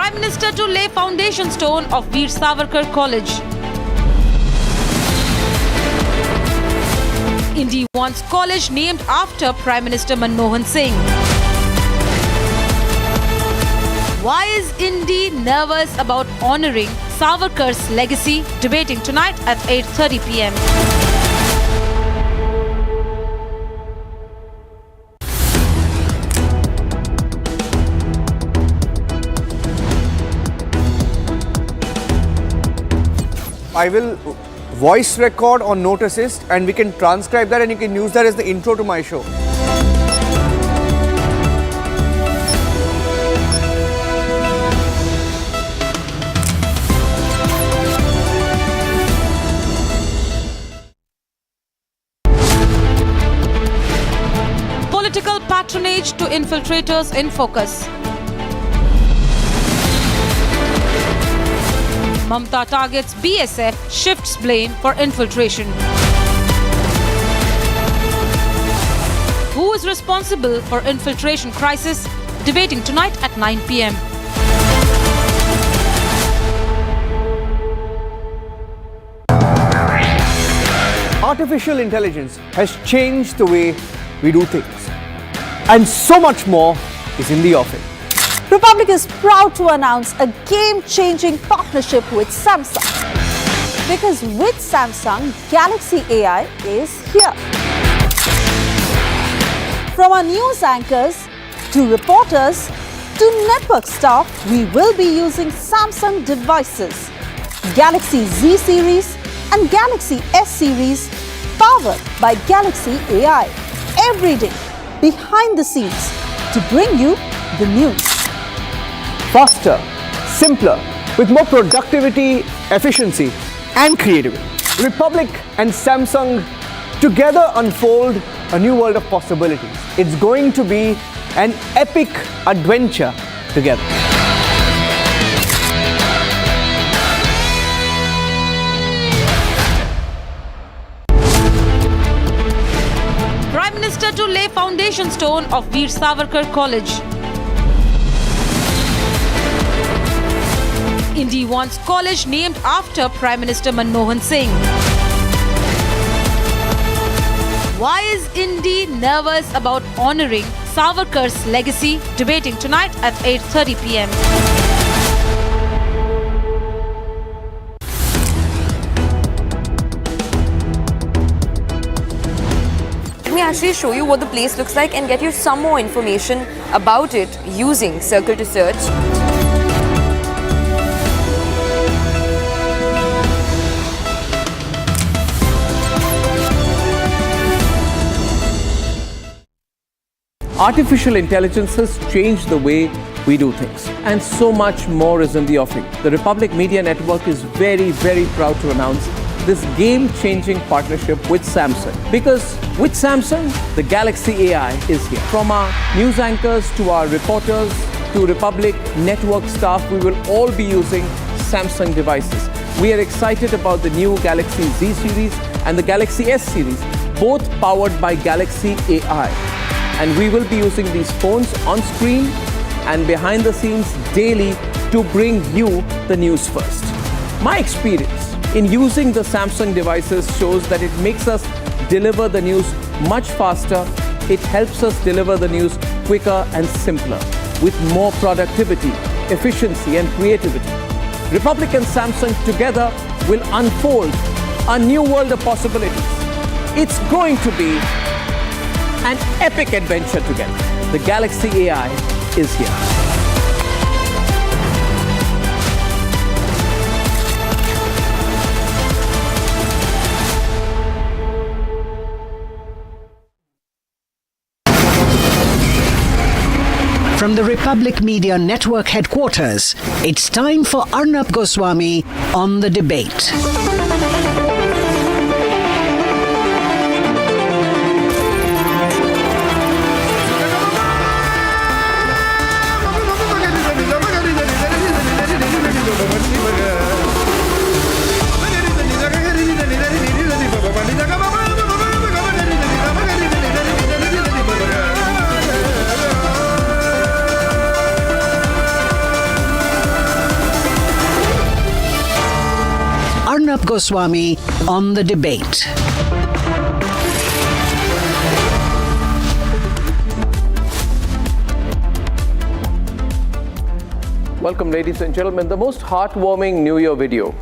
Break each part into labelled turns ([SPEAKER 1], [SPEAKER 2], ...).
[SPEAKER 1] Prime Minister to lay foundation stone of Veer Savarkar College. India wants college named after Prime Minister Manmohan Singh. Why is India nervous about honouring Savarkar's legacy? Debating tonight at 8:30 p.m.
[SPEAKER 2] I will voice record or note assist, and we can transcribe that and you can use that as the intro to my show.
[SPEAKER 1] Political patronage to infiltrators in focus. Mamta targets BSF, shifts blame for infiltration. Who is responsible for infiltration crisis? Debating tonight at 9 p.m.
[SPEAKER 2] Artificial intelligence has changed the way we do things. And so much more is in the offing.
[SPEAKER 3] Republic is proud to announce a game-changing partnership with Samsung. Because with Samsung, Galaxy AI is here. From our news anchors to reporters to network staff, we will be using Samsung devices. Galaxy Z series and Galaxy S series powered by Galaxy AI. Every day, behind the scenes to bring you the news.
[SPEAKER 2] Faster, simpler, with more productivity, efficiency, and creativity. Republic and Samsung together unfold a new world of possibilities. It's going to be an epic adventure together.
[SPEAKER 1] Prime Minister to lay foundation stone of Veer Savarkar College. India wants college named after Prime Minister Manmohan Singh. Why is India nervous about honouring Savarkar's legacy? Debating tonight at 8:30 p.m.
[SPEAKER 4] Let me actually show you what the place looks like and get you some more information about it using Circle to Search.
[SPEAKER 5] Artificial intelligence has changed the way we do things, and so much more is in the offing. The Republic Media Network is very, very proud to announce this game-changing partnership with Samsung. Because with Samsung, the Galaxy AI is here. From our news anchors to our reporters to Republic Network staff, we will all be using Samsung devices. We are excited about the new Galaxy Z series and the Galaxy S series, both powered by Galaxy AI. And we will be using these phones on screen and behind the scenes daily to bring you the news first. My experience in using the Samsung devices shows that it makes us deliver the news much faster. It helps us deliver the news quicker and simpler with more productivity, efficiency and creativity. Republic and Samsung together will unfold a new world of possibilities. It's going to be an epic adventure together. The Galaxy AI is here.
[SPEAKER 6] From the Republic Media Network headquarters, it's time for Arnab Goswami on The Debate. Goswami on the debate.
[SPEAKER 5] Welcome, ladies and gentlemen. The most heartwarming New Year video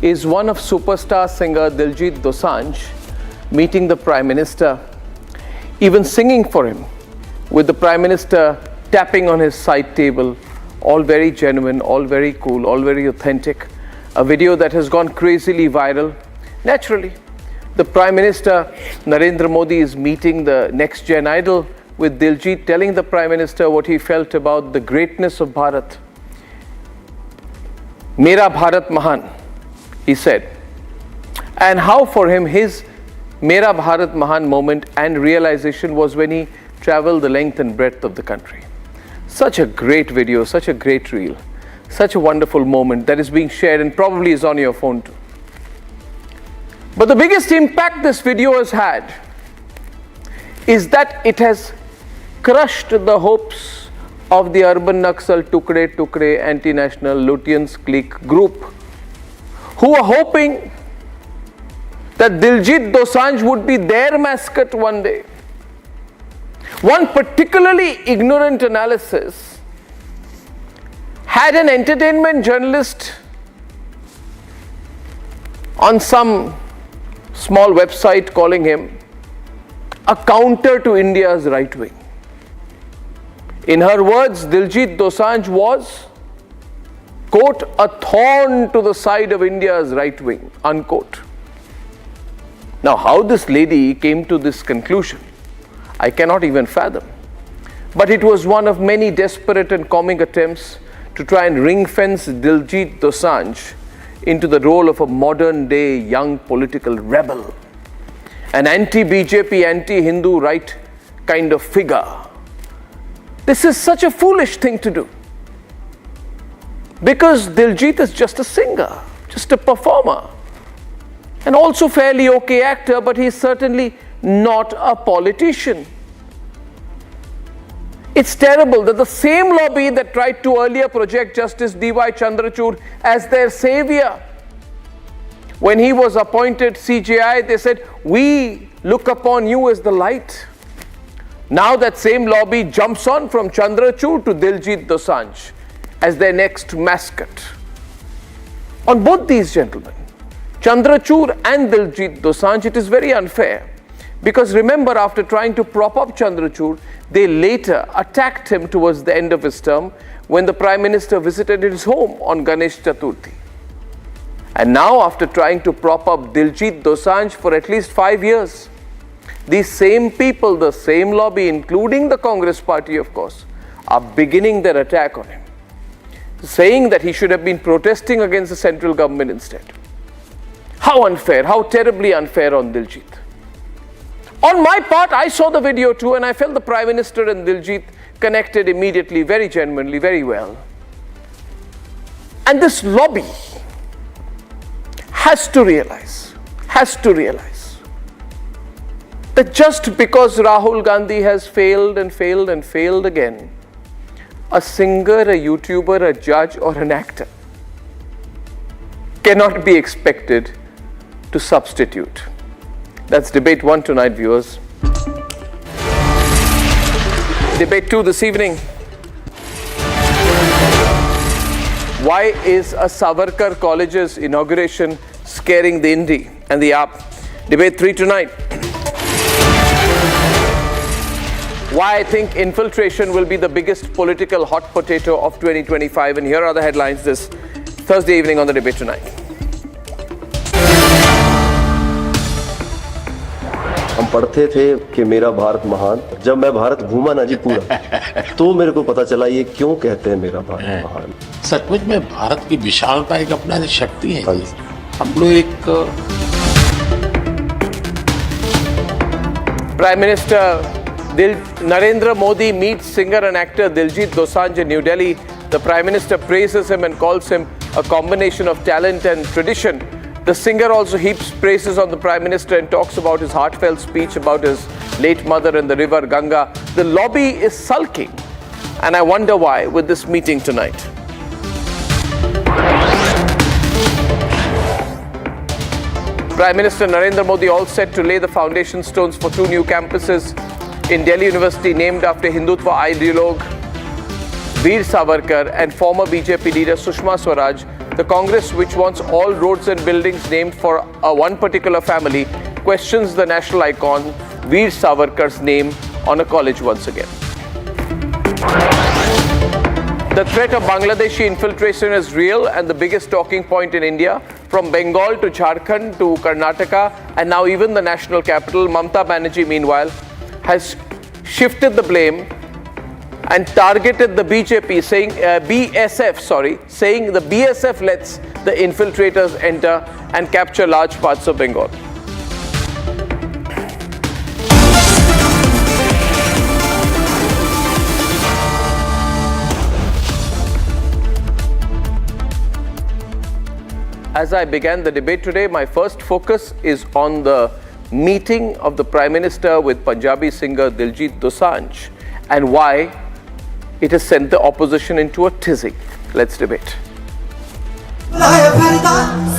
[SPEAKER 5] is one of superstar singer Diljit Dosanjh meeting the Prime Minister, even singing for him, with the Prime Minister tapping on his side table, all very genuine, all very cool, all very authentic. A video that has gone crazily viral. Naturally, the Prime Minister, Narendra Modi, is meeting the next gen idol with Diljit, telling the Prime Minister what he felt about the greatness of Bharat. Mera Bharat Mahaan, he said. And how for him his Mera Bharat Mahaan moment and realization was when he traveled the length and breadth of the country. Such a great video, such a great reel, such a wonderful moment that is being shared and probably is on your phone too. But the biggest impact this video has had is that it has crushed the hopes of the urban naxal tukde anti-national Lutyens clique group, who are hoping that Diljit Dosanjh would be their mascot one day. One particularly ignorant analysis had an entertainment journalist on some small website calling him a counter to India's right wing. In her words, Diljit Dosanjh was, quote, a thorn to the side of India's right wing, unquote. Now, how this lady came to this conclusion, I cannot even fathom. But it was one of many desperate and comic attempts to try and ring-fence Diljit Dosanjh into the role of a modern-day young political rebel, an anti-BJP, anti-Hindu right kind of figure. This is such a foolish thing to do, because Diljit is just a singer, just a performer, and also fairly okay actor, but he's certainly not a politician. It's terrible that the same lobby that tried to earlier project Justice Chandrachud as their saviour, when he was appointed CJI, they said, we look upon you as the light. Now that same lobby jumps on from Chanderachud to Diljit Dosanjh as their next mascot. On both these gentlemen, Chanderachud and Diljit Dosanjh, it is very unfair. Because remember, after trying to prop up Chanderachud, they later attacked him towards the end of his term when the Prime Minister visited his home on Ganesh Chaturthi. And now, after trying to prop up Diljit Dosanjh for at least 5 years, these same people, the same lobby, including the Congress party, of course, are beginning their attack on him, saying that he should have been protesting against the central government instead. How unfair, how terribly unfair on Diljit. On my part, I saw the video too, and I felt the Prime Minister and Diljit connected immediately, very genuinely, very well. And this lobby has to realize that just because Rahul Gandhi has failed and failed and failed again, a singer, a YouTuber, a judge, or an actor cannot be expected to substitute. That's debate 1 tonight, viewers. Debate 2 this evening. Why is a Savarkar college's inauguration scaring the Indi and the Aap? Debate 3 tonight. Why I think infiltration will be the biggest political hot potato of 2025. And here are the headlines this Thursday evening on the Debate Tonight.
[SPEAKER 7] हम पढ़ते थे कि मेरा भारत महान। जब मैं भारत घूमा ना जी पूरा, तो मेरे को पता चला ये क्यों कहते हैं मेरा भारत महान।
[SPEAKER 8] सचमुच में भारत की विशालता एक अपना शक्ति है। हम लोग एक
[SPEAKER 5] Prime Minister Narendra Modi meets singer and actor Diljit Dosanjh in New Delhi. The Prime Minister praises him and calls him a combination of talent and tradition. The singer also heaps praises on the Prime Minister and talks about his heartfelt speech about his late mother and the river Ganga. The lobby is sulking, and I wonder why with this meeting tonight. Prime Minister Narendra Modi all set to lay the foundation stones for 2 new campuses in Delhi University named after Hindutva ideologue Veer Savarkar and former BJP leader Sushma Swaraj. The Congress, which wants all roads and buildings named for one particular family, questions the national icon Veer Savarkar's name on a college once again. The threat of Bangladeshi infiltration is real and the biggest talking point in India. From Bengal to Jharkhand to Karnataka and now even the national capital, Mamata Banerjee, meanwhile, has shifted the blame and targeted the BJP, saying saying the BSF lets the infiltrators enter and capture large parts of Bengal. As I began the debate today, my first focus is on the meeting of the Prime Minister with Punjabi singer Diljit Dosanjh and why it has sent the opposition into a tizzy. Let's debate.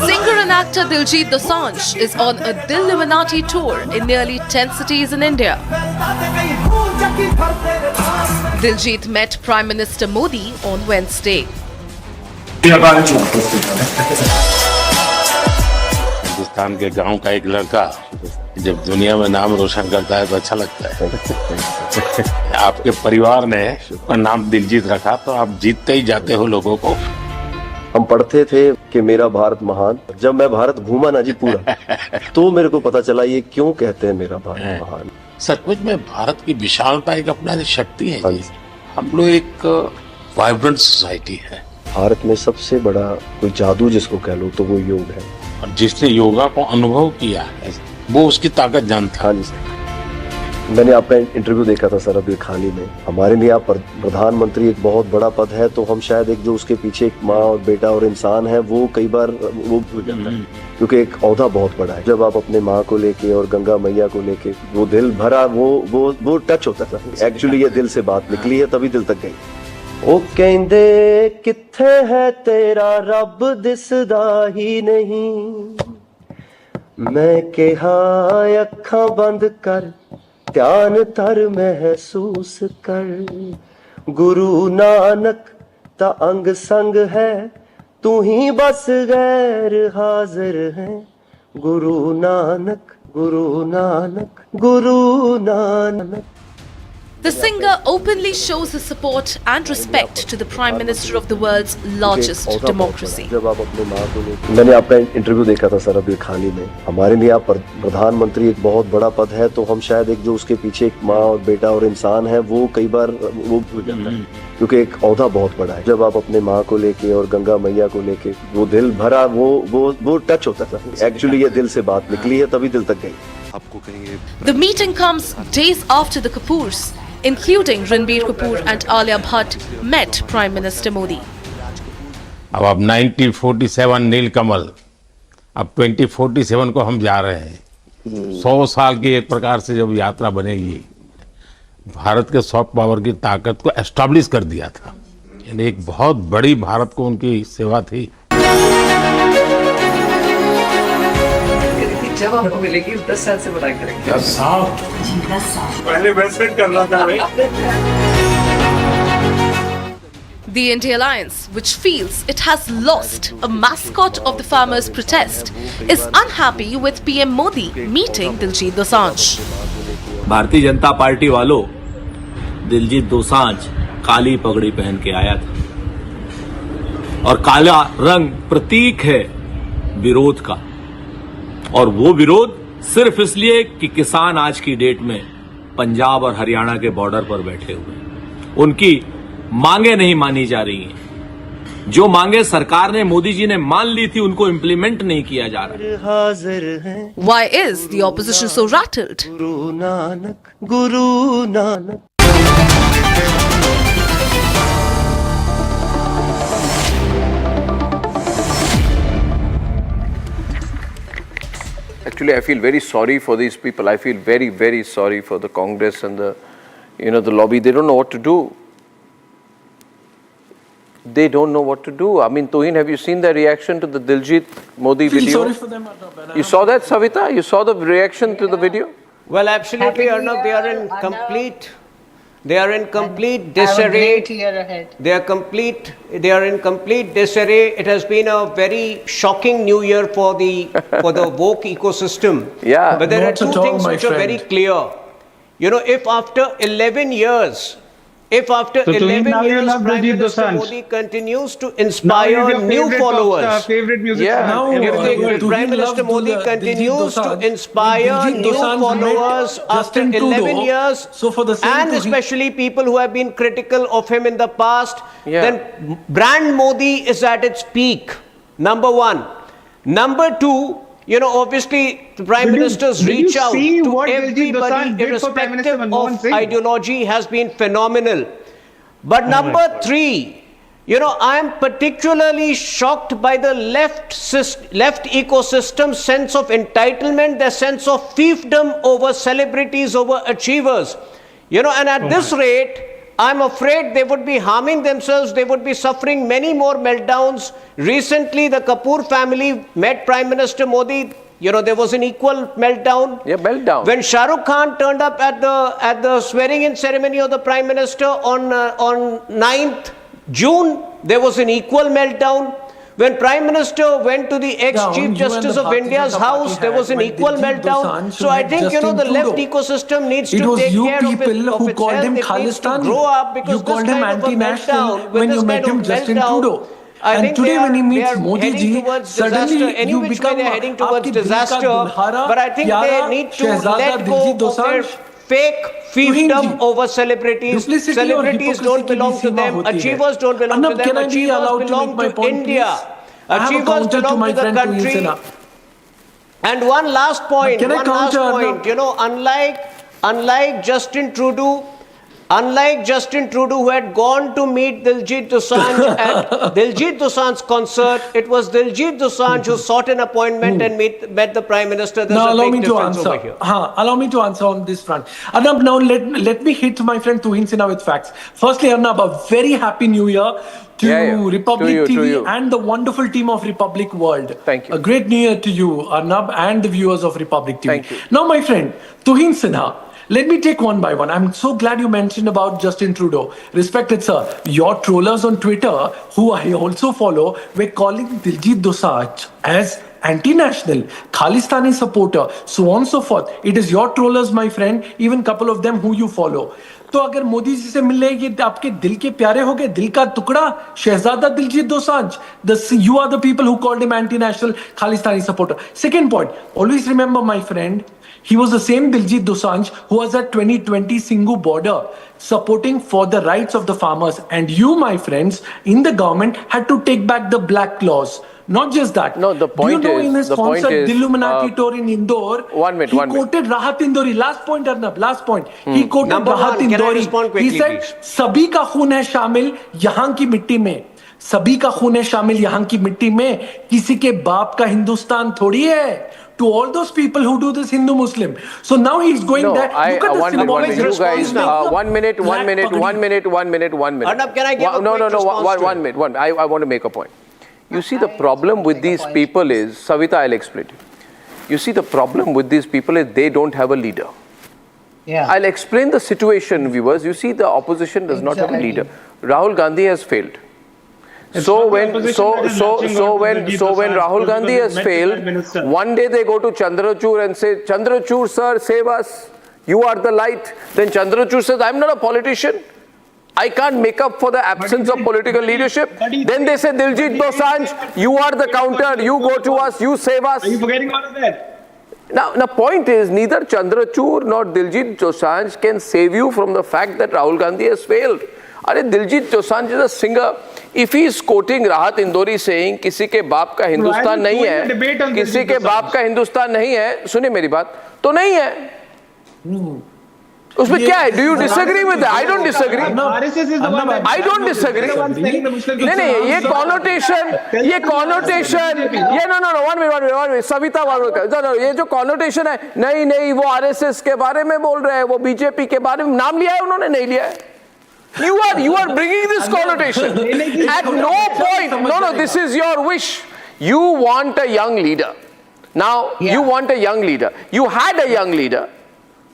[SPEAKER 1] Singer and actor Diljit Dosanjh is on a Dilluminati tour in nearly 10 cities in India. Diljit met Prime Minister Modi on Wednesday.
[SPEAKER 8] Hindustan के गांव का एक लड़का जब दुनिया में नाम रोशन करता है तो अच्छा लगता है। आपके परिवार ने नाम दिलजीत रखा तो आप जीतते ही जाते हो लोगों को।
[SPEAKER 7] हम पढ़ते थे कि मेरा भारत महान, जब मैं भारत घूमा ना जी पूरा तो मेरे को पता चला ये क्यों कहते हैं मेरा भारत महान।
[SPEAKER 8] सचमुच में भारत की विशालता एक अपना शक्ति है जी। हम लोग एक वाइब्रेंट सोसाइटी है।
[SPEAKER 7] भारत में सबसे बड़ा कोई जादू जिसको कह लो तो वो योग है
[SPEAKER 8] और जिसने योगा को अनुभव किया है वो उसकी ताकत जानता है।
[SPEAKER 7] हाँ जी सर, मैंने आपका इंटरव्यू देखा था सर अभी हाल ही में। हमारे लिए आप प्रधानमंत्री एक बहुत बड़ा पद है तो हम शायद एक जो उसके पीछे एक माँ और बेटा और इंसान है वो कई बार वो भूल जाता है क्योंकि एक ओहदा बहुत बड़ा है। जब आप अपने माँ को लेके और गंगा मैया को लेके वो दिल भरा वो टच होता था। एक्चुअली ये दिल से बात निकली है तभी दिल तक गई। ਉਹ ਕਹਿੰਦੇ ਕਿੱਥੇ ਹੈ ਤੇਰਾ ਰੱਬ ਦਿਸਦਾ ਹੀ ਨਹੀਂ ਮੈਂ ਕਿਹਾ ਅੱਖਾਂ ਬੰਦ ਕਰ ਧਿਆਨ ਧਰ ਮਹਿਸੂਸ ਕਰ ਗੁਰੂ ਨਾਨਕ ਦਾ ਅੰਗ ਸੰਗ ਹੈ ਤੂੰ ਹੀ ਬਸ ਗੈਰ ਹਾਜ਼ਰ ਹੈ Guru Nanak Guru Nanak Guru Nanak.
[SPEAKER 1] The singer openly shows his support and respect to the Prime Minister of the world's largest democracy.
[SPEAKER 7] जब आप अपने माँ को लेकर मैंने आपका इंटरव्यू देखा था सर अभी हाल ही में। हमारे लिए आप प्रधानमंत्री एक बहुत बड़ा पद है तो हम शायद एक जो उसके पीछे एक माँ और बेटा और इंसान है वो कई बार वो भूल जाता है क्योंकि एक ओहदा बहुत बड़ा है। जब आप अपने माँ को लेके और गंगा मैया को लेके वो दिल भरा वो टच होता था। एक्चुअली ये दिल से बात निकली है तभी दिल तक गई। आपको कहेंगे
[SPEAKER 1] The meeting comes days after the Kapoors, including Ranbir Kapoor and Alia Bhatt, met Prime Minister Modi.
[SPEAKER 8] अब 1947 नीलकमल, अब 2047 को हम जा रहे हैं। 100 साल की एक प्रकार से जब यात्रा बनेगी, भारत के सॉफ्ट पावर की ताकत को एस्टैब्लिश कर दिया था। यानी एक बहुत बड़ी भारत को उनकी सेवा थी।
[SPEAKER 9] जब आपको मिलेगी 10 साल से बड़ा करेंगे।
[SPEAKER 8] 10 साल
[SPEAKER 9] पहले वैसे करना था भाई।
[SPEAKER 1] The India Alliance, which feels it has lost a mascot of the farmers' protest, is unhappy with PM Modi meeting Diljit Dosanjh.
[SPEAKER 10] Bharatiya Janata party वालों, दिलजीत दोसांझ काली पगड़ी पहन के आया था और काला रंग प्रतीक है विरोध का। और वो विरोध सिर्फ इसलिए कि किसान आज की डेट में पंजाब और हरियाणा के बॉर्डर पर बैठे हुए हैं। उनकी मांगे नहीं मानी जा रही हैं। जो मांगे सरकार ने मोदी जी ने मान ली थी उनको इम्प्लीमेंट नहीं किया जा रहा।
[SPEAKER 1] Why is the opposition so rattled?
[SPEAKER 7] Guru Nanak
[SPEAKER 5] Actually, I feel very sorry for these people. I feel very, very sorry for the Congress and the lobby. They don't know what to do. they don't know what to do. I mean, Tuhin, have you seen the reaction to the Diljit-Modi video?
[SPEAKER 11] Sorry for them, Arnab.
[SPEAKER 5] You saw that, Savita? You saw the reaction to the video?
[SPEAKER 12] Well, absolutely, Arnab. They are in complete disarray. They are in complete disarray. It has been a very shocking new year for the woke ecosystem.
[SPEAKER 5] Yeah.
[SPEAKER 12] But there are two things which are very clear. You know, if after 11 years, Prime Minister Modi continues to inspire new followers, if Prime Minister Modi continues to inspire new followers after 11 years, and especially people who have been critical of him in the past, then brand Modi is at its peak, number one. Number two, you know, obviously, the Prime Minister's reach out to everybody, irrespective of ideology, has been phenomenal. But number three, you know, I am particularly shocked by the left ecosystem's sense of entitlement, their sense of fiefdom over celebrities, over achievers. You know, and at this rate, I'm afraid they would be harming themselves. They would be suffering many more meltdowns. Recently, the Kapoor family met Prime Minister Modi. You know, there was an equal meltdown.
[SPEAKER 5] Yeah, meltdown.
[SPEAKER 12] When Shah Rukh Khan turned up at the swearing-in ceremony of the Prime Minister on 9th June, there was an equal meltdown. When Prime Minister went to the ex-Chief Justice of India's house, there was an equal meltdown. So I think, you know, the left ecosystem needs to take care of its health. It needs to grow up, because this kind of a meltdown, with this kind of meltdown, I think today when he meets Modi ji, suddenly any which way they are heading towards disaster. But I think they need to let go of their fake fiefdom over celebrities. Celebrities don't belong to them. Achievers don't belong to them. Achievers belong to India. Achievers belong to the country. And one last point. You know, unlike Justin Trudeau, who had gone to meet Diljit Dosanjh at Diljit Dosanjh's concert, it was Diljit Dosanjh who sought an appointment and met the Prime Minister. There's
[SPEAKER 11] now,
[SPEAKER 12] a
[SPEAKER 11] allow
[SPEAKER 12] big
[SPEAKER 11] me to
[SPEAKER 12] difference
[SPEAKER 11] answer.
[SPEAKER 12] over here.
[SPEAKER 11] Allow me to answer on this front. Arnab, now let me hit my friend Tuhin Sinha with facts. Firstly, Arnab, a very happy new year to Republic TV and the wonderful team of Republic World.
[SPEAKER 5] Thank you.
[SPEAKER 11] A great new year to you, Arnab, and the viewers of Republic TV.
[SPEAKER 5] Thank you.
[SPEAKER 11] Now, my friend, Tuhin Sinha, let me take one by one. I'm so glad you mentioned about Justin Trudeau. Respected sir, your trollers on Twitter, who I also follow, were calling Diljit Dosanjh as anti-national, Khalistani supporter, so on and so forth. It is your trollers, my friend, even couple of them who you follow. तो अगर मोदी जी से मिलने ये आपके दिल के प्यारे हो गए, दिल का टुकड़ा, शहजादा Diljit Dosanjh, you are the people who called him anti-national, Khalistani supporter. Second point, always remember, my friend, he was the same Diljit Dosanjh who was at 2020 Singhu border supporting for the rights of the farmers. And you, my friends, in the government had to take back the black laws. Not just that.
[SPEAKER 5] No, the point
[SPEAKER 11] Do you know
[SPEAKER 5] is,
[SPEAKER 11] in his concert, Dilluminati tour in Indore, he quoted Rahat Indori. Last point, Arnab, last point. He quoted Rahat Indori. He said, "Sabhi ka khoon hai shamil yahan ki mitti mein." सभी का खून है शामिल यहाँ की मिट्टी में, किसी के बाप का हिंदुस्तान थोड़ी है. To all those people who do this Hindu-Muslim. So now he's going there. Look at the symbolic response now.
[SPEAKER 5] 1 minute.
[SPEAKER 12] Arnab, can I give a quick response?
[SPEAKER 5] 1 minute. I want to make a point. You see, the problem with these people is, Savita, I'll explain to you. You see, the problem with these people is they don't have a leader.
[SPEAKER 13] Yeah.
[SPEAKER 5] I'll explain the situation, viewers. You see, the opposition does not have a leader. Rahul Gandhi has failed. So when Rahul Gandhi has failed, one day they go to Chanderachud and say, "Chanderachud sir, save us. You are the light." Then Chanderachud says, "I'm not a politician. I can't make up for the absence of political leadership." Then they say, "Diljit Dosanjh, you are the counter. You go to us. You save us."
[SPEAKER 9] Are you forgetting all of that?
[SPEAKER 5] Now, the point is, neither Chandrachud nor Diljit Dosanjh can save you from the fact that Rahul Gandhi has failed. Diljit Dosanjh is a singer. If he is quoting Rahat Indori saying, किसी के बाप का हिंदुस्तान नहीं है, किसी के बाप का हिंदुस्तान नहीं है, सुनिए मेरी बात, तो नहीं है. उसमें क्या है? Do you disagree with that? I don't disagree. I don't disagree. नहीं, ये connotation, no, 1 minute, सविता ये जो connotation है, नहीं, वो RSS के बारे में बोल रहे हैं, वो BJP के बारे में नाम लिया है उन्होंने, नहीं लिया है.
[SPEAKER 12] You are bringing this connotation. At no point, no, this is your wish. You want a young leader. Now, you want a young leader. You had a young leader.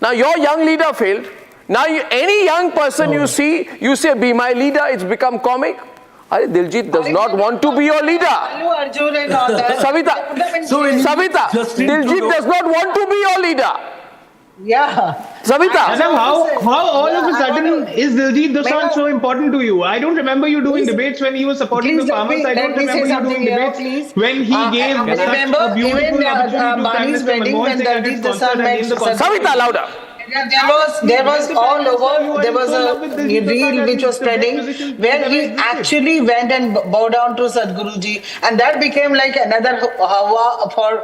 [SPEAKER 12] Now, your young leader failed. Now, any young person you see, you say, be my leader, it's become comic. Diljit does not want to be your leader. Savita, Diljit does not want to be your leader.
[SPEAKER 13] Yeah.
[SPEAKER 12] Savita.
[SPEAKER 13] Arnab, how all of a sudden is Diljit Dosanjh so important to you? I don't remember you doing debates when he was supporting the farmers. I don't remember you doing debates when he gave such a beautiful opportunity to Prime Minister Manmohan Singh at his concert and named the concert.
[SPEAKER 12] Savita, louder.
[SPEAKER 13] There was all over, there was a reel which was spreading where he actually went and bowed down to Sadhguruji, and that became like another hawa for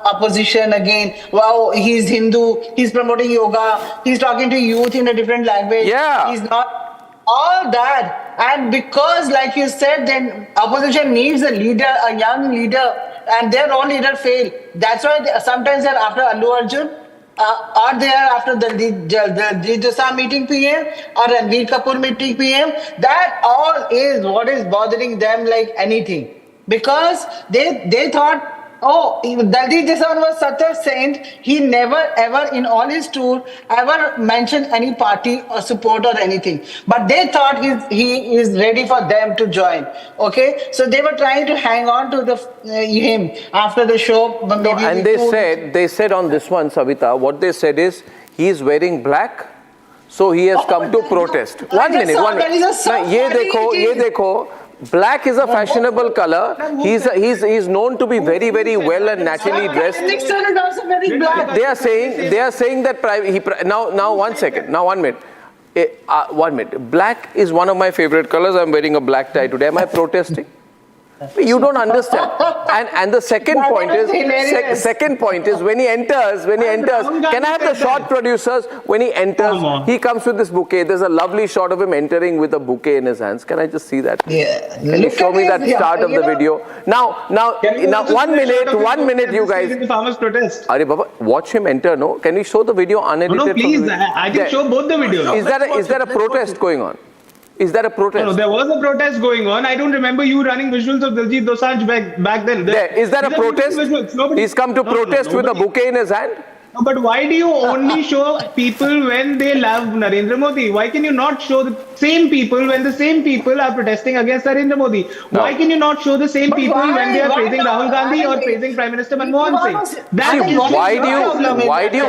[SPEAKER 13] opposition again. Wow, he's Hindu, he's promoting yoga, he's talking to youth in a different language.
[SPEAKER 12] Yeah.
[SPEAKER 13] He's not all that. And because, like you said, then opposition needs a leader, a young leader, and their own leader failed. That's why sometimes they're after Allu Arjun. Or they are after the Diljit Dosanjh meeting PM or Ranveer Kapoor meeting PM. That all is what is bothering them like anything. Because they thought, oh, Diljit Dosanjh was such a saint, he never ever in all his tour ever mentioned any party or support or anything. But they thought he is ready for them to join. Okay, so they were trying to hang on to him after the show.
[SPEAKER 12] And they said on this one, Savita, what they said is he is wearing black, so he has come to protest. 1 minute. Ye dekho. Black is a fashionable color. He's known to be very, very well and naturally dressed. They are saying that now 1 second. Now 1 minute. 1 minute. Black is one of my favorite colors. I'm wearing a black tie today. Am I protesting? You don't understand. And the second point is when he enters, can I have the shot producers? When he enters, he comes with this bouquet. There's a lovely shot of him entering with a bouquet in his hands. Can I just see that?
[SPEAKER 13] Yeah.
[SPEAKER 12] Can you show me that start of the video? Now 1 minute, you guys.
[SPEAKER 13] The farmers protest.
[SPEAKER 12] Are Baba, watch him enter, no? Can we show the video unedited?
[SPEAKER 13] No, please. I can show both the videos.
[SPEAKER 12] Is there a protest going on? Is there a protest?
[SPEAKER 13] No, there was a protest going on. I don't remember you running visuals of Diljit Dosanjh back then.
[SPEAKER 12] Is there a protest? He's come to protest with a bouquet in his hand?
[SPEAKER 13] No, but why do you only show people when they love Narendra Modi? Why can you not show the same people when the same people are protesting against Narendra Modi?
[SPEAKER 12] No.
[SPEAKER 13] Why can you not show the same people when they are praising Rahul Gandhi or praising Prime Minister Manmohan Singh?
[SPEAKER 12] Why do you?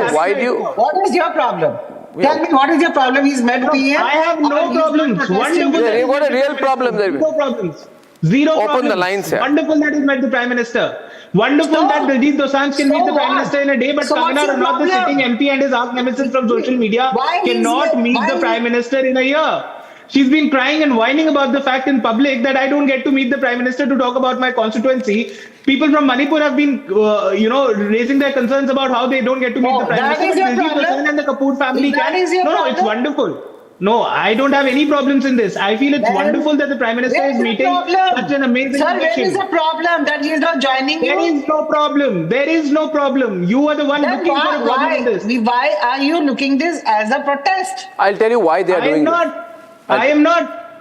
[SPEAKER 13] What is your problem? Tell me, what is your problem? He's met PM. I have no problems. Wonderful.
[SPEAKER 12] You've got a real problem there.
[SPEAKER 13] No problems. Zero
[SPEAKER 12] Open
[SPEAKER 13] problems.
[SPEAKER 12] the lines here.
[SPEAKER 13] Wonderful that he's met the Prime Minister. Wonderful that Diljit Dosanjh can meet the Prime Minister in a day, but Kangana Ranaut, the sitting MP and his arch nemesis from social media, cannot meet the Prime Minister in a year. She's been crying and whining about the fact in public that I don't get to meet the Prime Minister to talk about my constituency. People from Manipur have been, raising their concerns about how they don't get to meet the Prime Minister. Diljit Dosanjh and the Kapoor family can. No, it's wonderful. No, I don't have any problems in this. I feel it's wonderful that the Prime Minister is meeting such an amazing
[SPEAKER 14] Sir,
[SPEAKER 13] election.
[SPEAKER 14] there is a problem that he is not joining
[SPEAKER 13] you. There is no problem. There is no problem. You are the one looking for a problem in this.
[SPEAKER 14] Why are you looking this as a protest?
[SPEAKER 12] I'll tell you why they are doing this.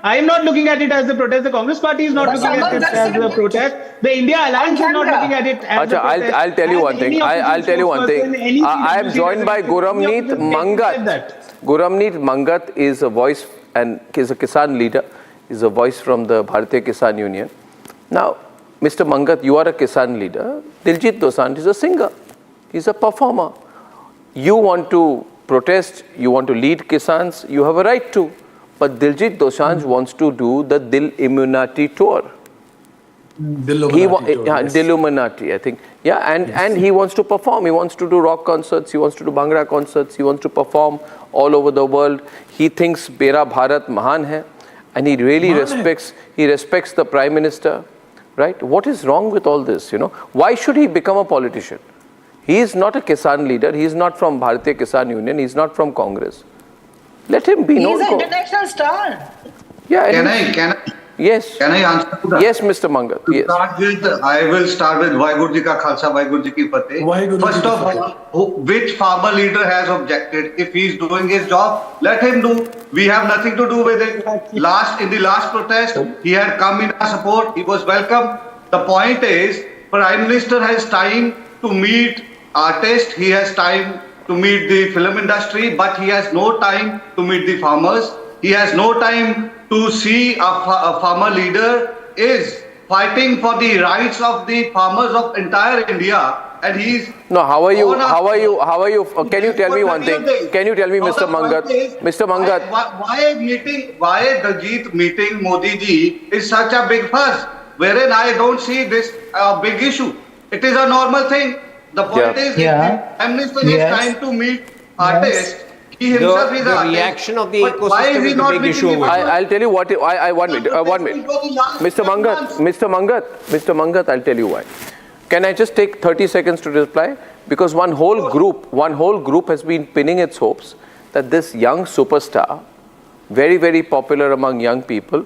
[SPEAKER 13] I am not looking at it as a protest. The Congress Party is not looking at it as a protest. The India Alliance is not looking at it as a protest.
[SPEAKER 12] I'll tell you one thing. I'll tell you one thing. I am joined by Gurramneet Mangat. Gurramneet Mangat is a voice and is a Kisan leader. Is a voice from the Bharatiya Kisan Union. Now, Mr. Mangat, you are a Kisan leader. Diljit Dosanjh is a singer. He's a performer. You want to protest. You want to lead Kisans. You have a right to. But Diljit Dosanjh wants to do the Dil-Immunity tour. Dil-Immunity, I think. Yeah, and he wants to perform. He wants to do rock concerts. He wants to do Bhangra concerts. He wants to perform all over the world. He thinks Mera Bharat Mahaan hai. And he really respects the Prime Minister. Right? What is wrong with all this? Why should he become a politician? He is not a Kisan leader. He is not from Bharatiya Kisan Union. He is not from Congress. Let him be known.
[SPEAKER 14] He's an international star.
[SPEAKER 12] Yeah.
[SPEAKER 5] Yes.
[SPEAKER 15] Can I answer to that?
[SPEAKER 5] Yes, Mr. Mangat. Yes.
[SPEAKER 15] I will start with Vaheguru Ji Ka Khalsa, Vaheguru Ji Ki Fateh. First of all, which farmer leader has objected? If he is doing his job, let him do. We have nothing to do with it. In the last protest, he had come in our support. He was welcome. The point is, Prime Minister has time to meet artists. He has time to meet the film industry, but he has no time to meet the farmers. He has no time to see a farmer leader is fighting for the rights of the farmers of entire India, and he's
[SPEAKER 5] no. How are you? Can you tell me one thing? Can you tell me, Mr. Mangat? Mr. Mangat,
[SPEAKER 15] why Diljit meeting Modi ji is such a big fuss? Wherein I don't see this big issue. It is a normal thing. The point is, if the Prime Minister is trying to meet artists. He himself is
[SPEAKER 12] the reaction of the ecosystem is the big issue.
[SPEAKER 5] I'll tell you what. I 1 minute. 1 minute. Mr. Mangat, I'll tell you why. Can I just take 30 seconds to reply? Because one whole group has been pinning its hopes that this young superstar, very, very popular among young people,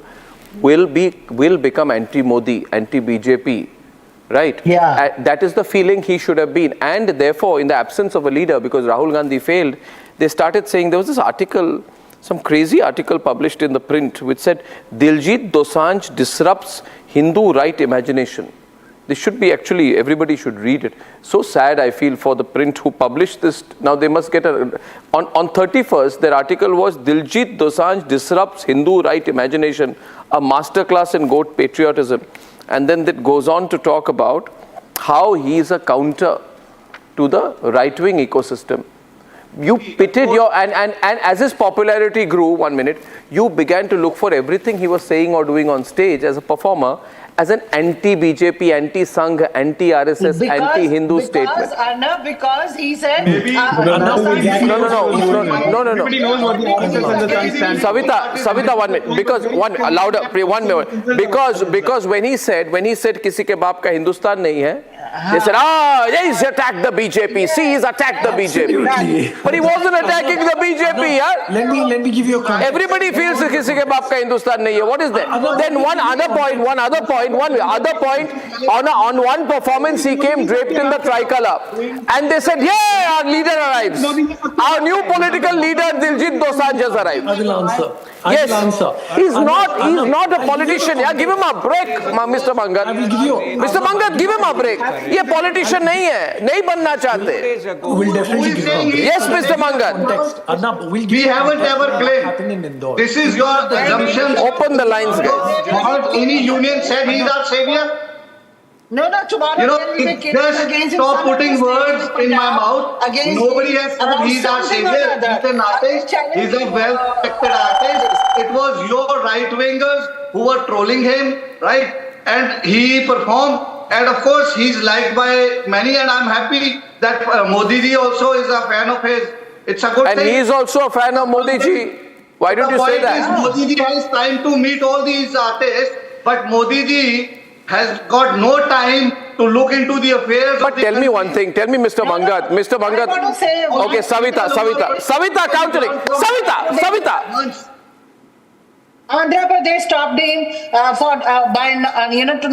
[SPEAKER 5] will become anti-Modi, anti-BJP. Right?
[SPEAKER 13] Yeah.
[SPEAKER 5] That is the feeling he should have been. And therefore, in the absence of a leader, because Rahul Gandhi failed, they started saying, there was this article, some crazy article published in the print, which said, Diljit Dosanjh disrupts Hindu right imagination. This should be actually, everybody should read it. So sad I feel for the print who published this. Now they must get on 31st, their article was, Diljit Dosanjh disrupts Hindu right imagination, a masterclass in goat patriotism. And then it goes on to talk about how he is a counter to the right-wing ecosystem. You pitted and as his popularity grew, 1 minute, you began to look for everything he was saying or doing on stage as a performer as an anti-BJP, anti-Sangh, anti-RSS, anti-Hindu statement.
[SPEAKER 13] Arnab, because he said...
[SPEAKER 5] No. Savita, 1 minute. Because, louder, 1 minute. Because when he said, kisi ke baap ka Hindustan nahi hai, they said, he's attacked the BJP. See, he's attacked the BJP. But he wasn't attacking the BJP, yeah?
[SPEAKER 11] Let me give you a context.
[SPEAKER 5] Everybody feels that kisi ke baap ka Hindustan nahi hai. What is that? Then one other point, on one performance he came draped in the tricolor. And they said, yeah, our leader arrives. Our new political leader, Diljit Dosanjh, has arrived.
[SPEAKER 11] I will answer.
[SPEAKER 5] Yes, he's not a politician. Yeah, give him a break, Mr. Mangat.
[SPEAKER 11] I will give you.
[SPEAKER 5] Mr. Mangat, give him a break. ये politician नहीं है, नहीं बनना चाहते.
[SPEAKER 11] We'll definitely give him a break.
[SPEAKER 5] Yes, Mr. Mangat.
[SPEAKER 11] Arnab,
[SPEAKER 15] we haven't ever claimed. This is your assumption.
[SPEAKER 5] Open the lines, guys.
[SPEAKER 15] Has any union said he's our savior?
[SPEAKER 13] No, tomorrow
[SPEAKER 15] just stop putting words in my mouth. Nobody has said he's our savior. He's an artist. He's a well-respected artist. It was your right-wingers who were trolling him, right? And he performed. And of course, he's liked by many, and I'm happy that Modi ji also is a fan of his. It's a good thing.
[SPEAKER 5] And he is also a fan of Modi ji. Why don't you say that?
[SPEAKER 15] Modi ji has time to meet all these artists, but Modi ji has got no time to look into the affairs.
[SPEAKER 5] But tell me one thing. Tell me, Mr. Mangat. Mr. Mangat. Okay, Savita, countering. Savita.
[SPEAKER 13] Andhra Pradesh stopped him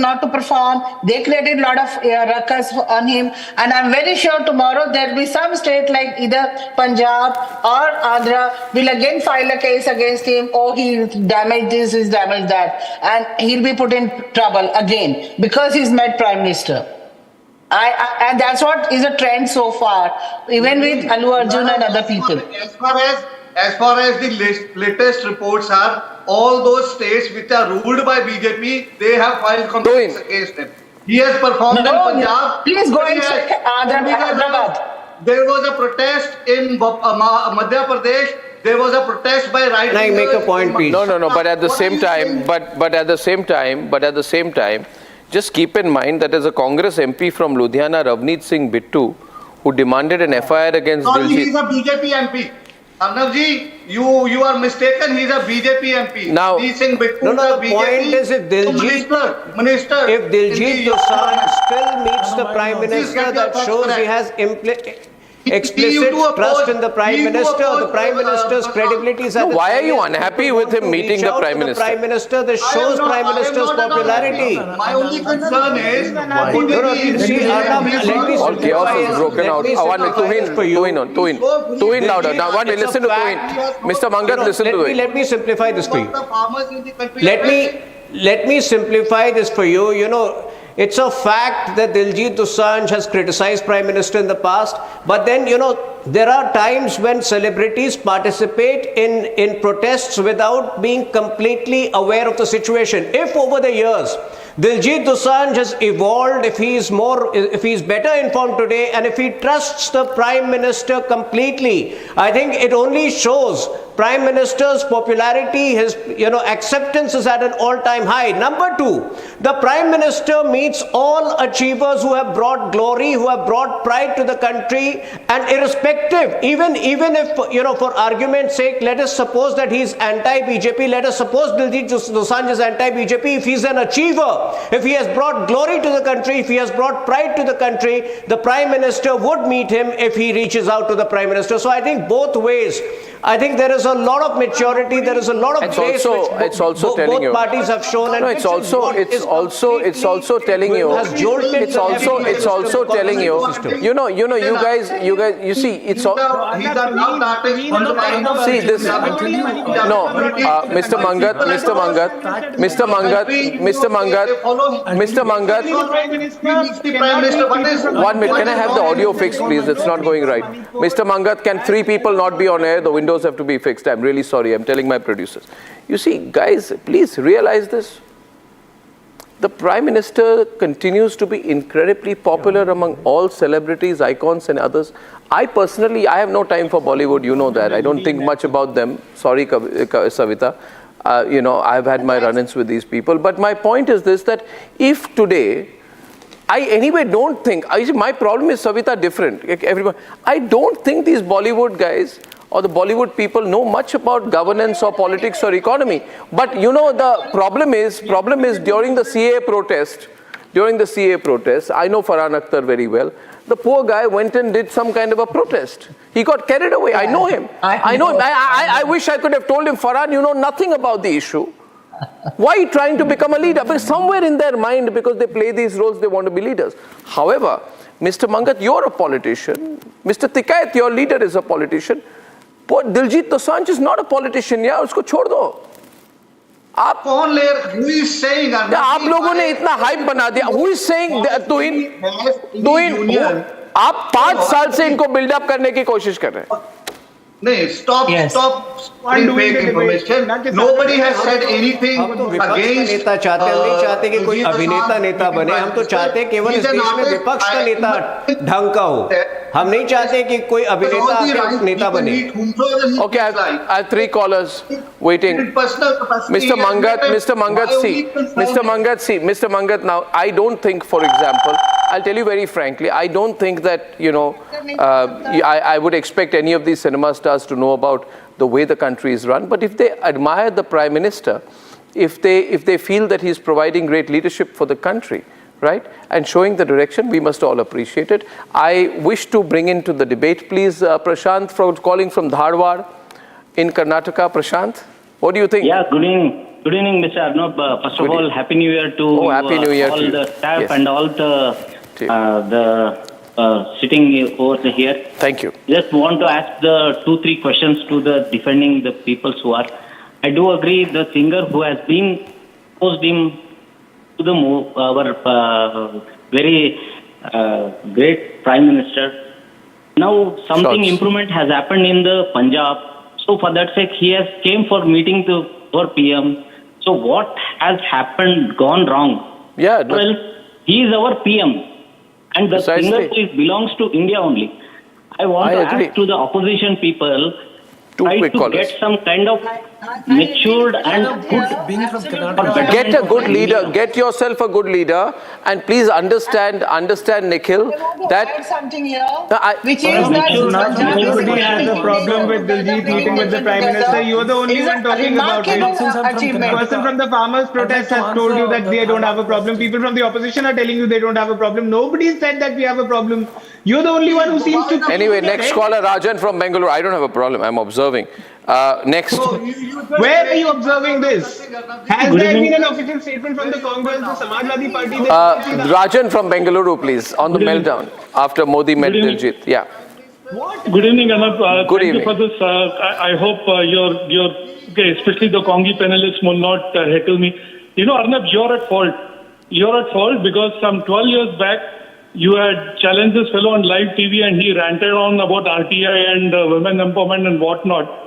[SPEAKER 13] not to perform. They created a lot of ruckus on him, and I'm very sure tomorrow there will be some state like either Punjab or Andhra will again file a case against him. Oh, he damaged this, he's damaged that, and he'll be put in trouble again because he's met Prime Minister. And that's what is a trend so far, even with Allu Arjun and other people.
[SPEAKER 15] As far as the latest reports are, all those states which are ruled by BJP, they have filed complaints against him. He has performed in Punjab.
[SPEAKER 13] Please go and check Hyderabad.
[SPEAKER 15] There was a protest in Madhya Pradesh. There was a protest by right.
[SPEAKER 12] Can I make a point, please?
[SPEAKER 5] No. But at the same time, just keep in mind that as a Congress MP from Ludhiana, Ravneet Singh Bittu, who demanded an FIR against Diljit.
[SPEAKER 15] He is a BJP MP. Arnab ji, you are mistaken. He's a BJP MP.
[SPEAKER 12] Now,
[SPEAKER 15] the
[SPEAKER 12] point is if Diljit Dosanjh still meets the Prime Minister, that shows he has explicit trust in the Prime Minister. The Prime Minister's credibility is at the
[SPEAKER 5] Why are you
[SPEAKER 12] highest.
[SPEAKER 5] unhappy with him meeting the Prime Minister?
[SPEAKER 12] The Prime Minister, this shows Prime Minister's popularity.
[SPEAKER 15] My only concern is,
[SPEAKER 5] all chaos is broken out. One minute, Tuhin louder. Now, one minute, listen to Tuhin. Mr. Mangat, listen to it.
[SPEAKER 12] Let me simplify this for you. Let me simplify this for you. You know, it's a fact that Diljit Dosanjh has criticized Prime Minister in the past, but then, you know, there are times when celebrities participate in protests without being completely aware of the situation. If over the years Diljit Dosanjh has evolved, if he's better informed today, and if he trusts the Prime Minister completely, I think it only shows Prime Minister's popularity, his acceptance is at an all-time high. Number two, the Prime Minister meets all achievers who have brought glory, who have brought pride to the country, and irrespective, even if, for argument's sake, let us suppose that he's anti-BJP, let us suppose Diljit Dosanjh is anti-BJP, if he's an achiever, if he has brought glory to the country, if he has brought pride to the country, the Prime Minister would meet him if he reaches out to the Prime Minister. So I think both ways, I think there is a lot of maturity, there is a lot of grace which both parties have shown. And
[SPEAKER 5] it's also telling you, you see, it's all, see this, no, Mr. Mangat, one minute, can I have the audio fixed, please? It's not going right. Mr. Mangat, can 3 people not be on air? The windows have to be fixed. I'm really sorry. I'm telling my producers. You see, guys, please realize this. The Prime Minister continues to be incredibly popular among all celebrities, icons and others. I personally, I have no time for Bollywood. You know that. I don't think much about them. Sorry, Savita. I've had my run-ins with these people. But my point is this, that if today, I anyway don't think, my problem is, Savita, different. Everyone, I don't think these Bollywood guys or the Bollywood people know much about governance or politics or economy. But the problem is during the CAA protest, I know Farhan Akhtar very well. The poor guy went and did some kind of a protest. He got carried away. I know him. I wish I could have told him, Farhan, you know nothing about the issue. Why are you trying to become a leader? Because somewhere in their mind, because they play these roles, they want to be leaders. However, Mr. Mangat, you're a politician. Mr. Tikayat, your leader, is a politician. But Diljit Dosanjh is not a politician. Yeah, usko chhod do.
[SPEAKER 15] Who is saying?
[SPEAKER 5] आप लोगों ने इतना hype बना दिया. Who is saying? तुहिन, आप 5 साल से इनको बिल्डअप करने की कोशिश कर रहे हैं.
[SPEAKER 15] Stop spreading fake information. Nobody has said anything against.
[SPEAKER 12] नेता चाहते हम नहीं चाहते कि कोई अभिनेता नेता बने. हम तो चाहते हैं केवल इस देश में विपक्ष का नेता ढंग का हो. हम नहीं चाहते कि कोई अभिनेता नेता बने.
[SPEAKER 5] Okay, I have 3 callers waiting. Mr. Mangat, now I don't think, for example, I'll tell you very frankly, I don't think that I would expect any of these cinema stars to know about the way the country is run. But if they admire the Prime Minister, if they feel that he's providing great leadership for the country, right, and showing the direction, we must all appreciate it. I wish to bring into the debate, please, Prashant, calling from Dharwad in Karnataka. Prashant, what do you think?
[SPEAKER 16] Yeah, good evening. Good evening, Mr. Arnab. First of all, Happy New Year to all the staff and all the sitting over here.
[SPEAKER 5] Thank you.
[SPEAKER 16] Just want to ask the 2-3 questions to the defending the peoples who are. I do agree the singer who has been opposed him to the move, our very great Prime Minister. Now something improvement has happened in the Punjab. So for that sake, he has came for meeting to our PM. So what has happened, gone wrong?
[SPEAKER 5] Yeah.
[SPEAKER 16] Well, he is our PM. And the singer belongs to India only. I want to ask to the opposition people, try to get some kind of matured and good.
[SPEAKER 5] Get a good leader. Get yourself a good leader, and please understand, Nikhil, that
[SPEAKER 13] something here,
[SPEAKER 14] Which is that nobody has a problem with Diljeet meeting with the Prime Minister. You are the only one talking about it. The person from the farmers' protest has told you that they don't have a problem. People from the opposition are telling you they don't have a problem. Nobody said that we have a problem. You're the only one who seems to...
[SPEAKER 5] Anyway, next caller, Rajan from Bengaluru. I don't have a problem. I'm observing. Next.
[SPEAKER 14] Where are you observing this? Has there been an official statement from the Congress, the Samajwadi Party?
[SPEAKER 5] Rajan from Bengaluru, please, on the meltdown after Modi met Diljit. Yeah.
[SPEAKER 17] Good evening, Arnab.
[SPEAKER 5] Good evening.
[SPEAKER 17] Thank you for this. I hope your especially the Congi panelists will not heckle me. You know, Arnab, you're at fault. You're at fault because some 12 years back, you had challenged this fellow on live TV and he ranted on about RTI and women empowerment and whatnot.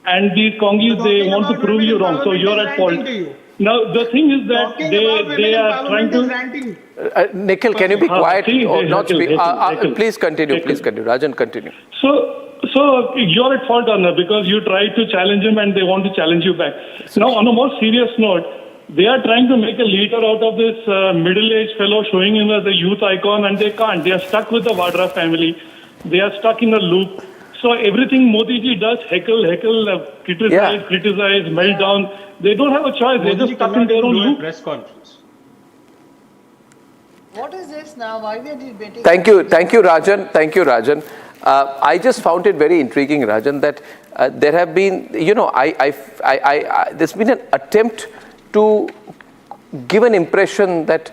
[SPEAKER 17] And these Congis, they want to prove you wrong. So you're at fault. Now, the thing is that they are trying to...
[SPEAKER 5] Nikhil, can you be quiet? Not speak. Please continue. Please continue. Rajan, continue.
[SPEAKER 17] So you're at fault, Arnab, because you tried to challenge him and they want to challenge you back. Now, on a more serious note, they are trying to make a leader out of this middle-aged fellow, showing him as a youth icon, and they can't. They are stuck with the Vadra family. They are stuck in a loop. So everything Modi ji does, heckle, criticize, melt down. They don't have a choice. They're just stuck in their own loop.
[SPEAKER 14] Press conference.
[SPEAKER 13] What is this now? Why we are debating?
[SPEAKER 5] Thank you, Rajan. Thank you, Rajan. I just found it very intriguing, Rajan, that there have been, there's been an attempt to give an impression that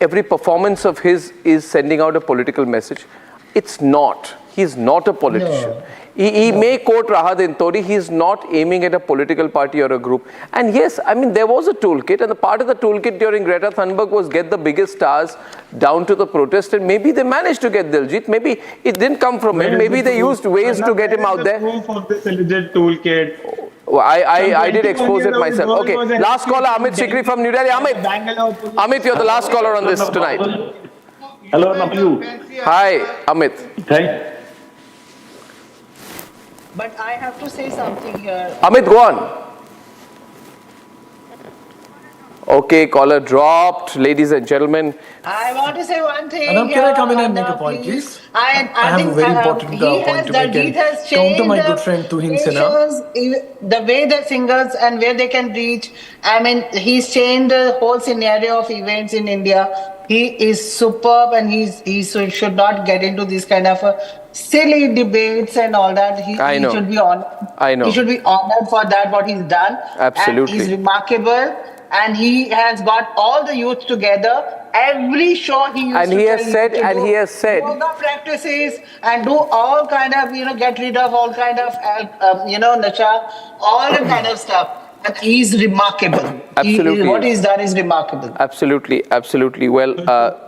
[SPEAKER 5] every performance of his is sending out a political message. It's not. He's not a politician. No. He may quote Rahat Intori. He's not aiming at a political party or a group. And yes, I mean, there was a toolkit, and the part of the toolkit during Greta Thunberg was get the biggest stars down to the protest, and maybe they managed to get Diljit. Maybe it didn't come from him. Maybe they used ways to get him out there.
[SPEAKER 14] Proof of this alleged toolkit.
[SPEAKER 5] I did expose it myself. Okay, last caller, Amit Sikri from New Delhi. Amit, you're the last caller on this tonight.
[SPEAKER 18] Hello, Arnab.
[SPEAKER 5] Hi, Amit.
[SPEAKER 18] Thanks.
[SPEAKER 13] But I have to say something here.
[SPEAKER 5] Amit, go on. Okay, caller dropped. Ladies and gentlemen.
[SPEAKER 13] I want to say one thing.
[SPEAKER 11] Arnab, can I come in and make a point, please? I have a very important point to make.
[SPEAKER 13] Diljeet has changed
[SPEAKER 11] my good friend Tuhin Sinha.
[SPEAKER 13] The way the singers and where they can reach. I mean, he's changed the whole scenario of events in India. He is superb, and he should not get into this kind of silly debates and all that. He should be honored.
[SPEAKER 5] I know.
[SPEAKER 13] He should be honored for that, what he's done.
[SPEAKER 5] Absolutely.
[SPEAKER 13] And he's remarkable. And he has got all the youth together. Every show he used
[SPEAKER 5] he has said
[SPEAKER 13] yoga practices and do all kind of, get rid of all kind of, nacha, all the kind of stuff. And he's remarkable.
[SPEAKER 5] Absolutely.
[SPEAKER 13] What he's done is remarkable.
[SPEAKER 5] Absolutely, absolutely. Well,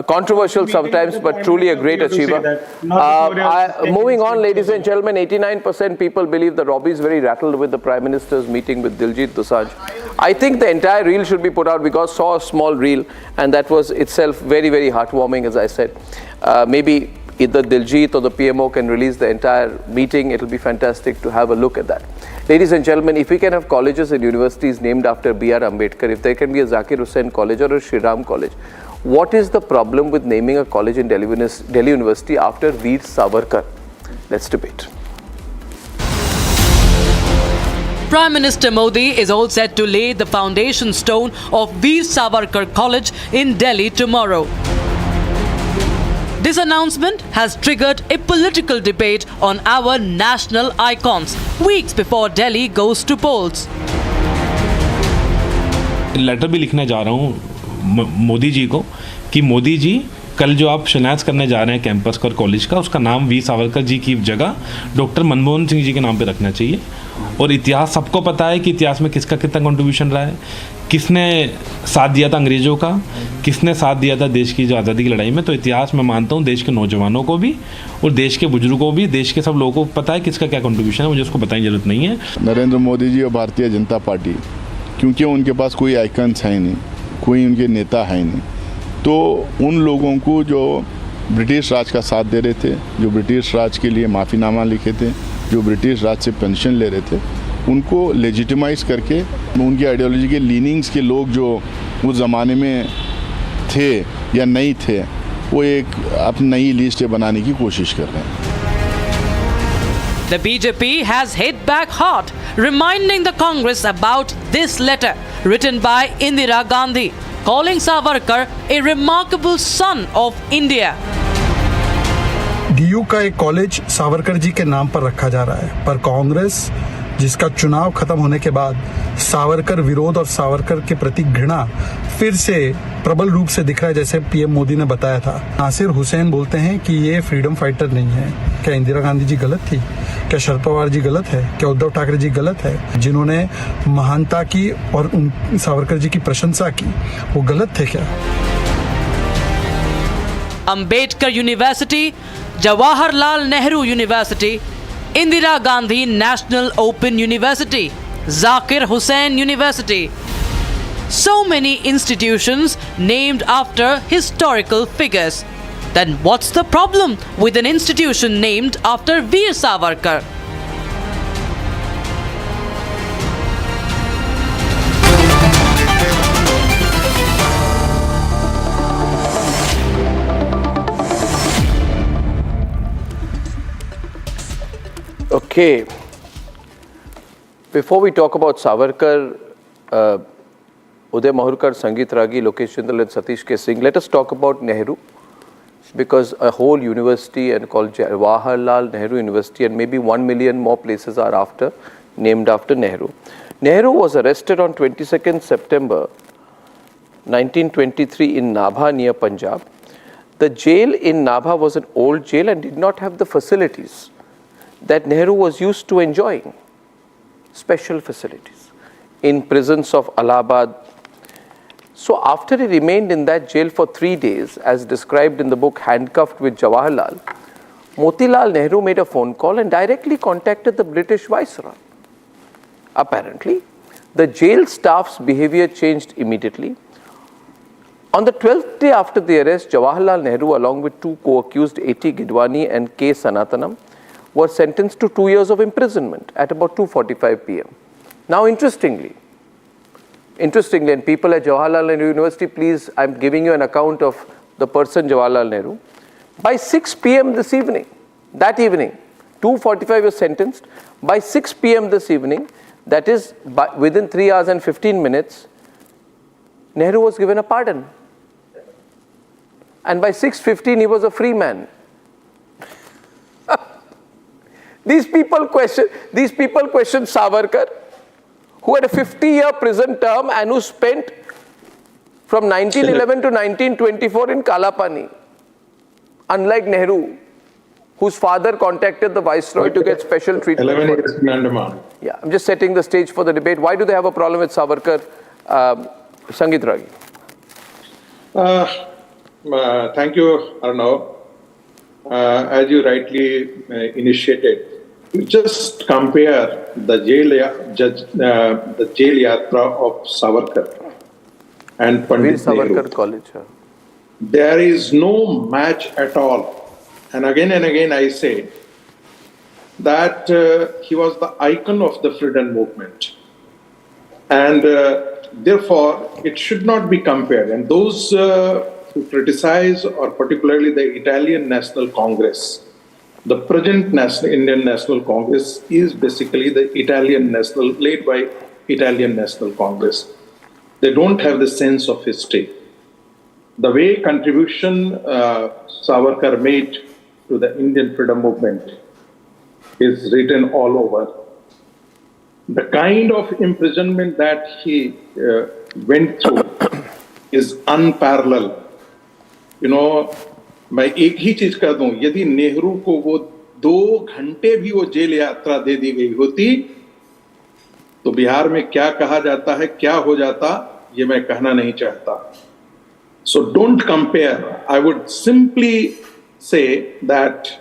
[SPEAKER 5] controversial sometimes, but truly a great achiever. Moving on, ladies and gentlemen, 89% people believe that Robbie is very rattled with the Prime Minister's meeting with Diljit Dosanjh. I think the entire reel should be put out because I saw a small reel, and that was itself very, very heartwarming, as I said. Maybe either Diljit or the PMO can release the entire meeting. It'll be fantastic to have a look at that. Ladies and gentlemen, if we can have colleges and universities named after B.R. Ambedkar, if there can be a Zakir Hussain College or a Shri Ram College, what is the problem with naming a college in Delhi University after Veer Savarkar? Let's debate.
[SPEAKER 19] Prime Minister Modi is all set to lay the foundation stone of Veer Savarkar College in Delhi tomorrow. This announcement has triggered a political debate on our national icons, weeks before Delhi goes to polls.
[SPEAKER 20] Letter भी लिखने जा रहा हूँ मोदी जी को कि मोदी जी कल जो आप शिलान्यास करने जा रहे हैं कैंपस और कॉलेज का, उसका नाम वीर सावरकर जी की जगह डॉक्टर मनमोहन सिंह जी के नाम पे रखना चाहिए। और इतिहास सबको पता है कि इतिहास में किसका कितना कंट्रीब्यूशन रहा है, किसने साथ दिया था अंग्रेज़ों का, किसने साथ दिया था देश की जो आज़ादी की लड़ाई में। तो इतिहास मैं मानता हूँ देश के नौजवानों को भी और देश के बुजुर्गों को भी, देश के सब लोगों को पता है किसका क्या कंट्रीब्यूशन है, मुझे उसको बताने की ज़रूरत नहीं है।
[SPEAKER 21] नरेंद्र मोदी जी और भारतीय जनता पार्टी, क्योंकि उनके पास कोई आइकन्स है नहीं, कोई उनके नेता है नहीं, तो उन लोगों को जो ब्रिटिश राज का साथ दे रहे थे, जो ब्रिटिश राज के लिए माफ़ीनामा लिखे थे, जो ब्रिटिश राज से पेंशन ले रहे थे, उनको लेजिटिमाइज करके उनकी आइडियोलॉजी के लीनिंग्स के लोग जो उस ज़माने में थे या नहीं थे, वो एक अपनी नई लिस्ट बनाने की कोशिश कर रहे हैं।
[SPEAKER 19] The BJP has hit back hard, reminding the Congress about this letter written by Indira Gandhi, calling Savarkar a remarkable son of India.
[SPEAKER 3] DU का एक कॉलेज सावरकर जी के नाम पर रखा जा रहा है, पर कांग्रेस जिसका चुनाव खत्म होने के बाद सावरकर विरोध और सावरकर के प्रति घृणा फिर से प्रबल रूप से दिख रहा है, जैसे पीएम मोदी ने बताया था। नासिर हुसैन बोलते हैं कि ये फ्रीडम फाइटर नहीं है। क्या इंदिरा गांधी जी गलत थी? क्या शरद पवार जी गलत है? क्या उद्धव ठाकरे जी गलत है? जिन्होंने महानता की और उन सावरकर जी की प्रशंसा की, वो गलत थे क्या?
[SPEAKER 19] Ambedkar University, Jawaharlal Nehru University, Indira Gandhi National Open University, Zakir Hussain University. So many institutions named after historical figures. Then what's the problem with an institution named after Veer Savarkar?
[SPEAKER 5] Okay, before we talk about Savarkar, Uday Mahurkar, Sangeet Ragi, Lokesh Jindal and Satish K. Singh, let us talk about Nehru, because a whole university and called Jawaharlal Nehru University and maybe 1 million more places are named after Nehru. Nehru was arrested on 22nd September 1923 in Nabha near Punjab. The jail in Nabha was an old jail and did not have the facilities that Nehru was used to enjoying, special facilities in prisons of Allahabad. So after he remained in that jail for 3 days, as described in the book Handcuffed with Jawaharlal, Motilal Nehru made a phone call and directly contacted the British Viceroy. Apparently, the jail staff's behavior changed immediately. On the 12th day after the arrest, Jawaharlal Nehru, along with 2 co-accused, A.T. Gidwani and K. Sanatanam, were sentenced to 2 years of imprisonment at about 2:45 p.m. Now, interestingly, and people at Jawaharlal Nehru University, please, I'm giving you an account of the person Jawaharlal Nehru. By 6 p.m. this evening, that evening, 2:45 was sentenced. By 6 p.m. this evening, that is within 3 hours and 15 minutes, Nehru was given a pardon. And by 6:15, he was a free man. These people question Savarkar, who had a 50-year prison term and who spent from 1911 to 1924 in Kalapani. Unlike Nehru, whose father contacted the Viceroy to get special treatment.
[SPEAKER 22] 11 years in Andaman.
[SPEAKER 5] Yeah, I'm just setting the stage for the debate. Why do they have a problem with Savarkar? Sangeet Ragi.
[SPEAKER 22] Thank you, Arnab. As you rightly initiated, you just compare the jail yatra of Savarkar and Pandit
[SPEAKER 5] Savarkar
[SPEAKER 22] Nehru.
[SPEAKER 5] College.
[SPEAKER 22] There is no match at all. And again I say that he was the icon of the freedom movement. And therefore, it should not be compared. And those who criticize, or particularly the Italian National Congress, the present Indian National Congress is basically the led by Italian National Congress. They don't have the sense of history. The way contribution Savarkar made to the Indian freedom movement is written all over. The kind of imprisonment that he went through is unparalleled. You know, मैं एक ही चीज कह दूं, यदि नेहरू को वो 2 घंटे भी वो जेल यात्रा दे दी गई होती, तो बिहार में क्या कहा जाता है, क्या हो जाता, ये मैं कहना नहीं चाहता. So don't compare. I would simply say that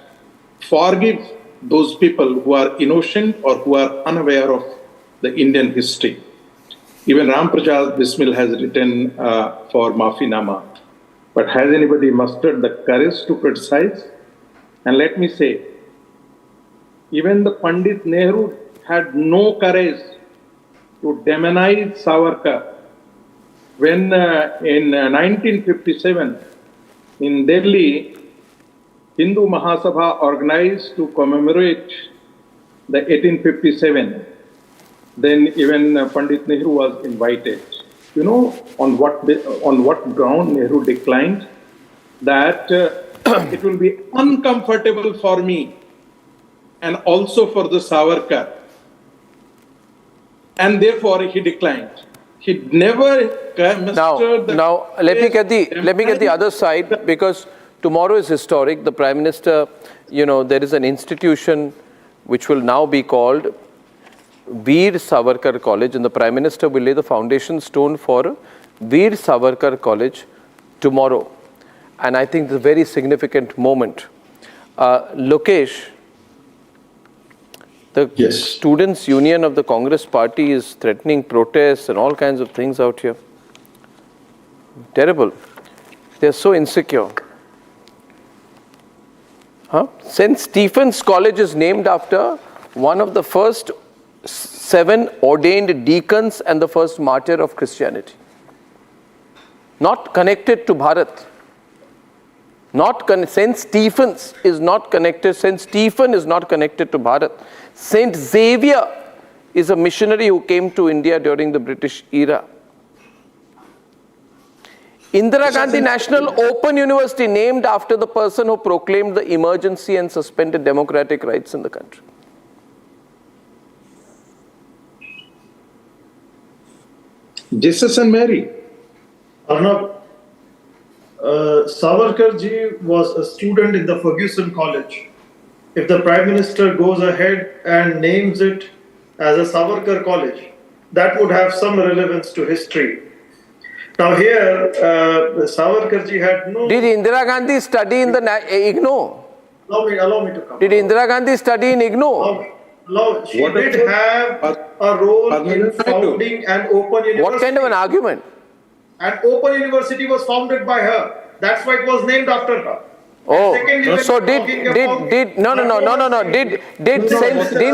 [SPEAKER 22] forgive those people who are innocent or who are unaware of the Indian history. Even Ram Prasad Bismil has written for Maafinama. But has anybody mustered the courage to criticize? And let me say, even the Pandit Nehru had no courage to demonize Savarkar when in 1957 in Delhi, Hindu Mahasabha organized to commemorate the 1857. Then even Pandit Nehru was invited. You know on what ground Nehru declined? That it will be uncomfortable for me and also for the Savarkar. And therefore he declined. He never mastered the...
[SPEAKER 12] Now, let me get the other side, because tomorrow is historic. The Prime Minister, there is an institution which will now be called Veer Savarkar College, and the Prime Minister will lay the foundation stone for Veer Savarkar College tomorrow. And I think it's a very significant moment. Lokesh, the Students' Union of the Congress Party is threatening protests and all kinds of things out here. Terrible. They're so insecure. St. Stephen's College is named after one of the first 7 ordained deacons and the first martyr of Christianity. Not connected to Bharat. St. Stephen's is not connected. St. Stephen is not connected to Bharat. St. Xavier is a missionary who came to India during the British era. Indira Gandhi National Open University, named after the person who proclaimed the emergency and suspended democratic rights in the country.
[SPEAKER 22] Jesus and Mary.
[SPEAKER 2] Arnab, Savarkar ji was a student in the Ferguson College. If the Prime Minister goes ahead and names it as a Savarkar College, that would have some relevance to history. Now here, Savarkar ji had no...
[SPEAKER 12] Did Indira Gandhi study in the IGNOU?
[SPEAKER 2] Allow me to come.
[SPEAKER 12] Did Indira Gandhi study in IGNOU?
[SPEAKER 2] She did have a role in founding an open university.
[SPEAKER 12] What kind of an argument?
[SPEAKER 2] An open university was founded by her. That's why it was named after her.
[SPEAKER 12] Oh, so didn't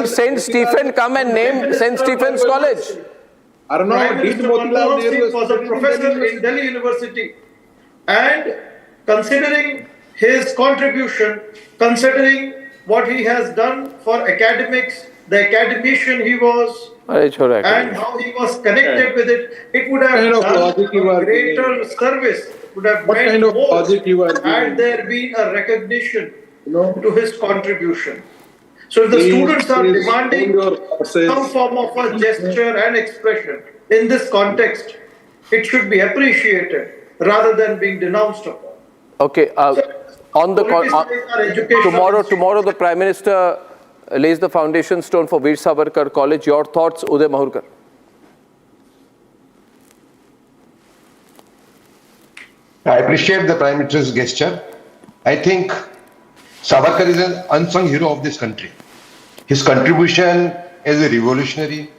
[SPEAKER 12] Saint Stephen come and name Saint Stephen's College?
[SPEAKER 2] Arnab, Manmohan Singh was a professor in Delhi University, and considering his contribution, considering what he has done for academics, the academician he was, and how he was connected with it, it would have done a greater service, would have meant more had there been a recognition to his contribution. So if the students are demanding some form of a gesture and expression in this context, it should be appreciated rather than being denounced upon.
[SPEAKER 12] Okay. Tomorrow the Prime Minister lays the foundation stone for Veer Savarkar College. Your thoughts, Uday Mahurkar?
[SPEAKER 4] I appreciate the Prime Minister's gesture. I think Savarkar is an unsung hero of this country. His contribution as a revolutionary,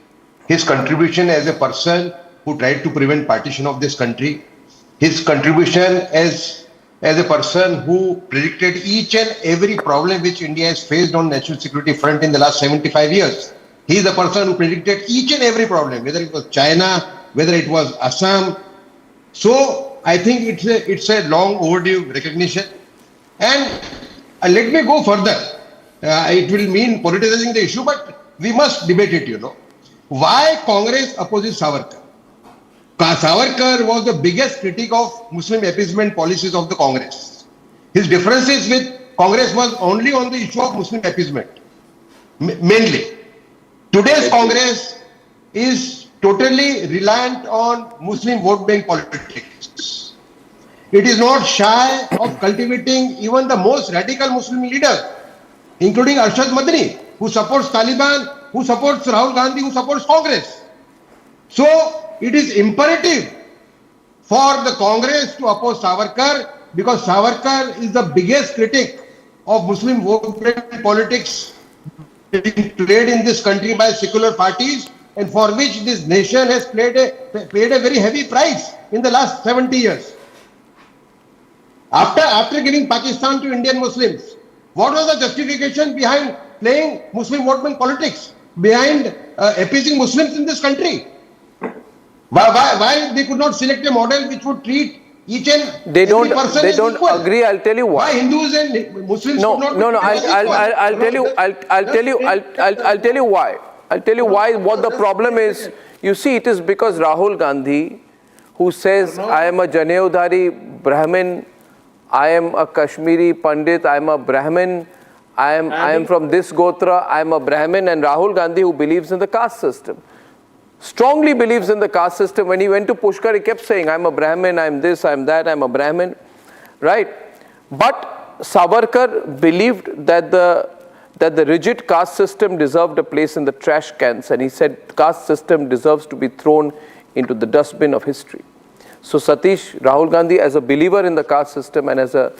[SPEAKER 4] his contribution as a person who tried to prevent partition of this country, his contribution as a person who predicted each and every problem which India has faced on national security front in the last 75 years. He is the person who predicted each and every problem, whether it was China, whether it was Assam. So I think it's a long overdue recognition. And let me go further. It will mean politicizing the issue, but we must debate it, Why Congress opposes Savarkar? Savarkar was the biggest critic of Muslim appeasement policies of the Congress. His differences with Congress was only on the issue of Muslim appeasement, mainly. Today's Congress is totally reliant on Muslim vote bank politics. It is not shy of cultivating even the most radical Muslim leaders, including Arshad Madani, who supports Taliban, who supports Rahul Gandhi, who supports Congress. So, it is imperative for the Congress to oppose Savarkar, because Savarkar is the biggest critic of Muslim vote bank politics being played in this country by secular parties, and for which this nation has paid a very heavy price in the last 70 years. After giving Pakistan to Indian Muslims, what was the justification behind playing Muslim vote bank politics? behind appeasing Muslims in this country? Why they could not select a model which would treat each and every person as equal?
[SPEAKER 12] Agree. I'll tell you why.
[SPEAKER 4] Why Hindus and Muslims
[SPEAKER 12] No,
[SPEAKER 4] could not
[SPEAKER 12] no, no.
[SPEAKER 4] be treated as
[SPEAKER 12] I'll tell you. I'll tell you why. I'll tell you why. What the problem is. You see, it is because Rahul Gandhi, who says, I am a Janeudhari Brahmin, I am a Kashmiri Pandit, I am a Brahmin, I am from this Gotra, I am a Brahmin, and Rahul Gandhi, who believes in the caste system, strongly believes in the caste system. When he went to Pushkar, he kept saying, I am a Brahmin, I am this, I am that, I am a Brahmin, right? But Savarkar believed that the rigid caste system deserved a place in the trash cans, and he said caste system deserves to be thrown into the dustbin of history. So Satish, Rahul Gandhi, as a believer in the caste system and as a,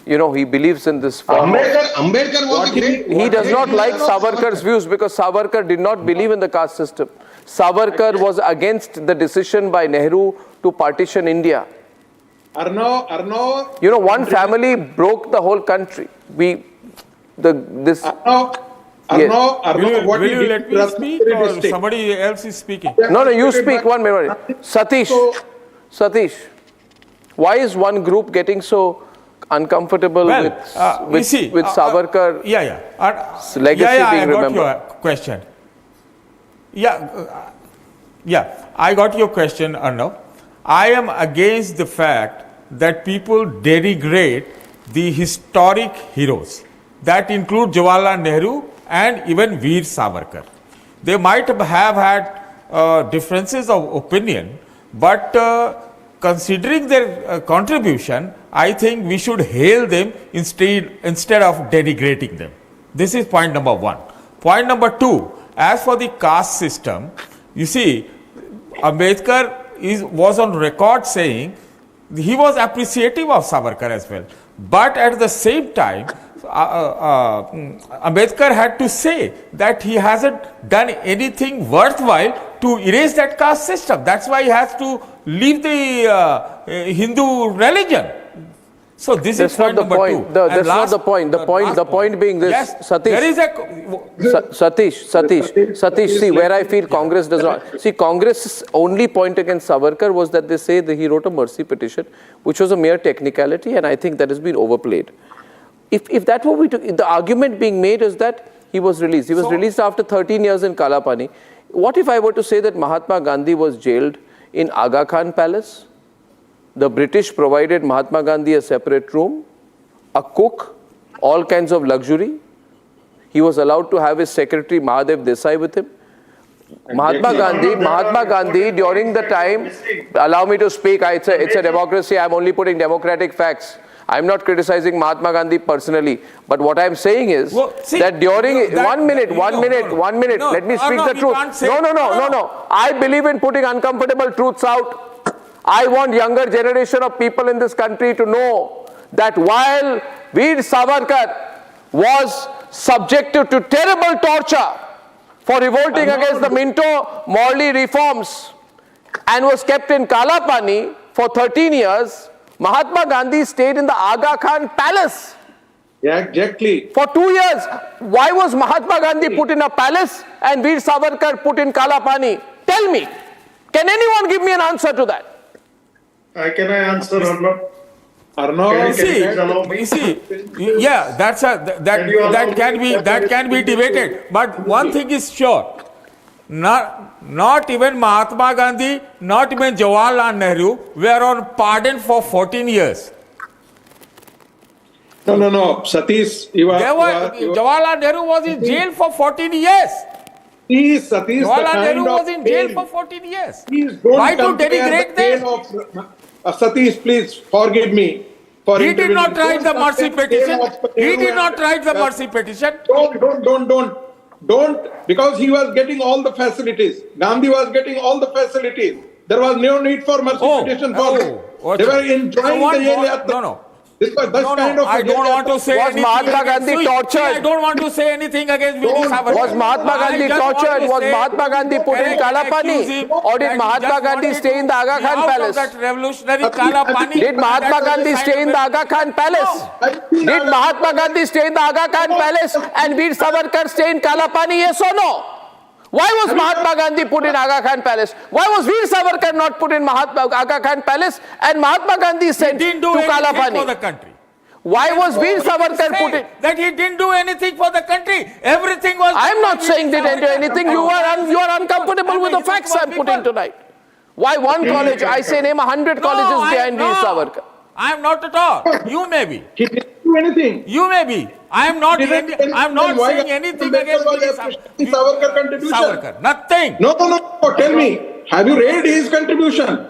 [SPEAKER 12] he believes in this form.
[SPEAKER 4] Ambedkar was
[SPEAKER 12] He does not like Savarkar's views because Savarkar did not believe in the caste system. Savarkar was against the decision by Nehru to partition India.
[SPEAKER 2] Arnab.
[SPEAKER 12] One family broke the whole country.
[SPEAKER 2] Arnab,
[SPEAKER 6] will you let me speak or somebody else is speaking?
[SPEAKER 12] No, you speak. 1 minute. Satish, why is one group getting so uncomfortable with Savarkar? Legacy being remembered?
[SPEAKER 6] I got your question. I got your question, Arnab. I am against the fact that people denigrate the historic heroes. That include Jawaharlal Nehru and even Veer Savarkar. They might have had differences of opinion, but considering their contribution, I think we should hail them instead of denigrating them. This is point number one. Point number two, as for the caste system, you see, Ambedkar was on record saying he was appreciative of Savarkar as well. But at the same time, Ambedkar had to say that he hasn't done anything worthwhile to erase that caste system. That's why he has to leave the Hindu religion. So this is point number two.
[SPEAKER 12] That's not the point. The point being this,
[SPEAKER 6] yes,
[SPEAKER 12] Satish.
[SPEAKER 6] There is a
[SPEAKER 12] Satish. See, where I feel Congress does not. See, Congress's only point against Savarkar was that they say that he wrote a mercy petition, which was a mere technicality, and I think that has been overplayed. If that were the argument being made is that he was released. He was released after 13 years in Kalapani. What if I were to say that Mahatma Gandhi was jailed in Aga Khan Palace? The British provided Mahatma Gandhi a separate room, a cook, all kinds of luxury. He was allowed to have his secretary Mahadev Desai with him. Mahatma Gandhi during the time, allow me to speak, it's a democracy, I'm only putting democratic facts. I'm not criticizing Mahatma Gandhi personally, but what I'm saying is that during, one minute, let me speak the truth. No. I believe in putting uncomfortable truths out. I want younger generation of people in this country to know that while Veer Savarkar was subjected to terrible torture for revolting against the Minto Morley reforms and was kept in Kalapani for 13 years, Mahatma Gandhi stayed in the Aga Khan Palace.
[SPEAKER 2] Yeah, exactly.
[SPEAKER 12] For 2 years. Why was Mahatma Gandhi put in a palace and Veer Savarkar put in Kalapani? Tell me. Can anyone give me an answer to that?
[SPEAKER 2] Can I answer, Arnab?
[SPEAKER 6] That can be debated. But one thing is sure. Not even Mahatma Gandhi, not even Jawaharlal Nehru were on pardon for 14 years.
[SPEAKER 2] No. Satish,
[SPEAKER 6] Jawaharlal Nehru was in jail for 14 years.
[SPEAKER 2] Satish,
[SPEAKER 6] Jawaharlal Nehru was in jail for 14 years. Why to denigrate them?
[SPEAKER 2] Satish, please forgive me.
[SPEAKER 6] He did not write the mercy petition.
[SPEAKER 2] Don't, because he was getting all the facilities. Gandhi was getting all the facilities. There was no need for mercy petition for them. They were enjoying the Yel
[SPEAKER 6] No. I don't want to say anything.
[SPEAKER 12] Mahatma Gandhi tortured?
[SPEAKER 6] I don't want to say anything against Veer Savarkar.
[SPEAKER 12] Was Mahatma Gandhi tortured? Was Mahatma Gandhi put in Kalapani? Or did Mahatma Gandhi stay in the Aga Khan Palace? Did Mahatma Gandhi stay in the Aga Khan Palace? Did Mahatma Gandhi stay in the Aga Khan Palace and Veer Savarkar stay in Kalapani? Yes or no?
[SPEAKER 5] Why was Mahatma Gandhi put in Aga Khan Palace? Why was Veer Savarkar not put in Aga Khan Palace and Mahatma Gandhi sent to Kala Pani?
[SPEAKER 6] For the country.
[SPEAKER 5] Why was Veer Savarkar put in?
[SPEAKER 6] That he didn't do anything for the country. Everything was.
[SPEAKER 5] I'm not saying they didn't do anything. You are uncomfortable with the facts I'm putting tonight. Why one college? I say name 100 colleges behind Veer Savarkar.
[SPEAKER 6] I am not at all. You may be.
[SPEAKER 2] He didn't do anything.
[SPEAKER 6] You may be. I am not. I'm not saying anything against
[SPEAKER 2] Savarkar contribution.
[SPEAKER 6] Savarkar. Nothing.
[SPEAKER 2] No. Tell me. Have you read his contribution?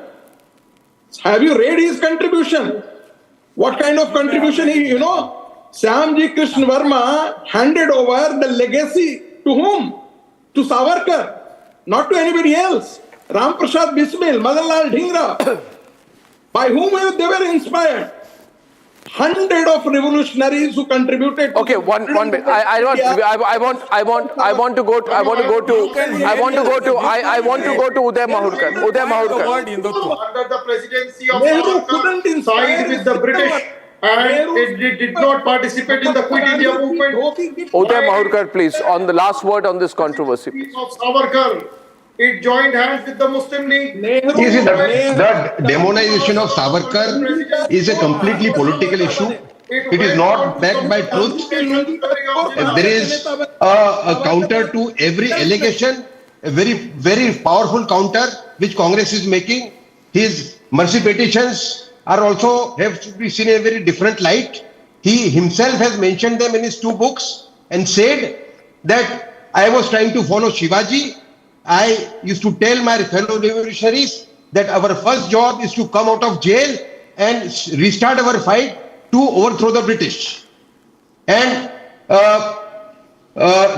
[SPEAKER 2] Have you read his contribution? What kind of contribution he, Syamji Krishna Verma handed over the legacy to whom? To Savarkar, not to anybody else. Ram Prasad Bismil, Madanlal Dhingra. By whom they were inspired? 100 of revolutionaries who contributed.
[SPEAKER 5] Okay, one minute. I want to go to Uday Mahurkar.
[SPEAKER 2] Under the presidency of Nehru couldn't side with the British and it did not participate in the Quit India movement.
[SPEAKER 5] Uday Mahurkar, please, on the last word on this controversy.
[SPEAKER 2] Of Savarkar, it joined hands with the Muslim League.
[SPEAKER 4] The demonization of Savarkar is a completely political issue. It is not backed by truth. There is a counter to every allegation, a very, very powerful counter which Congress is making. His mercy petitions are also have to be seen in a very different light. He himself has mentioned them in his 2 books and said that I was trying to follow Shivaji. I used to tell my fellow revolutionaries that our first job is to come out of jail and restart our fight to overthrow the British. And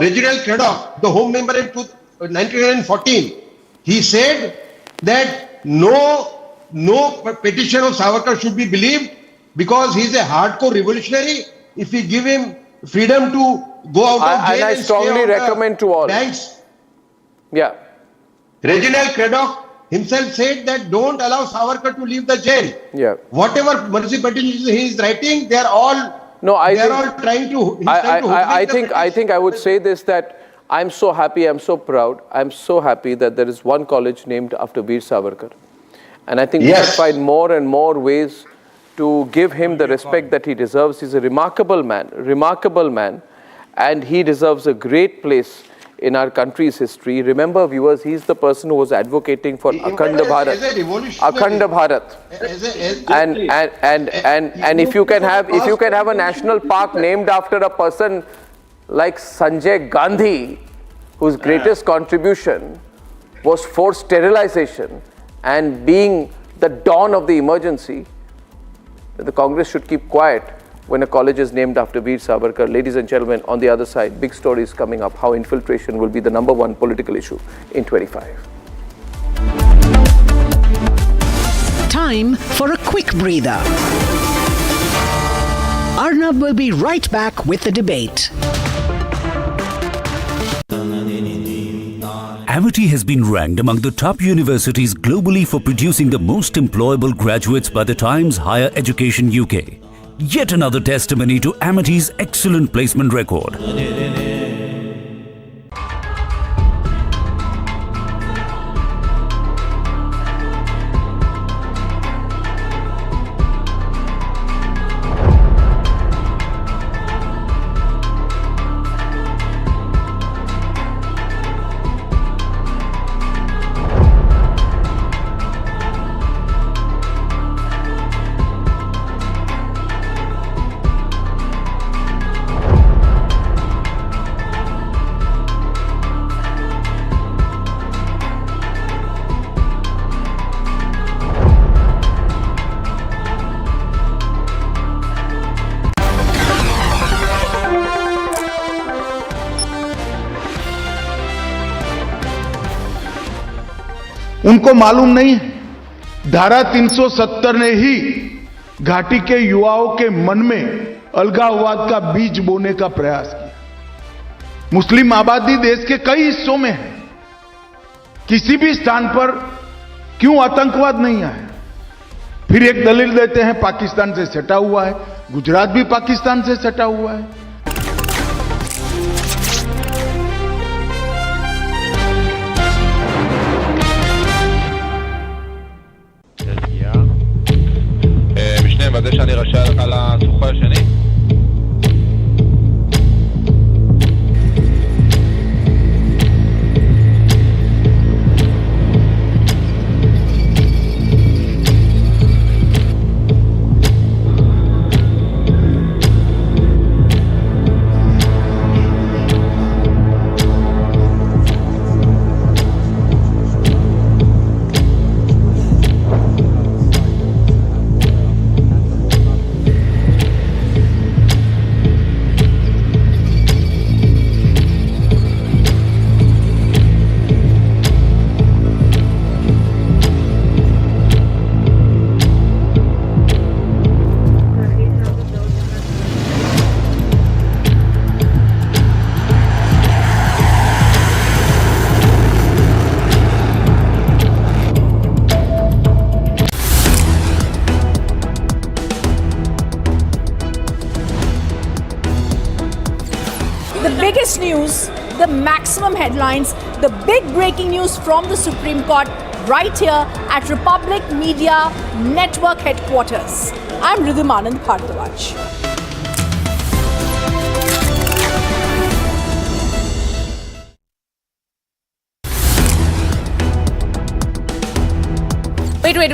[SPEAKER 4] Reginald Craddock, the Home Member in 1914, he said that no petition of Savarkar should be believed because he is a hardcore revolutionary. If we give him freedom to go out of jail
[SPEAKER 5] and I strongly recommend to all.
[SPEAKER 4] Banks.
[SPEAKER 5] Yeah.
[SPEAKER 4] Reginald Craddock himself said that don't allow Savarkar to leave the jail.
[SPEAKER 5] Yeah.
[SPEAKER 4] Whatever mercy petitions he is writing, they are all.
[SPEAKER 5] No, I think I would say this, that I'm so happy, I'm so proud, I'm so happy that there is one college named after Veer Savarkar. And I think we should find more and more ways to give him the respect that he deserves. He's a remarkable man, and he deserves a great place in our country's history. Remember, viewers, he's the person who was advocating for Akhanda Bharat. And if you can have a national park named after a person like Sanjay Gandhi, whose greatest contribution was forced sterilization and being the dawn of the emergency, the Congress should keep quiet when a college is named after Veer Savarkar. Ladies and gentlemen, on the other side, big stories coming up, how infiltration will be the #1 political issue in 25.
[SPEAKER 8] Time for a quick breather. Arnab will be right back with the debate.
[SPEAKER 10] Amity has been ranked among the top universities globally for producing the most employable graduates by the Times Higher Education UK. Yet another testimony to Amity's excellent placement record.
[SPEAKER 21] उनको मालूम नहीं है, धारा 370 ने ही घाटी के युवाओं के मन में अलगाववाद का बीज बोने का प्रयास किया। मुस्लिम आबादी देश के कई हिस्सों में है, किसी भी स्थान पर क्यों आतंकवाद नहीं आया? फिर एक दलील देते हैं पाकिस्तान से सटा हुआ है, गुजरात भी पाकिस्तान से सटा हुआ है।
[SPEAKER 1] נוודא שאני רשאי על הסופה השני.
[SPEAKER 7] Biggest news, the maximum headlines, the big breaking news from the Supreme Court right here at Republic Media Network headquarters. I'm Ridhim Anand Bhardwaj.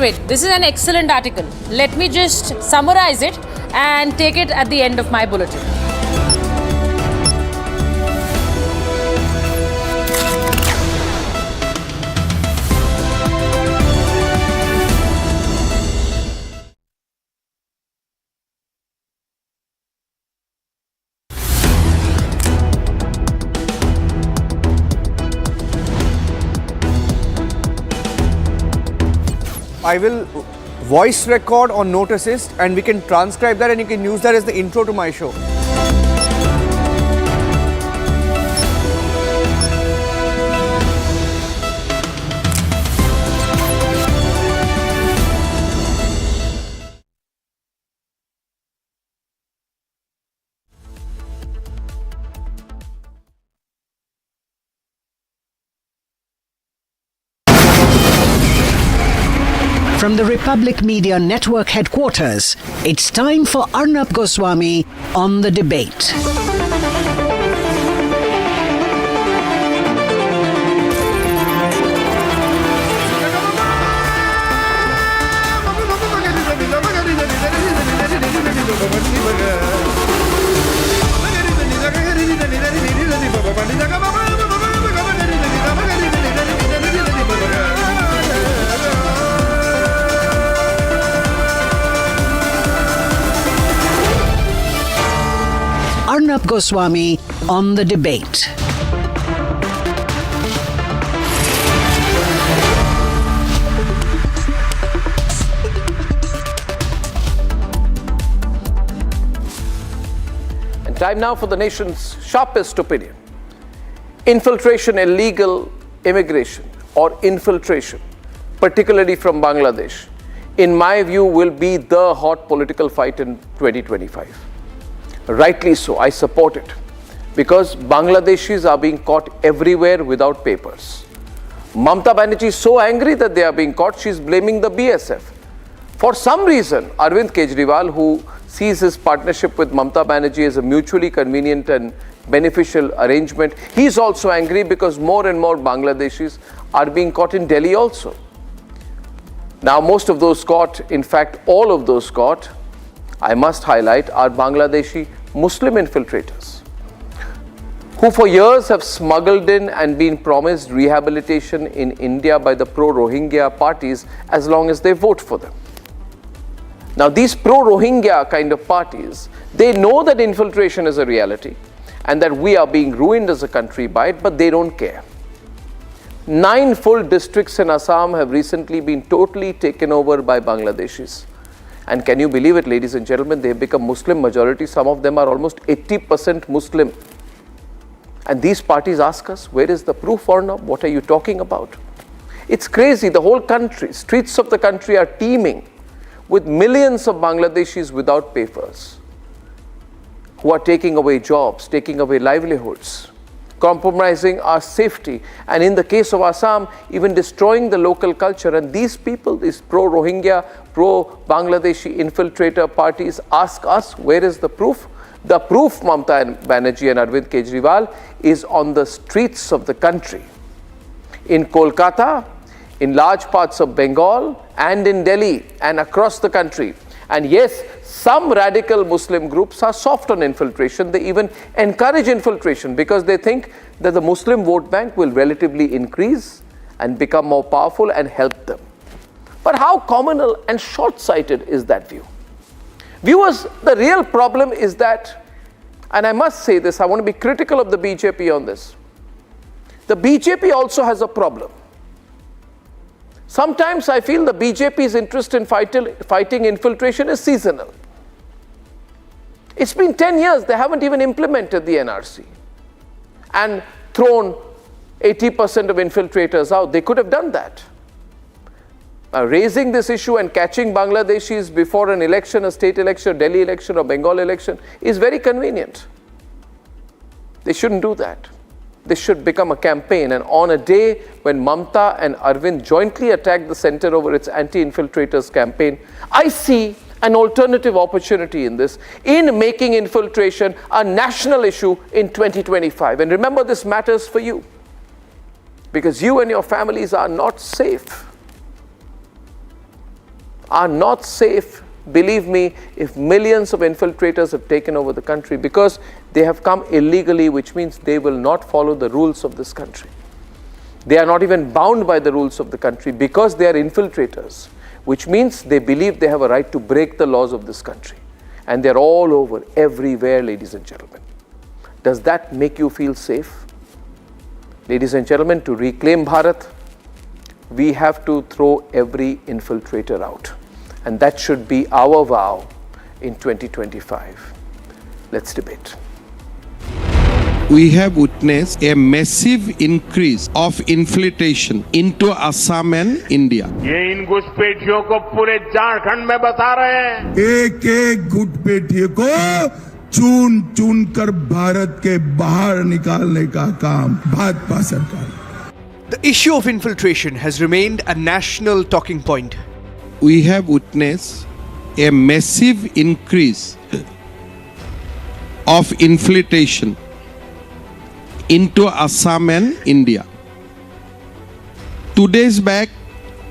[SPEAKER 23] Wait. This is an excellent article. Let me just summarize it and take it at the end of my bulletin.
[SPEAKER 24] I will voice record or note assist, and we can transcribe that and you can use that as the intro to my show.
[SPEAKER 8] From the Republic Media Network headquarters, it's time for Arnab Goswami on the debate. Arnab Goswami on the debate.
[SPEAKER 5] And time now for the nation's sharpest opinion. Infiltration, illegal immigration or infiltration, particularly from Bangladesh, in my view will be the hot political fight in 2025. Rightly so, I support it, because Bangladeshis are being caught everywhere without papers. Mamata Banerjee is so angry that they are being caught, she is blaming the BSF. For some reason, Arvind Kejriwal, who sees his partnership with Mamata Banerjee as a mutually convenient and beneficial arrangement, he is also angry because more and more Bangladeshis are being caught in Delhi also. Now, most of those caught, in fact, all of those caught, I must highlight, are Bangladeshi Muslim infiltrators who for years have smuggled in and been promised rehabilitation in India by the pro-Rohingya parties as long as they vote for them. Now, these pro-Rohingya kind of parties, they know that infiltration is a reality and that we are being ruined as a country by it, but they don't care. 9 full districts in Assam have recently been totally taken over by Bangladeshis. And can you believe it, ladies and gentlemen, they have become Muslim majority. Some of them are almost 80% Muslim. And these parties ask us, where is the proof, Arnab? What are you talking about? It's crazy. The whole country, streets of the country are teeming with millions of Bangladeshis without papers, who are taking away jobs, taking away livelihoods. compromising our safety, and in the case of Assam, even destroying the local culture. And these people, these pro-Rohingya, pro-Bangladeshi infiltrator parties ask us, where is the proof? The proof, Mamata Banerjee and Arvind Kejriwal, is on the streets of the country. In Kolkata, in large parts of Bengal, and in Delhi, and across the country. And yes, some radical Muslim groups are soft on infiltration. They even encourage infiltration because they think that the Muslim vote bank will relatively increase and become more powerful and help them. But how communal and short-sighted is that view? Viewers, the real problem is that, and I must say this, I want to be critical of the BJP on this. The BJP also has a problem. Sometimes I feel the BJP's interest in fighting infiltration is seasonal. It's been 10 years, they haven't even implemented the NRC and thrown 80% of infiltrators out. They could have done that. Raising this issue and catching Bangladeshis before an election, a state election, Delhi election or Bengal election is very convenient. They shouldn't do that. This should become a campaign, and on a day when Mamata and Arvind jointly attack the center over its anti-infiltrators campaign, I see an alternative opportunity in this, in making infiltration a national issue in 2025. And remember, this matters for you, because you and your families are not safe. Are not safe, believe me, if millions of infiltrators have taken over the country, because they have come illegally, which means they will not follow the rules of this country. They are not even bound by the rules of the country because they are infiltrators, which means they believe they have a right to break the laws of this country. And they're all over, everywhere, ladies and gentlemen. Does that make you feel safe? Ladies and gentlemen, to reclaim Bharat, we have to throw every infiltrator out. And that should be our vow in 2025. Let's debate.
[SPEAKER 9] We have witnessed a massive increase of infiltration into Assam and India.
[SPEAKER 15] ये इन घुसपैठियों को पूरे झारखंड में बसा रहे हैं।
[SPEAKER 21] एक एक घुसपैठिए को चुन चुन कर भारत के बाहर निकालने का काम भाजपा सरकार।
[SPEAKER 24] The issue of infiltration has remained a national talking point.
[SPEAKER 9] We have witnessed a massive increase of infiltration into Assam and India. 2 days back,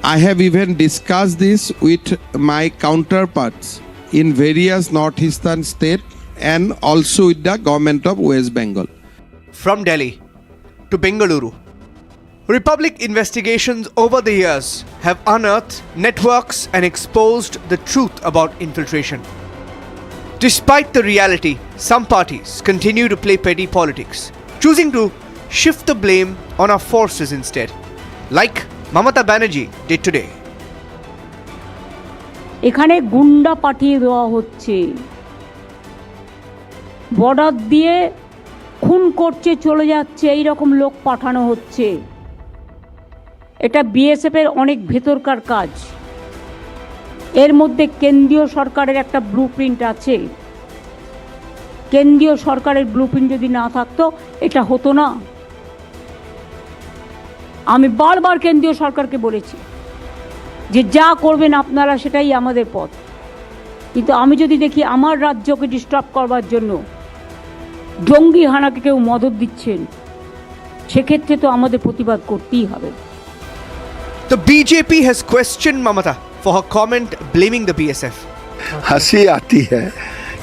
[SPEAKER 9] I have even discussed this with my counterparts in various northeastern states and also with the government of West Bengal.
[SPEAKER 24] From Delhi to Bengaluru, Republic investigations over the years have unearthed networks and exposed the truth about infiltration. Despite the reality, some parties continue to play petty politics, choosing to shift the blame on our forces instead, like Mamata Banerjee did today.
[SPEAKER 16] এখানে গুন্ডা পাঠিয়ে দেওয়া হচ্ছে, border দিয়ে খুন করছে চলে যাচ্ছে, এই রকম লোক পাঠানো হচ্ছে। এটা বিএসএফ এর অনেক ভেতরকার কাজ। এর মধ্যে কেন্দ্রীয় সরকারের একটা ব্লুপ্রিন্ট আছে। কেন্দ্রীয় সরকারের ব্লুপ্রিন্ট যদি না থাকতো এটা হতো না। আমি বারবার কেন্দ্রীয় সরকারকে বলেছি যে যা করবেন আপনারা সেটাই আমাদের পথ, কিন্তু আমি যদি দেখি আমার রাজ্যকে ডিস্টার্ব করবার জন্য জঙ্গি হানাকে কেউ মদত দিচ্ছেন, সেক্ষেত্রে তো আমাদের প্রতিবাদ করতেই হবে।
[SPEAKER 24] The BJP has questioned Mamata for her comment blaming the BSF.
[SPEAKER 21] हंसी आती है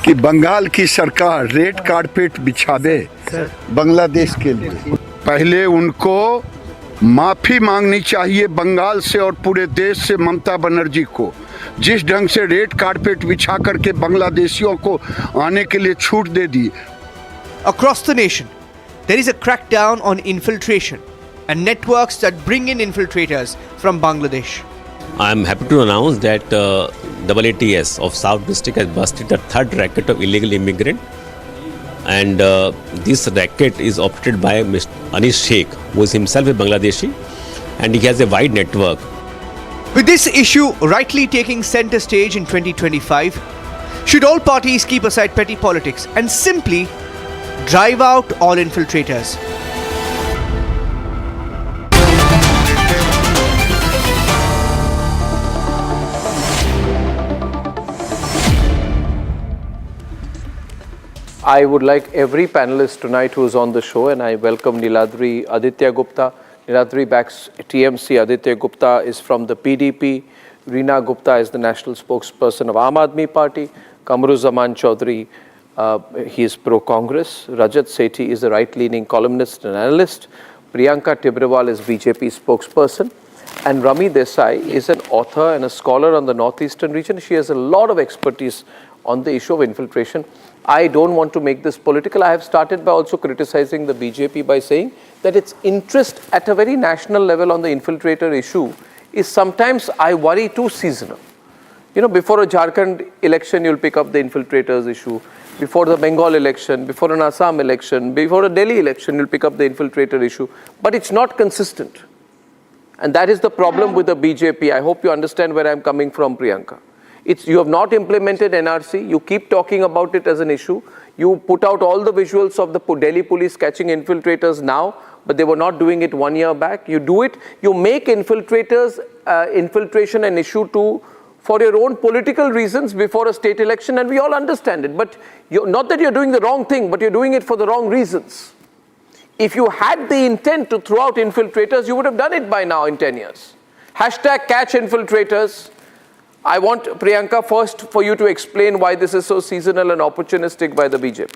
[SPEAKER 21] कि बंगाल की सरकार रेड कारपेट बिछा दे बांग्लादेश के लिए। पहले उनको माफी मांगनी चाहिए बंगाल से और पूरे देश से ममता बनर्जी को, जिस ढंग से रेड कारपेट बिछा करके बांग्लादेशियों को आने के लिए छूट दे दी।
[SPEAKER 24] Across the nation, there is a crackdown on infiltration and networks that bring in infiltrators from Bangladesh.
[SPEAKER 17] I am happy to announce that AATS of South District has busted the third racket of illegal immigrant, and this racket is operated by Mr. Anish Sheikh, who is himself a Bangladeshi, and he has a wide network.
[SPEAKER 24] With this issue rightly taking center stage in 2025, should all parties keep aside petty politics and simply drive out all infiltrators?
[SPEAKER 5] I would like every panelist tonight who is on the show, and I welcome Niladri Aditya Gupta. Niladri backs TMC. Aditya Gupta is from the PDP. Reena Gupta is the national spokesperson of Aam Aadmi Party. Kamruzaman Chaudhary, he is pro-Congress. Rajat Sethi is a right-leaning columnist and analyst. Priyanka Tibrewal is BJP spokesperson. And Rami Desai is an author and a scholar on the northeastern region. She has a lot of expertise on the issue of infiltration. I don't want to make this political. I have started by also criticizing the BJP by saying that its interest at a very national level on the infiltrator issue is sometimes, I worry, too seasonal. You know, before a Jharkhand election, you'll pick up the infiltrators issue. Before the Bengal election, before an Assam election, before a Delhi election, you'll pick up the infiltrator issue. But it's not consistent. And that is the problem with the BJP. I hope you understand where I'm coming from, Priyanka. You have not implemented NRC. You keep talking about it as an issue. You put out all the visuals of the Delhi police catching infiltrators now, but they were not doing it 1 year back. You do it. You make infiltration an issue for your own political reasons before a state election, and we all understand it. But not that you're doing the wrong thing, but you're doing it for the wrong reasons. If you had the intent to throw out infiltrators, you would have done it by now in 10 years. Hashtag catch infiltrators. I want, Priyanka, first for you to explain why this is so seasonal and opportunistic by the BJP.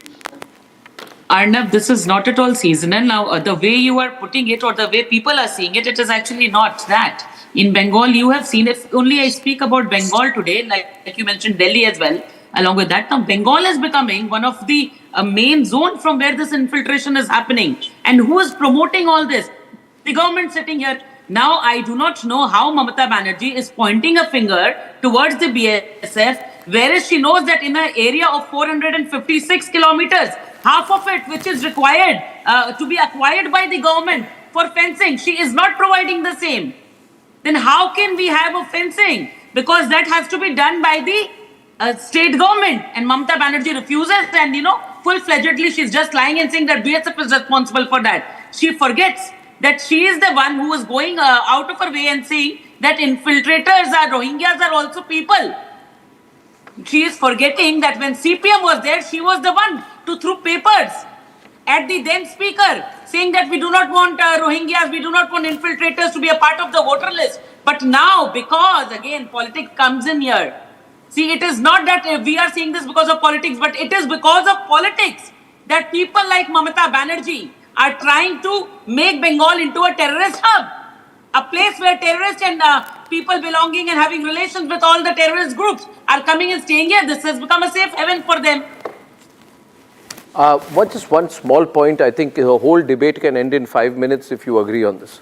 [SPEAKER 11] Arnab, this is not at all seasonal. Now, the way you are putting it or the way people are seeing it, it is actually not that. In Bengal, you have seen, if only I speak about Bengal today, like you mentioned Delhi as well, along with that. Now, Bengal is becoming one of the main zone from where this infiltration is happening. And who is promoting all this? The government sitting here. Now, I do not know how Mamata Banerjee is pointing a finger towards the BSF, whereas she knows that in an area of 456 kilometers, half of it which is required to be acquired by the government for fencing, she is not providing the same. Then how can we have a fencing? Because that has to be done by the state government. And Mamata Banerjee refuses, and full-fledgedly she's just lying and saying that BSF is responsible for that. She forgets that she is the one who is going out of her way and saying that infiltrators are Rohingyas are also people. She is forgetting that when CPM was there, she was the one to throw papers at the then speaker saying that we do not want Rohingyas, we do not want infiltrators to be a part of the voter list. But now, because again, politics comes in here. See, it is not that we are seeing this because of politics, but it is because of politics that people like Mamata Banerjee are trying to make Bengal into a terrorist hub, a place where terrorists and people belonging and having relations with all the terrorist groups are coming and staying here. This has become a safe haven for them.
[SPEAKER 5] Just one small point. I think the whole debate can end in 5 minutes if you agree on this.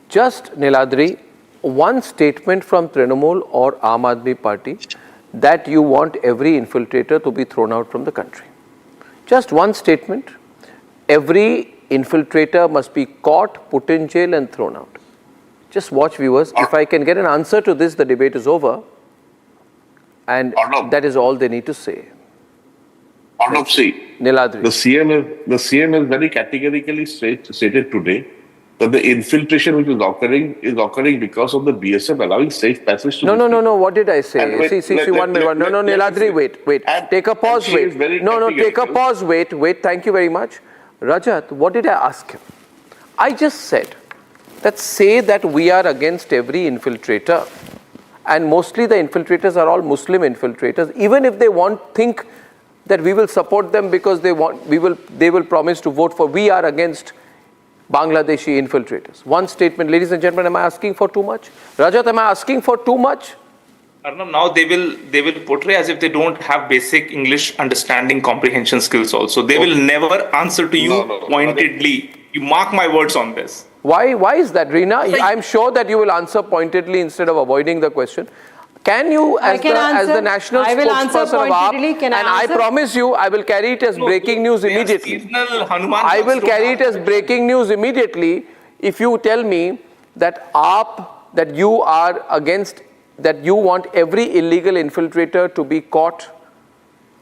[SPEAKER 5] Just, Niladri, one statement from Trinamool or Aam Aadmi Party that you want every infiltrator to be thrown out from the country. Just one statement. Every infiltrator must be caught, put in jail and thrown out. Just watch, viewers. If I can get an answer to this, the debate is over. And that is all they need to say.
[SPEAKER 13] Arnab, see,
[SPEAKER 5] Niladri.
[SPEAKER 13] The CM is very categorically stated today that the infiltration which is occurring because of the BSF allowing safe passage to...
[SPEAKER 5] No. What did I say? See, 1 minute. No, Niladri, wait. Take a pause, wait. No, take a pause, wait. Thank you very much. Rajat, what did I ask him? I just said that say that we are against every infiltrator, and mostly the infiltrators are all Muslim infiltrators. Even if they think that we will support them because they will promise to vote for. We are against Bangladeshi infiltrators. One statement, ladies and gentlemen. Am I asking for too much? Rajat, am I asking for too much?
[SPEAKER 14] Arnab, now they will portray as if they don't have basic English understanding comprehension skills also. They will never answer to you pointedly. You mark my words on this.
[SPEAKER 5] Why is that, Reena? I'm sure that you will answer pointedly instead of avoiding the question. Can you, as the national spokesperson of AAP, and I promise you, I will carry it as breaking news immediately. I will carry it as breaking news immediately if you tell me that AAP, that you are against, that you want every illegal infiltrator to be caught,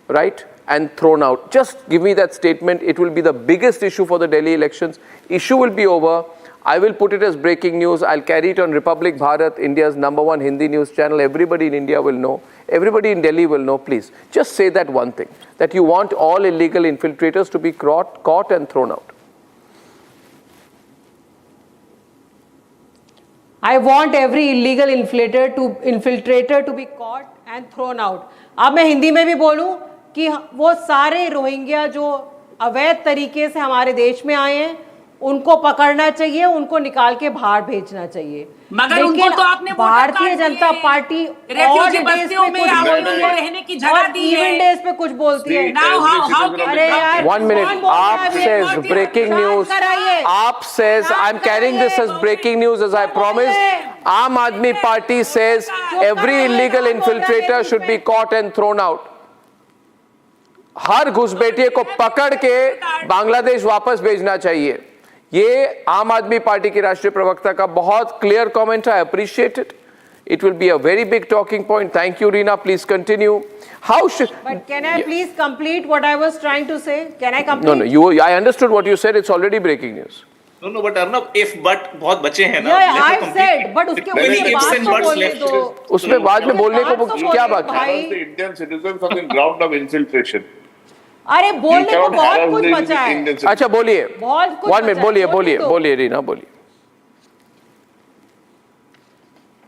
[SPEAKER 5] right, and thrown out. Just give me that statement. It will be the biggest issue for the Delhi elections. Issue will be over. I will put it as breaking news. I'll carry it on Republic Bharat, India's #1 Hindi news channel. Everybody in India will know. Everybody in Delhi will know. Please, just say that one thing, that you want all illegal infiltrators to be caught and thrown out.
[SPEAKER 3] I want every illegal infiltrator to be caught and thrown out. अब मैं हिंदी में भी बोलूं कि वो सारे Rohingya जो अवैध तरीके से हमारे देश में आए हैं, उनको पकड़ना चाहिए, उनको निकाल के बाहर भेजना चाहिए।
[SPEAKER 11] मगर उनको तो आपने
[SPEAKER 3] भारतीय जनता पार्टी और डेज पे कुछ बोलती है और इवन डेज पे कुछ बोलती है। अरे यार,
[SPEAKER 5] 1 minute. आप says breaking news. आप says I'm carrying this as breaking news as I promised. Aam Aadmi Party says every illegal infiltrator should be caught and thrown out. हर घुसपैठिए को पकड़ के बांग्लादेश वापस भेजना चाहिए। ये आम आदमी पार्टी की राष्ट्रीय प्रवक्ता का बहुत क्लियर कमेंट है। I appreciate it. It will be a very big talking point. Thank you, Reena. Please continue. How should?
[SPEAKER 3] But can I please complete what I was trying to say? Can I complete?
[SPEAKER 5] No. I understood what you said. It's already breaking news.
[SPEAKER 14] No, but Arnab, if but बहुत बचे हैं ना.
[SPEAKER 3] Yeah, I said, but उसके बाद तो बोलने दो.
[SPEAKER 5] उसमें बाद में बोलने को क्या बात है?
[SPEAKER 13] The Indian citizens on the ground of infiltration.
[SPEAKER 3] अरे बोलने को बहुत कुछ बचा है।
[SPEAKER 5] अच्छा बोलिए।
[SPEAKER 3] बहुत कुछ
[SPEAKER 5] 1 minute. बोलिए रीना बोलिए।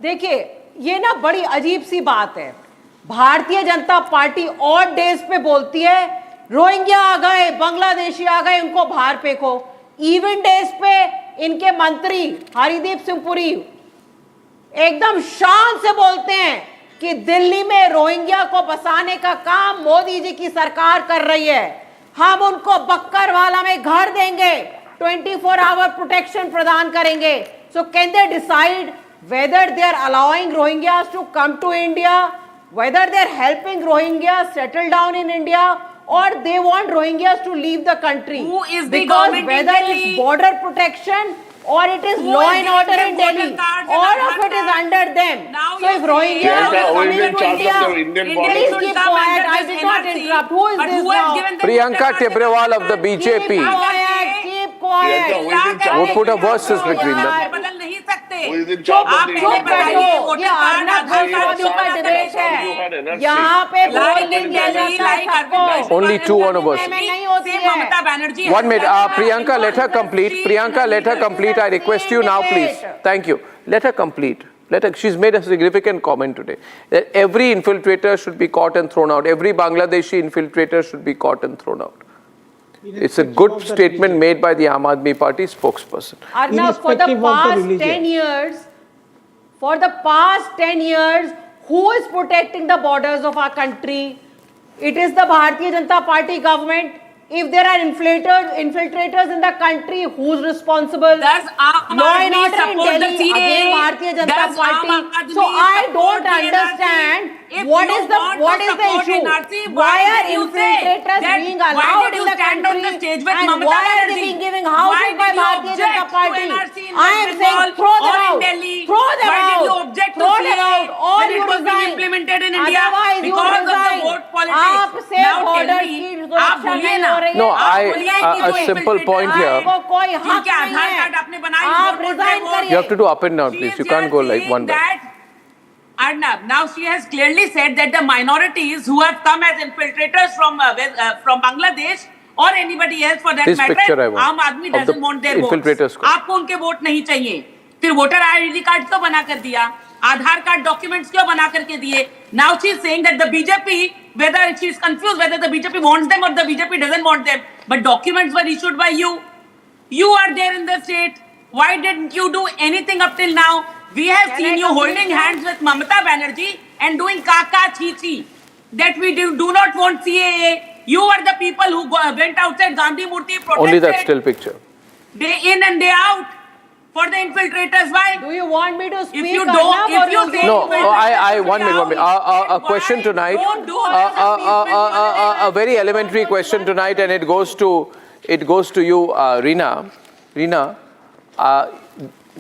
[SPEAKER 3] देखिए, ये ना बड़ी अजीब सी बात है। Bharatiya Janata party odd days पे बोलती है रोहिंग्या आ गए, बांग्लादेशी आ गए, उनको बाहर फेंको। इवन डेज पे इनके मंत्री हरिदीप सिंह पुरी एकदम शान से बोलते हैं कि दिल्ली में रोहिंग्या को बसाने का काम मोदी जी की सरकार कर रही है। हम उनको बक्करवाला में घर देंगे, 24 आवर प्रोटेक्शन प्रदान करेंगे। So can they decide whether they are allowing Rohingyas to come to India, whether they are helping Rohingyas settle down in India, or they want Rohingyas to leave the country?
[SPEAKER 11] Who is the
[SPEAKER 3] because
[SPEAKER 11] government
[SPEAKER 3] whether
[SPEAKER 11] in Delhi?
[SPEAKER 3] it's border protection or it is
[SPEAKER 11] Who
[SPEAKER 3] law
[SPEAKER 11] is
[SPEAKER 3] and order in
[SPEAKER 11] giving
[SPEAKER 3] Delhi,
[SPEAKER 11] voter cards
[SPEAKER 3] all
[SPEAKER 11] and
[SPEAKER 3] of it is
[SPEAKER 11] Aadhaar
[SPEAKER 3] under them.
[SPEAKER 11] Now
[SPEAKER 3] So if Rohingyas are coming to India, please keep quiet. I did not interrupt. Who is this now?
[SPEAKER 5] Priyanka Tibrewal of the BJP.
[SPEAKER 3] Keep quiet.
[SPEAKER 5] We'll put a versus between them.
[SPEAKER 11] बदल नहीं सकते।
[SPEAKER 3] आप पहले बताइए, ये अर्नब गोस्वामी का debate है। यहाँ पे
[SPEAKER 5] Only 2 on a versus. 1 minute. Priyanka, let her complete. I request you now, please. Thank you. Let her complete. She's made a significant comment today that every infiltrator should be caught and thrown out. Every Bangladeshi infiltrator should be caught and thrown out. It's a good statement made by the Aam Aadmi Party spokesperson.
[SPEAKER 3] Arnab, for the past 10 years, who is protecting the borders of our country? It is the Bharatiya Janata Party government. If there are infiltrators in the country, who's responsible?
[SPEAKER 11] Does
[SPEAKER 3] law and order in Delhi, again Bharatiya Janata Party. So I don't understand what is the issue. Why are infiltrators being allowed in the country and why are they being given housing by Bharatiya Janata Party? I am saying throw them out. Throw them out. Or you resign. Otherwise you resign. आप से borders की सुरक्षा नहीं हो रही है।
[SPEAKER 5] No, a simple point here.
[SPEAKER 3] आपको कोई हक नहीं है। आप resign करिए।
[SPEAKER 5] You have to do up and down, please. You can't go like one by.
[SPEAKER 11] Arnab, now she has clearly said that the minorities who have come as infiltrators from Bangladesh or anybody else for that matter, Aam Aadmi doesn't want their votes. आपको उनके vote नहीं चाहिए। फिर voter ID card क्यों बना कर दिया? आधार card documents क्यों बना करके दिए? Now she is saying that the BJP, whether she is confused whether the BJP wants them or the BJP doesn't want them, but documents were issued by you. You are there in the state. Why didn't you do anything up till now? We have seen you holding hands with Mamata Banerjee and doing kaka chi-chi that we do not want CAA. You are the people who went outside Gandhi Murti protested.
[SPEAKER 5] Only that still picture.
[SPEAKER 11] Day in and day out for the infiltrators. Why?
[SPEAKER 3] Do you want me to speak?
[SPEAKER 11] If you don't, if you say
[SPEAKER 5] no, I 1 minute. A question tonight. A very elementary question tonight, and it goes to you, Reena. Reena,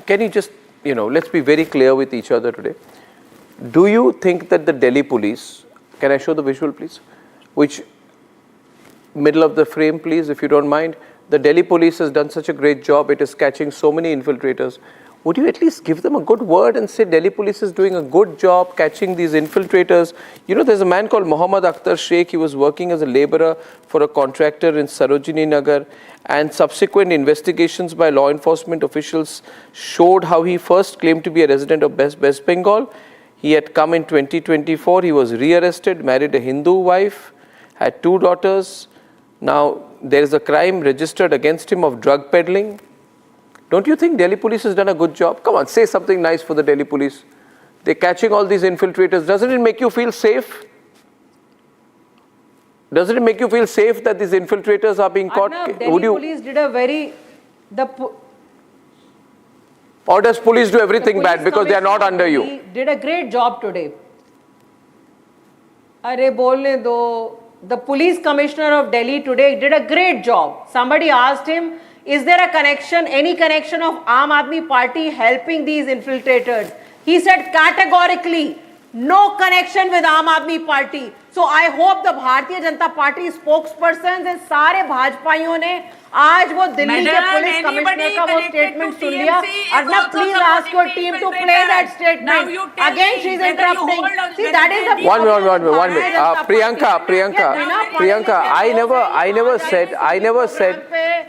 [SPEAKER 5] can you just, let's be very clear with each other today. Do you think that the Delhi police, can I show the visual please? Which, middle of the frame please, if you don't mind. The Delhi police has done such a great job. It is catching so many infiltrators. Would you at least give them a good word and say Delhi police is doing a good job catching these infiltrators? You know, there's a man called Mohammad Akhtar Sheikh. He was working as a laborer for a contractor in Sarojini Nagar, and subsequent investigations by law enforcement officials showed how he first claimed to be a resident of West Bengal. He had come in 2024. He was rearrested, married a Hindu wife, had 2 daughters. Now, there is a crime registered against him of drug peddling. Don't you think Delhi police has done a good job? Come on, say something nice for the Delhi police. They're catching all these infiltrators. Doesn't it make you feel safe? Doesn't it make you feel safe that these infiltrators are being caught?
[SPEAKER 3] Arnab, Delhi police did a very...
[SPEAKER 5] Or does police do everything bad because they are not under you?
[SPEAKER 3] Did a great job today. Arey bolne do. The police commissioner of Delhi today did a great job. Somebody asked him, is there a connection, any connection of Aam Aadmi Party helping these infiltrators? He said categorically, no connection with Aam Aadmi Party. So I hope the Bharatiya Janata Party spokespersons and सारे भाजपाइयों ने आज वो दिल्ली के police commissioner का वो statement सुन लिया. Arnab, please ask your team to play that statement. Again, she's interrupting. See, that is the...
[SPEAKER 5] One minute. Priyanka,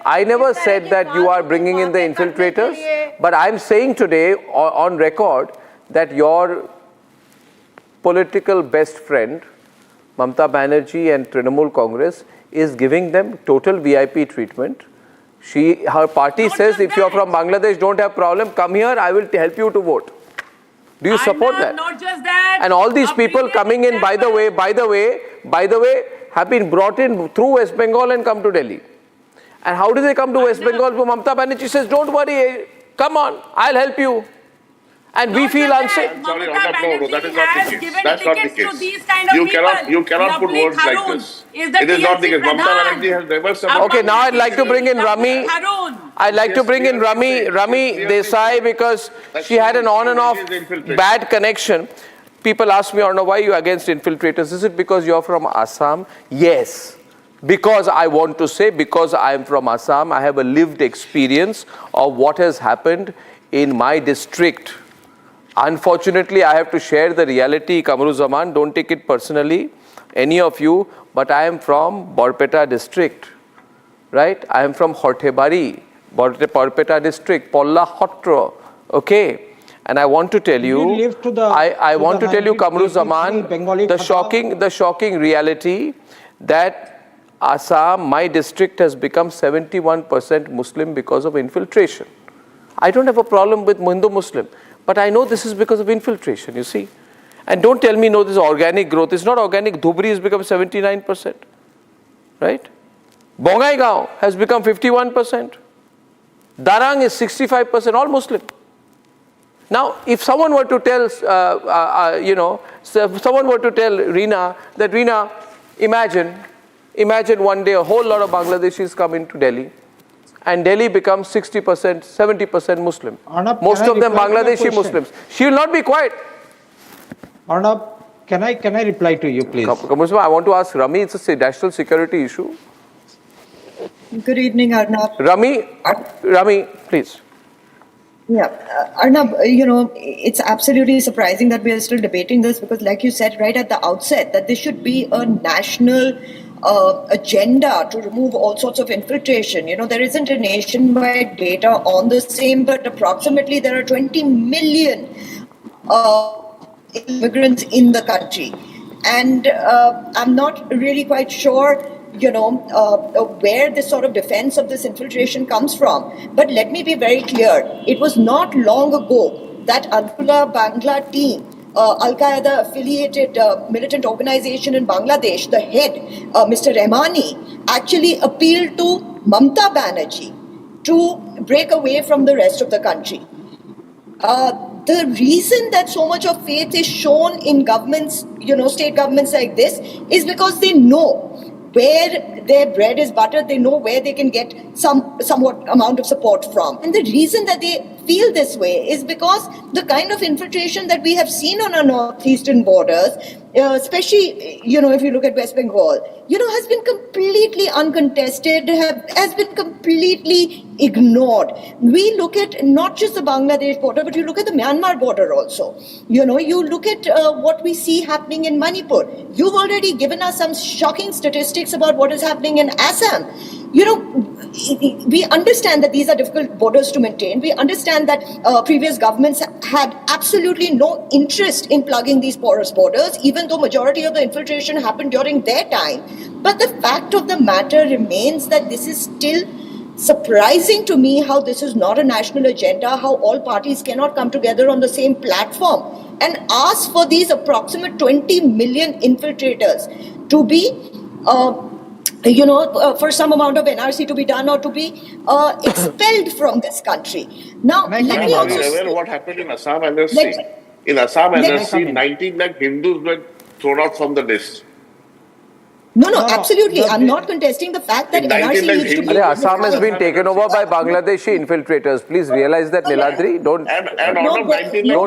[SPEAKER 5] I never said that you are bringing in the infiltrators. But I'm saying today on record that your political best friend, Mamata Banerjee and Trinamool Congress, is giving them total VIP treatment. Her party says if you're from Bangladesh, don't have problem, come here, I will help you to vote. Do you support that?
[SPEAKER 11] Not just that.
[SPEAKER 5] And all these people coming in, by the way, have been brought in through West Bengal and come to Delhi. And how do they come to West Bengal? Mamata Banerjee says, don't worry, come on, I'll help you. And we feel unsafe.
[SPEAKER 13] Sorry, no, that is not the case. That's not the case. You cannot put words like this. It is not the case. Mamata Banerjee has never said.
[SPEAKER 5] Okay, now I'd like to bring in Rami. I'd like to bring in Rami Desai, because she had an on and off bad connection. People ask me, Arnab, why are you against infiltrators? Is it because you're from Assam? Yes. Because I want to say, because I am from Assam, I have a lived experience of what has happened in my district. Unfortunately, I have to share the reality, Kamruzaman, don't take it personally, any of you, but I am from Borpeta district, right? I am from Hortebari, Borpeta district, Polla Hotro, okay? And I want to tell you, I want to tell you, Kamruzaman, the shocking reality that Assam, my district, has become 71% Muslim because of infiltration. I don't have a problem with Hindu-Muslim. But I know this is because of infiltration, you see. And don't tell me, no, this is organic growth. It's not organic. Dhubri has become 79%, right? Bongaigaon has become 51%. Darang is 65%, all Muslim. Now, if someone were to tell, someone were to tell Reena that, Reena, imagine one day a whole lot of Bangladeshis come into Delhi, and Delhi becomes 60%, 70% Muslim.
[SPEAKER 18] Arnab,
[SPEAKER 5] most of them Bangladeshi Muslims. She will not be quiet.
[SPEAKER 18] Arnab, can I reply to you, please?
[SPEAKER 5] I want to ask Rami, it's a national security issue.
[SPEAKER 19] Good evening, Arnab.
[SPEAKER 5] Rami, please.
[SPEAKER 19] Yeah, Arnab, it's absolutely surprising that we are still debating this, because like you said right at the outset, that this should be a national agenda to remove all sorts of infiltration. There isn't a nationwide data on the same, but approximately there are 20 million immigrants in the country. And I'm not really quite sure, where this sort of defense of this infiltration comes from. But let me be very clear. It was not long ago that Ansarullah Bangla team, Al-Qaeda affiliated militant organization in Bangladesh, the head, Mr. Rahmani, actually appealed to Mamata Banerjee to break away from the rest of the country. The reason that so much of faith is shown in governments, state governments like this, is because they know where their bread is buttered, they know where they can get somewhat amount of support from. And the reason that they feel this way is because the kind of infiltration that we have seen on our northeastern borders, especially, if you look at West Bengal, has been completely uncontested, has been completely ignored. We look at not just the Bangladesh border, but you look at the Myanmar border also. You look at what we see happening in Manipur. You've already given us some shocking statistics about what is happening in Assam. We understand that these are difficult borders to maintain. We understand that previous governments had absolutely no interest in plugging these porous borders, even though majority of the infiltration happened during their time. But the fact of the matter remains that this is still surprising to me how this is not a national agenda, how all parties cannot come together on the same platform and ask for these approximate 20 million infiltrators to be for some amount of NRC to be done or to be expelled from this country. Now, let me also
[SPEAKER 13] say what happened in Assam NRC. In Assam NRC, 19 lakh Hindus were thrown out from the list.
[SPEAKER 19] No, absolutely. I'm not contesting the fact that NRC needs to be...
[SPEAKER 5] Assam has been taken over by Bangladeshi infiltrators. Please realize that, Niladri. Don't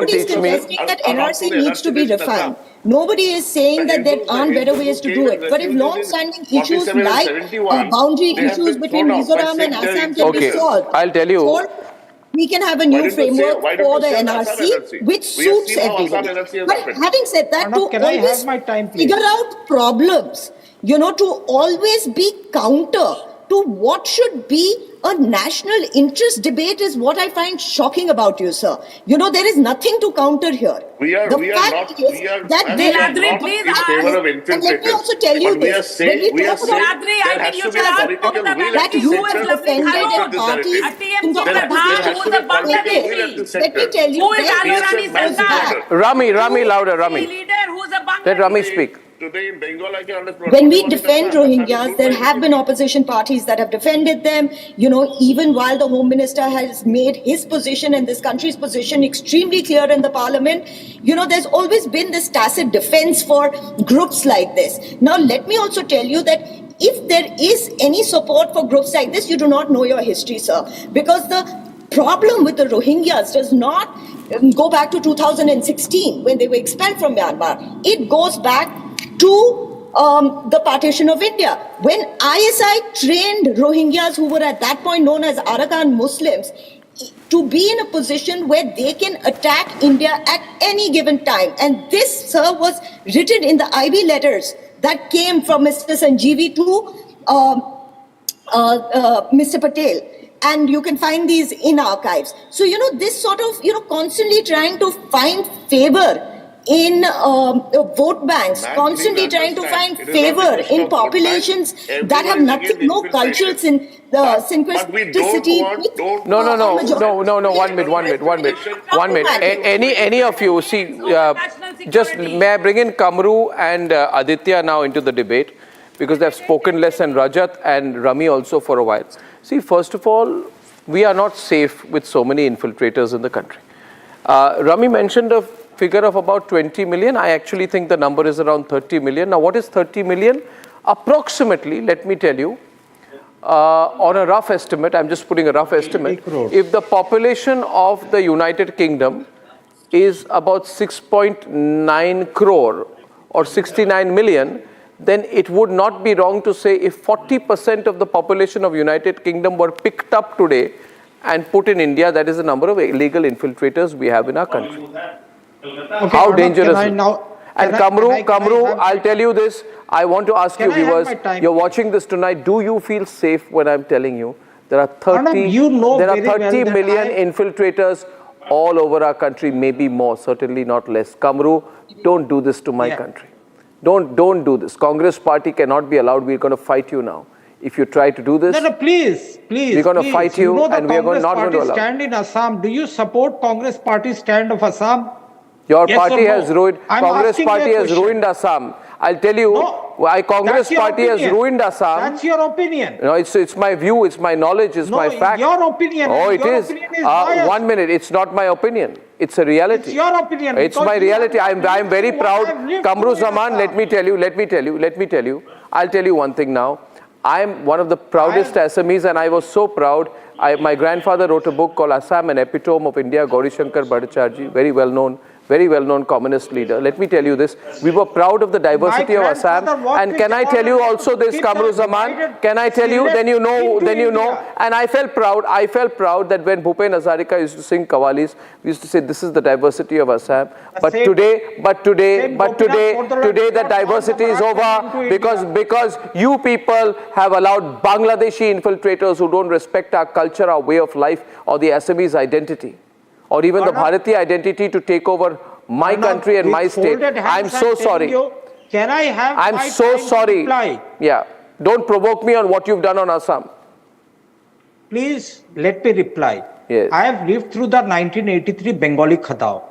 [SPEAKER 5] teach me.
[SPEAKER 19] That NRC needs to be refined. Nobody is saying that there aren't better ways to do it. But if long-standing issues like boundary issues between Mizoram and Assam can be solved,
[SPEAKER 5] I'll tell you.
[SPEAKER 19] We can have a new framework for the NRC which suits everybody. But having said that, to always figure out problems, to always be counter to what should be a national interest debate is what I find shocking about you, sir. There is nothing to counter here.
[SPEAKER 13] We are not in favor of infiltrators.
[SPEAKER 19] Let me also tell you this.
[SPEAKER 13] We are saying there has to be a political will
[SPEAKER 19] that you have offended your parties. Let me tell you.
[SPEAKER 5] Rami, louder, Rami. Let Rami speak.
[SPEAKER 13] Today in Bengal, I can understand.
[SPEAKER 19] When we defend Rohingyas, there have been opposition parties that have defended them. Even while the Home Minister has made his position and this country's position extremely clear in the Parliament, there's always been this tacit defense for groups like this. Now, let me also tell you that if there is any support for groups like this, you do not know your history, sir. Because the problem with the Rohingyas does not go back to 2016 when they were expelled from Myanmar. It goes back to the partition of India. When ISI trained Rohingyas, who were at that point known as Arakan Muslims, to be in a position where they can attack India at any given time. And this, sir, was written in the IB letters that came from Mr. Sanjeevi to Mr. Patel. And you can find these in archives. So, this sort of, constantly trying to find favor in vote banks, constantly trying to find favor in populations that have nothing, no cultural synchronicity.
[SPEAKER 5] No, 1 minute. Any of you, see, just may I bring in Kamru and Aditya now into the debate, because they've spoken less, and Rajat and Rami also for a while. See, first of all, we are not safe with so many infiltrators in the country. Rami mentioned a figure of about 20 million. I actually think the number is around 30 million. Now, what is 30 million? Approximately, let me tell you, on a rough estimate, I'm just putting a rough estimate, if the population of the United Kingdom is about 6.9 crore or 69 million, then it would not be wrong to say if 40% of the population of United Kingdom were picked up today and put in India, that is the number of illegal infiltrators we have in our country.
[SPEAKER 18] Okay,
[SPEAKER 5] how dangerous is it? And Kamru,
[SPEAKER 18] I'll
[SPEAKER 5] tell you this. I want to ask you, viewers, you're watching this tonight. Do you feel safe when I'm telling you there are 30 million infiltrators all over our country, maybe more, certainly not less. Kamru, don't do this to my country. Don't do this. Congress party cannot be allowed. We're going to fight you now. If you try to do this,
[SPEAKER 18] please.
[SPEAKER 5] We're going to fight you, and we are not going to allow.
[SPEAKER 18] Stand in Assam. Do you support Congress party stand of Assam?
[SPEAKER 5] Your party has ruined. Congress party has ruined Assam. I'll tell you, Congress party has ruined Assam.
[SPEAKER 18] That's your opinion.
[SPEAKER 5] No, it's my view, it's my knowledge, it's my fact.
[SPEAKER 18] Your opinion.
[SPEAKER 5] Oh, it is. 1 minute. It's not my opinion. It's a reality.
[SPEAKER 18] It's your opinion.
[SPEAKER 5] It's my reality. I'm very proud. Kamru Zaman, let me tell you. I'll tell you one thing now. I'm one of the proudest Assamese, and I was so proud. My grandfather wrote a book called Assam, an epitome of India, Gauri-Shankar Bhattacharjee, very well-known communist leader. Let me tell you this, we were proud of the diversity of Assam, and can I tell you also this, Kamru Zaman, can I tell you, then you know, and I felt proud that when Bhupen Hazarika used to sing Qawwalis, we used to say this is the diversity of Assam, but today that diversity is over because you people have allowed Bangladeshi infiltrators who don't respect our culture, our way of life, or the Assamese identity, or even the Bharatiya identity to take over my country and my state. I'm so sorry.
[SPEAKER 18] Can I have
[SPEAKER 5] I'm so sorry. Yeah. Don't provoke me on what you've done on Assam.
[SPEAKER 18] Please let me reply.
[SPEAKER 5] Yes.
[SPEAKER 18] I have lived through the 1983 Bengali Khatao.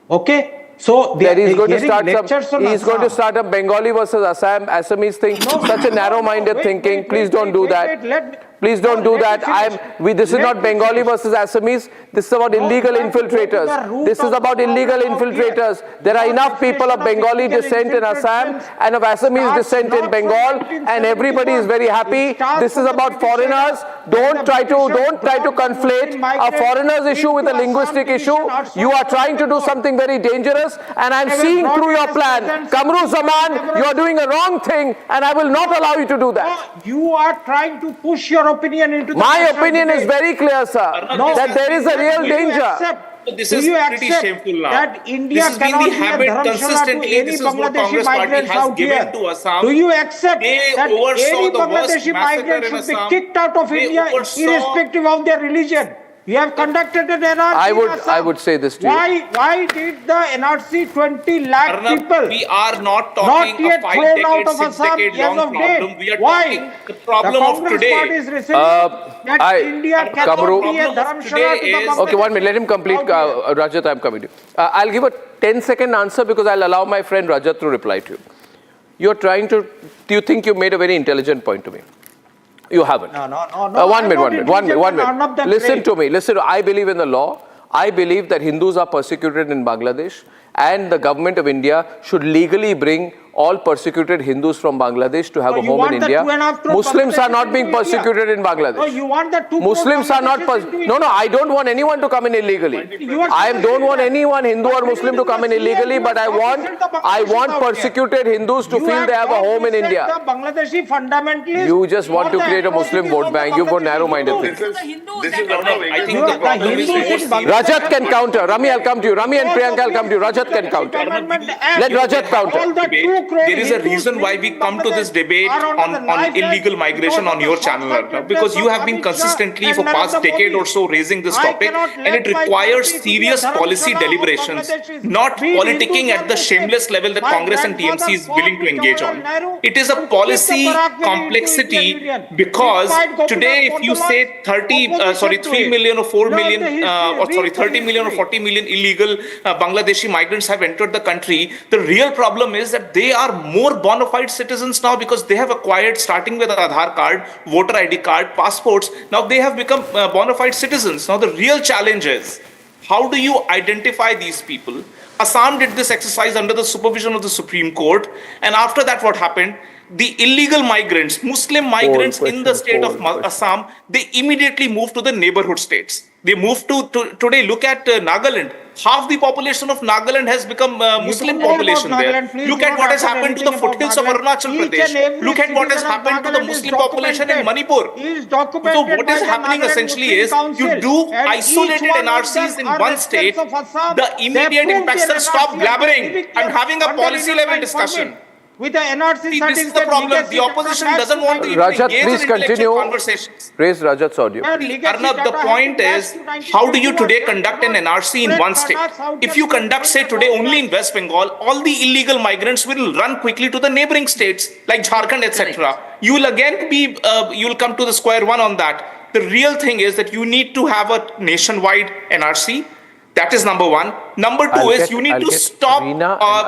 [SPEAKER 18] Okay? So
[SPEAKER 5] he's going to start a Bengali versus Assamese thing. Such a narrow-minded thinking. Please don't do that. Please don't do that. This is not Bengali versus Assamese. This is about illegal infiltrators. This is about illegal infiltrators. There are enough people of Bengali descent in Assam and of Assamese descent in Bengal, and everybody is very happy. This is about foreigners. Don't try to conflate a foreigners issue with a linguistic issue. You are trying to do something very dangerous, and I'm seeing through your plan. Kamru Zaman, you are doing a wrong thing, and I will not allow you to do that.
[SPEAKER 18] You are trying to push your opinion into the
[SPEAKER 5] My opinion is very clear, sir, that there is a real danger.
[SPEAKER 14] This is pretty shameful now.
[SPEAKER 18] That India
[SPEAKER 14] this has been the habit consistently. This is what Congress party has given to Assam.
[SPEAKER 18] Do you accept
[SPEAKER 14] they
[SPEAKER 18] that
[SPEAKER 14] oversaw
[SPEAKER 18] any
[SPEAKER 14] the worst
[SPEAKER 18] Bangladeshi
[SPEAKER 14] massacre
[SPEAKER 18] migrant
[SPEAKER 14] in
[SPEAKER 18] should
[SPEAKER 14] Assam.
[SPEAKER 18] be kicked out of India irrespective of their religion? You have conducted an NRC
[SPEAKER 5] I would say this to you.
[SPEAKER 18] Why did the NRC 20 lakh
[SPEAKER 14] Arnab,
[SPEAKER 18] people
[SPEAKER 14] we are not talking
[SPEAKER 18] not yet
[SPEAKER 14] a 5
[SPEAKER 18] thrown out
[SPEAKER 14] decade,
[SPEAKER 18] of
[SPEAKER 14] 6
[SPEAKER 18] Assam
[SPEAKER 14] decade
[SPEAKER 18] as
[SPEAKER 14] long
[SPEAKER 18] of
[SPEAKER 14] problem.
[SPEAKER 18] date?
[SPEAKER 14] We are
[SPEAKER 18] Why?
[SPEAKER 14] talking the problem of today.
[SPEAKER 18] India cannot be a dharamshala to the
[SPEAKER 5] Okay, 1 minute. Let him complete. Rajat, I'm coming to you. I'll give a 10-second answer because I'll allow my friend Rajat to reply to you. Do you think you made a very intelligent point to me? You haven't.
[SPEAKER 18] No.
[SPEAKER 5] 1 minute. Listen to me. I believe in the law. I believe that Hindus are persecuted in Bangladesh, and the government of India should legally bring all persecuted Hindus from Bangladesh to have a home in India. Muslims are not being persecuted in Bangladesh.
[SPEAKER 18] No, you want the
[SPEAKER 5] Muslims are not No, I don't want anyone to come in illegally. I don't want anyone, Hindu or Muslim, to come in illegally, but I want persecuted Hindus to feel they have a home in India.
[SPEAKER 18] Bangladeshi fundamentalists.
[SPEAKER 5] You just want to create a Muslim vote bank. You've got narrow-minded thinking.
[SPEAKER 14] I think the problem is
[SPEAKER 5] Rajat can counter. Rami, I'll come to you. Rami and Priyanka, I'll come to you. Rajat can counter. Let Rajat counter.
[SPEAKER 14] There is a reason why we come to this debate on illegal migration on your channel, Arnab, because you have been consistently for past decade or so raising this topic, and it requires serious policy deliberations, not politicking at the shameless level that Congress and TMC is willing to engage on. It is a policy complexity because today if you say 3 million or 4 million, 30 million or 40 million illegal Bangladeshi migrants have entered the country, the real problem is that they are more bona fide citizens now because they have acquired, starting with Aadhaar card, voter ID card, passports. Now they have become bona fide citizens. Now the real challenge is, how do you identify these people? Assam did this exercise under the supervision of the Supreme Court, and after that what happened? The illegal migrants, Muslim migrants in the state of Assam, they immediately moved to the neighborhood states. They moved to today, look at Nagaland. Half the population of Nagaland has become Muslim population there. Look at what has happened to the foothills of Arunachal Pradesh. Look at what has happened to the Muslim population in Manipur. So what is happening essentially is, you do isolated NRCs in one state, the immediate impacts are stop blabbering and having a policy level discussion.
[SPEAKER 18] With the NRC
[SPEAKER 14] this is the problem. The opposition doesn't want to
[SPEAKER 5] Rajat,
[SPEAKER 14] engage
[SPEAKER 5] please
[SPEAKER 14] in
[SPEAKER 5] continue.
[SPEAKER 14] conversations.
[SPEAKER 5] Raise Rajat's audio.
[SPEAKER 14] Arnab, the point is, how do you today conduct an NRC in one state? If you conduct, say, today only in West Bengal, all the illegal migrants will run quickly to the neighboring states like Jharkhand, etc. You will again be, you will come to the square one on that. The real thing is that you need to have a nationwide NRC. That is number one. Number two is you need to stop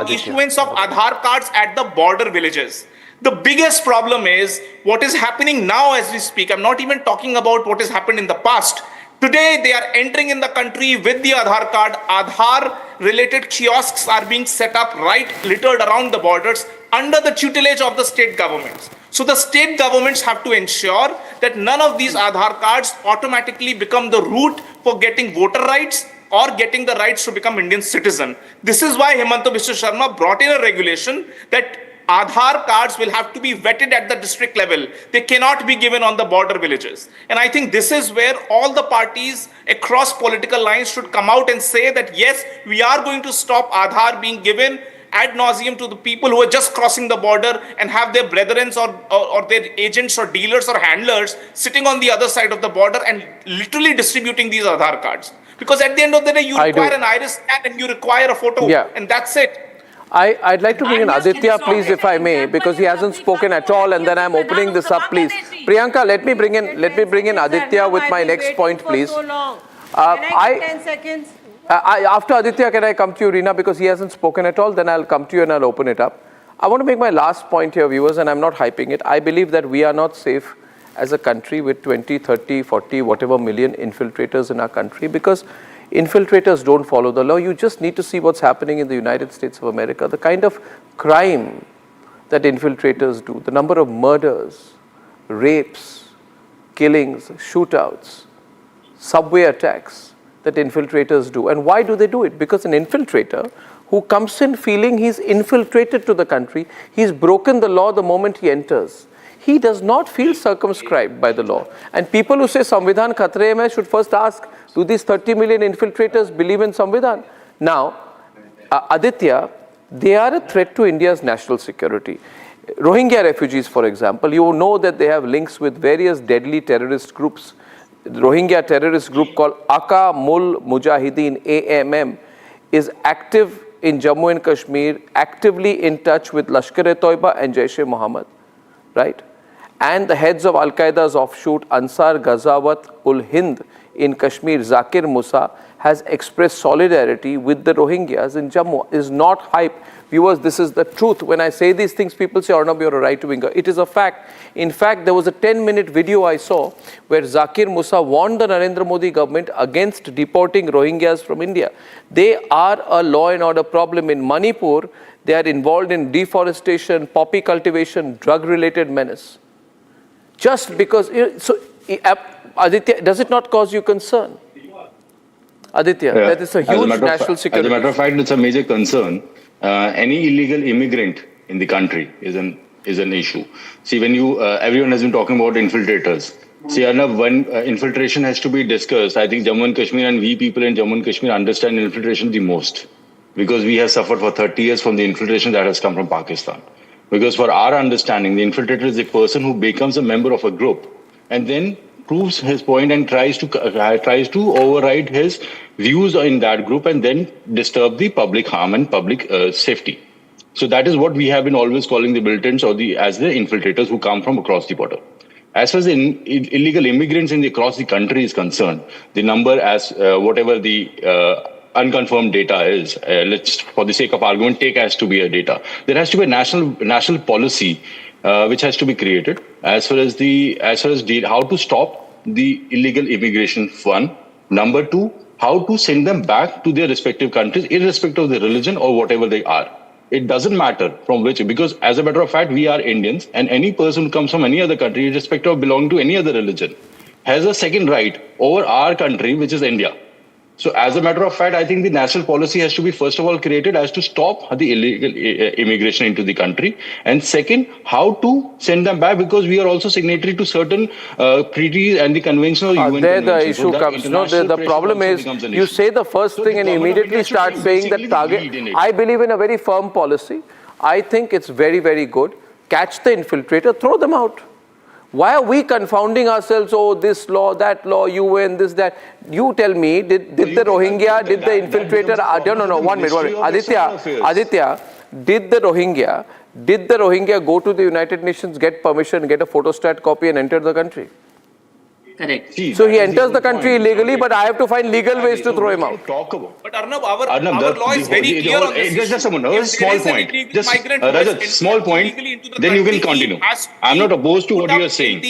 [SPEAKER 14] issuance of Aadhaar cards at the border villages. The biggest problem is what is happening now as we speak. I'm not even talking about what has happened in the past. Today, they are entering in the country with the Aadhaar card. Aadhaar-related kiosks are being set up littered around the borders. under the tutelage of the state governments. So the state governments have to ensure that none of these Aadhaar cards automatically become the route for getting voter rights or getting the rights to become Indian citizen. This is why Himanta Biswa Sharma brought in a regulation that Aadhaar cards will have to be vetted at the district level. They cannot be given on the border villages. And I think this is where all the parties across political lines should come out and say that, yes, we are going to stop Aadhaar being given ad nauseum to the people who are just crossing the border and have their brethren or their agents or dealers or handlers sitting on the other side of the border and literally distributing these Aadhaar cards. Because at the end of the day, you require an iris scan and you require a photo, and that's it.
[SPEAKER 5] I'd like to bring in Aditya, please, if I may, because he hasn't spoken at all, and then I'm opening this up, please. Priyanka, let me bring in Aditya with my next point, please.
[SPEAKER 3] Can I get 10 seconds?
[SPEAKER 5] After Aditya, can I come to you, Reena, because he hasn't spoken at all, then I'll come to you and I'll open it up. I want to make my last point here, viewers, and I'm not hyping it. I believe that we are not safe as a country with 20, 30, 40, whatever million infiltrators in our country, because infiltrators don't follow the law. You just need to see what's happening in the United States of America, the kind of crime that infiltrators do, the number of murders, rapes, killings, shootouts, subway attacks that infiltrators do. And why do they do it? Because an infiltrator who comes in feeling he's infiltrated to the country, he's broken the law the moment he enters. He does not feel circumscribed by the law. And people who say Samvidhan khatre mein should first ask, do these 30 million infiltrators believe in Samvidhan? Now, Aditya, they are a threat to India's national security. Rohingya refugees, for example, you know that they have links with various deadly terrorist groups. The Rohingya terrorist group called Aka Mul Mujahideen, AMM, is active in Jammu and Kashmir, actively in touch with Lashkar-e-Toiba and Jaish-e-Mohammed, right? And the heads of Al-Qaeda's offshoot, Ansar Ghazawat-ul-Hind in Kashmir, Zakir Musa, has expressed solidarity with the Rohingyas in Jammu. Is not hype. Viewers, this is the truth. When I say these things, people say, Arnab, you're a right-winger. It is a fact. In fact, there was a 10-minute video I saw where Zakir Musa warned the Narendra Modi government against deporting Rohingyas from India. They are a law and order problem in Manipur. They are involved in deforestation, poppy cultivation, drug-related menace. Just because, so Aditya, does it not cause you concern? Aditya, that is a huge national security.
[SPEAKER 6] As a matter of fact, it's a major concern. Any illegal immigrant in the country is an issue. See, when everyone has been talking about infiltrators. See, Arnab, when infiltration has to be discussed, I think Jammu and Kashmir and we people in Jammu and Kashmir understand infiltration the most, because we have suffered for 30 years from the infiltration that has come from Pakistan. Because for our understanding, the infiltrator is a person who becomes a member of a group and then proves his point and tries to override his views in that group and then disturb the public harm and public safety. So that is what we have been always calling the militants or as the infiltrators who come from across the border. As far as the illegal immigrants across the country is concerned, the number as whatever the unconfirmed data is, let's, for the sake of argument, take as to be a data. There has to be a national policy which has to be created as far as how to stop the illegal immigration. One, number two, how to send them back to their respective countries, irrespective of their religion or whatever they are. It doesn't matter from which, because as a matter of fact, we are Indians, and any person who comes from any other country, irrespective of belonging to any other religion, has a second right over our country, which is India. So as a matter of fact, I think the national policy has to be first of all created as to stop the illegal immigration into the country. And second, how to send them back, because we are also signatory to certain treaties and the conventional UN
[SPEAKER 5] there
[SPEAKER 6] conventions.
[SPEAKER 5] the issue comes. No, the problem is you say the first thing and immediately start saying that target. I believe in a very firm policy. I think it's very, very good. Catch the infiltrator, throw them out. Why are we confounding ourselves? Oh, this law, that law, UN, this, that. You tell me, did the Rohingya, did the infiltrator, no, 1 minute. Aditya, did the Rohingya go to the United Nations, get permission, get a photostat copy and enter the country?
[SPEAKER 11] Correct.
[SPEAKER 5] So he enters the country illegally, but I have to find legal ways to throw him out.
[SPEAKER 14] But Arnab, our law is very clear on this.
[SPEAKER 6] Just a small point. Just Rajat, small point. Then you can continue. I'm not opposed to what you are saying.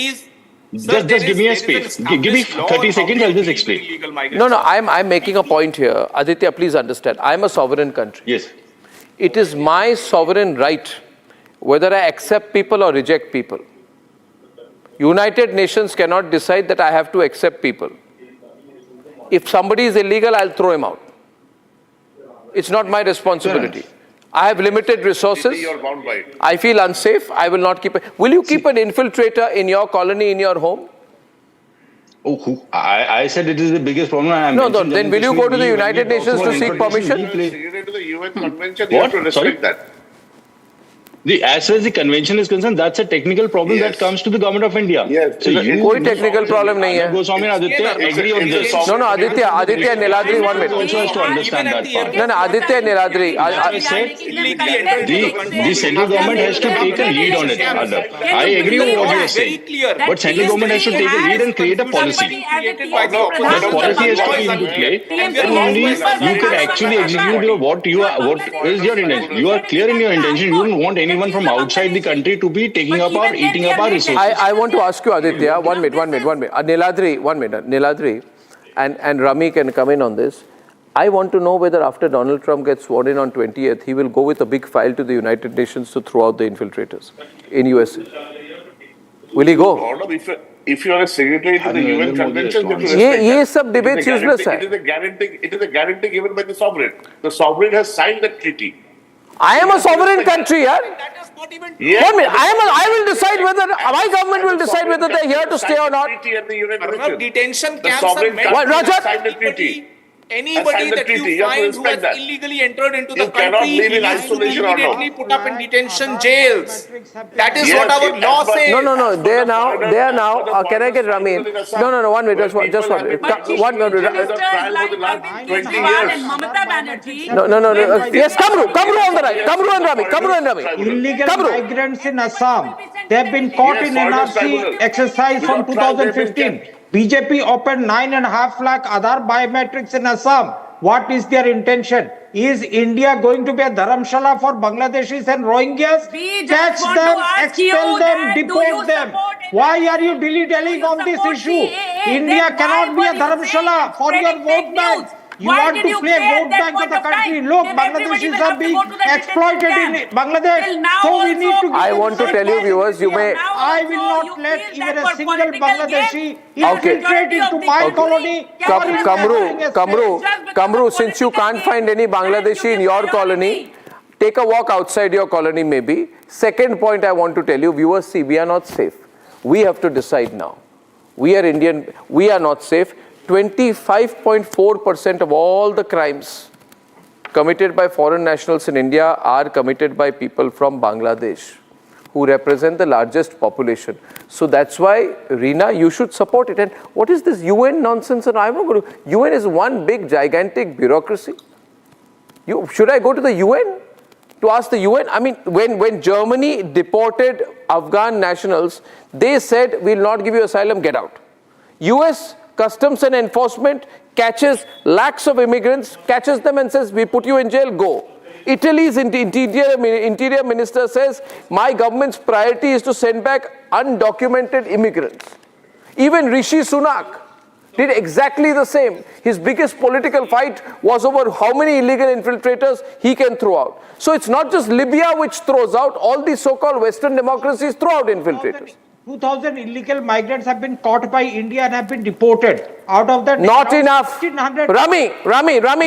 [SPEAKER 6] Just give me a space. Give me 30 seconds. I'll just explain.
[SPEAKER 5] No, I'm making a point here. Aditya, please understand. I'm a sovereign country.
[SPEAKER 6] Yes.
[SPEAKER 5] It is my sovereign right. whether I accept people or reject people. United Nations cannot decide that I have to accept people. If somebody is illegal, I'll throw him out. It's not my responsibility. I have limited resources.
[SPEAKER 13] You're bound by it.
[SPEAKER 5] I feel unsafe. I will not keep it. Will you keep an infiltrator in your colony, in your home?
[SPEAKER 6] Oh, I said it is the biggest problem.
[SPEAKER 5] No, then will you go to the United Nations to seek permission?
[SPEAKER 13] Secretary to the UN Convention, you have to respect that.
[SPEAKER 6] As far as the convention is concerned, that's a technical problem that comes to the government of India.
[SPEAKER 13] Yes.
[SPEAKER 6] So
[SPEAKER 5] कोई technical problem नहीं है.
[SPEAKER 6] Goswami and Aditya agree on this.
[SPEAKER 5] No, Aditya Niladri, 1 minute.
[SPEAKER 6] Also has to understand that part.
[SPEAKER 5] No, Aditya Niladri.
[SPEAKER 6] I said the central government has to take a lead on it, Arnab. I agree with what you are saying. But central government has to take a lead and create a policy. That policy has to be into play. And only you can actually execute what is your intention. You are clear in your intention. You don't want anyone from outside the country to be taking up or eating up our resources.
[SPEAKER 5] I want to ask you, Aditya, one minute. Niladri, 1 minute. Niladri and Rami can come in on this. I want to know whether after Donald Trump gets sworn in on 20th, he will go with a big file to the United Nations to throw out the infiltrators in USA. Will he go?
[SPEAKER 13] If you are a secretary to the UN Convention, you have to
[SPEAKER 5] ये सब debates useless है.
[SPEAKER 13] It is a guarantee given by the sovereign. The sovereign has signed that treaty.
[SPEAKER 5] I am a sovereign country, yaar.
[SPEAKER 13] Yes.
[SPEAKER 5] 1 minute. I will decide whether my government will decide whether they are here to stay or not.
[SPEAKER 14] Detention
[SPEAKER 13] The
[SPEAKER 14] camps are
[SPEAKER 13] sovereign
[SPEAKER 14] meant
[SPEAKER 13] country
[SPEAKER 5] Roger?
[SPEAKER 13] has signed the treaty.
[SPEAKER 14] Anybody that you find who has illegally entered into the
[SPEAKER 13] cannot
[SPEAKER 14] country
[SPEAKER 13] live in
[SPEAKER 14] needs to be
[SPEAKER 13] isolation or
[SPEAKER 14] immediately
[SPEAKER 13] not.
[SPEAKER 14] put up in detention jails. That is what our
[SPEAKER 13] Yes,
[SPEAKER 14] law
[SPEAKER 13] but-
[SPEAKER 14] says.
[SPEAKER 5] No. They are now. Can I get Rami in? No. 1 minute. Just one minute. One minute. No. Yes, Kamru on the right. Kamru and Rami.
[SPEAKER 18] Illegal migrants in Assam, they have been caught in NRC exercise from 2015. BJP opened 9.5 lakh Aadhaar biometrics in Assam. What is their intention? Is India going to be a dharamshala for Bangladeshis and Rohingyas? Catch them, expel them, deport them. Why are you dilly-dallying on this issue? India cannot be a dharamshala for your vote bank. You want to play vote bank of the country. Look, Bangladeshis are being exploited in Bangladesh. So we need to give
[SPEAKER 5] I want to tell you, viewers, you may.
[SPEAKER 18] I will not let even a single Bangladeshi infiltrate into my colony.
[SPEAKER 5] Kamru, since you can't find any Bangladeshi in your colony, take a walk outside your colony maybe. Second point I want to tell you, viewers, see, we are not safe. We have to decide now. We are Indian, we are not safe. 25.4% of all the crimes committed by foreign nationals in India are committed by people from Bangladesh, who represent the largest population. So that's why, Reena, you should support it. And what is this UN nonsense? And I'm not going to. UN is one big, gigantic bureaucracy. Should I go to the UN to ask the UN? I mean, when Germany deported Afghan nationals, they said, we'll not give you asylum, get out. US Customs and Enforcement catches lakhs of immigrants, catches them and says, we put you in jail, go. Italy's interior minister says, my government's priority is to send back undocumented immigrants. Even Rishi Sunak did exactly the same. His biggest political fight was over how many illegal infiltrators he can throw out. So it's not just Libya which throws out, all these so-called Western democracies throw out infiltrators.
[SPEAKER 18] 2,000 illegal migrants have been caught by India and have been deported. Out of that,
[SPEAKER 5] not enough. Rami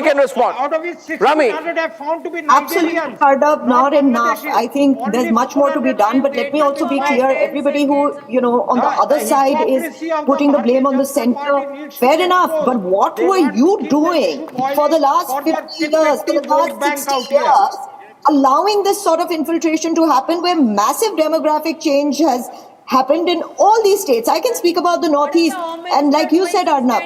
[SPEAKER 5] can respond.
[SPEAKER 18] Out of it, 1,600 have found to be Nigerians.
[SPEAKER 19] Absolutely, not enough. I think there's much more to be done. But let me also be clear: everybody who on the other side is putting the blame on the center. Fair enough. But what were you doing for the last 50 years, for the last 60 years, allowing this sort of infiltration to happen, where massive demographic change has happened in all these states? I can speak about the Northeast, and like you said, Arnab,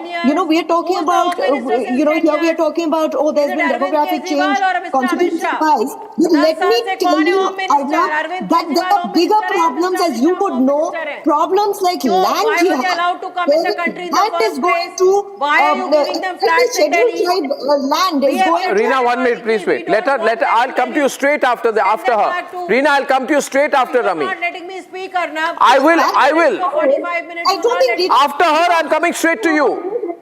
[SPEAKER 19] we are talking about, here we are talking about, there's been demographic change, constitutional rise. But let me tell you, Arnab, that there are bigger problems, as you would know, problems like land jihad. That is going to, scheduled tribe land is going to...
[SPEAKER 5] Reena, 1 minute, please wait. I'll come to you straight after her. Reena, I'll come to you straight after Rami.
[SPEAKER 3] Letting me speak, Arnab.
[SPEAKER 5] I will.
[SPEAKER 19] I don't think
[SPEAKER 5] after her, I'm coming straight to you.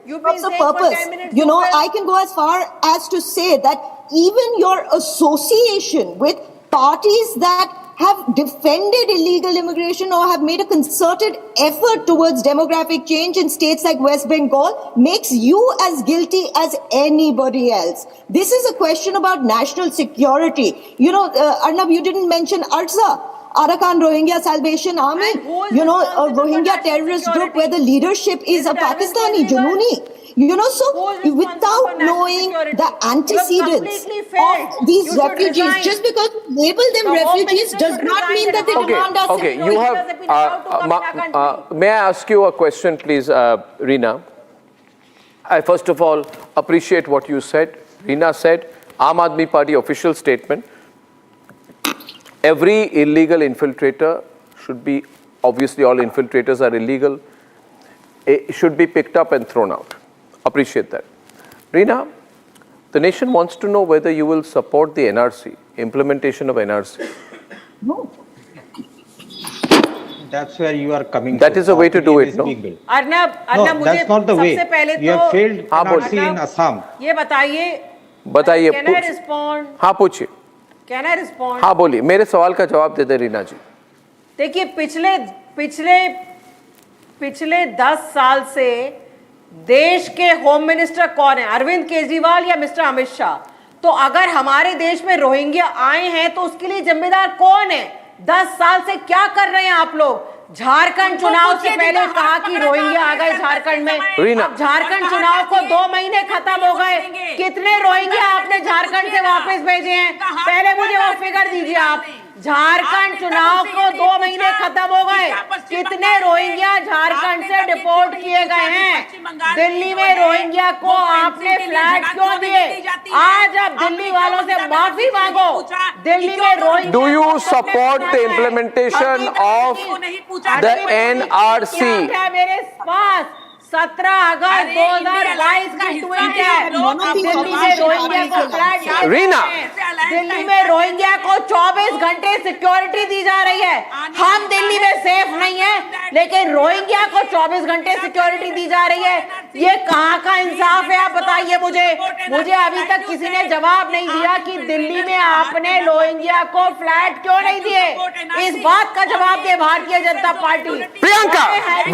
[SPEAKER 19] What's the purpose? I can go as far as to say that even your association with parties that have defended illegal immigration or have made a concerted effort towards demographic change in states like West Bengal makes you as guilty as anybody else. This is a question about national security. You know, Arnab, you didn't mention ARSA, Arakan Rohingya Salvation Army, you know, a Rohingya terrorist group where the leadership is a Pakistani, Jununi. You know, so without knowing the antecedents of these refugees, just because you label them refugees does not mean that they demand us.
[SPEAKER 5] Okay, you have. May I ask you a question, please, Reena? I first of all appreciate what you said. Reena said, Aam Aadmi Party official statement. Every illegal infiltrator should be, obviously all infiltrators are illegal, it should be picked up and thrown out. Appreciate that. Reena, the nation wants to know whether you will support the NRC, implementation of NRC.
[SPEAKER 18] No. That's where you are coming
[SPEAKER 5] That is a way to do it, no?
[SPEAKER 3] Arnab,
[SPEAKER 18] no, that's not the way. You have failed NRC in Assam.
[SPEAKER 3] ये बताइए. Can I respond?
[SPEAKER 5] हाँ पूछिए.
[SPEAKER 3] Can I respond?
[SPEAKER 5] हाँ बोलिए. मेरे सवाल का जवाब दे दे रीना जी.
[SPEAKER 3] देखिए पिछले 10 साल से देश के होम मिनिस्टर कौन है, अरविंद केजरीवाल या मिस्टर अमित शाह? तो अगर हमारे देश में रोहिंग्या आए हैं तो उसके लिए जिम्मेदार कौन है? 10 साल से क्या कर रहे हैं आप लोग? झारखंड चुनाव से पहले कहा कि रोहिंग्या आ गए झारखंड में, अब झारखंड चुनाव को 2 महीने खत्म हो गए, कितने रोहिंग्या आपने झारखंड से वापस भेजे हैं? पहले मुझे वो फिगर दीजिए आप. झारखंड चुनाव को 2 महीने खत्म हो गए, कितने रोहिंग्या झारखंड से डिपोर्ट किए गए हैं? दिल्ली में रोहिंग्या को आपने फ्लैट क्यों दिए? आज आप दिल्ली वालों से माफी मांगो. दिल्ली में Rohingya,
[SPEAKER 5] do you support the implementation of the NRC?
[SPEAKER 3] मेरे पास 17 अगस्त 2022 की ट्वीट है. दिल्ली में रोहिंग्या को फ्लैट,
[SPEAKER 5] रीना,
[SPEAKER 3] दिल्ली में रोहिंग्या को 24 घंटे सिक्योरिटी दी जा रही है. हम दिल्ली में सेफ नहीं है, लेकिन रोहिंग्या को 24 घंटे सिक्योरिटी दी जा रही है. ये कहाँ का इंसाफ है? आप बताइए मुझे अभी तक किसी ने जवाब नहीं दिया कि दिल्ली में आपने रोहिंग्या को फ्लैट क्यों नहीं दिए. इस बात का जवाब दे Bharatiya Janata party.
[SPEAKER 5] Priyanka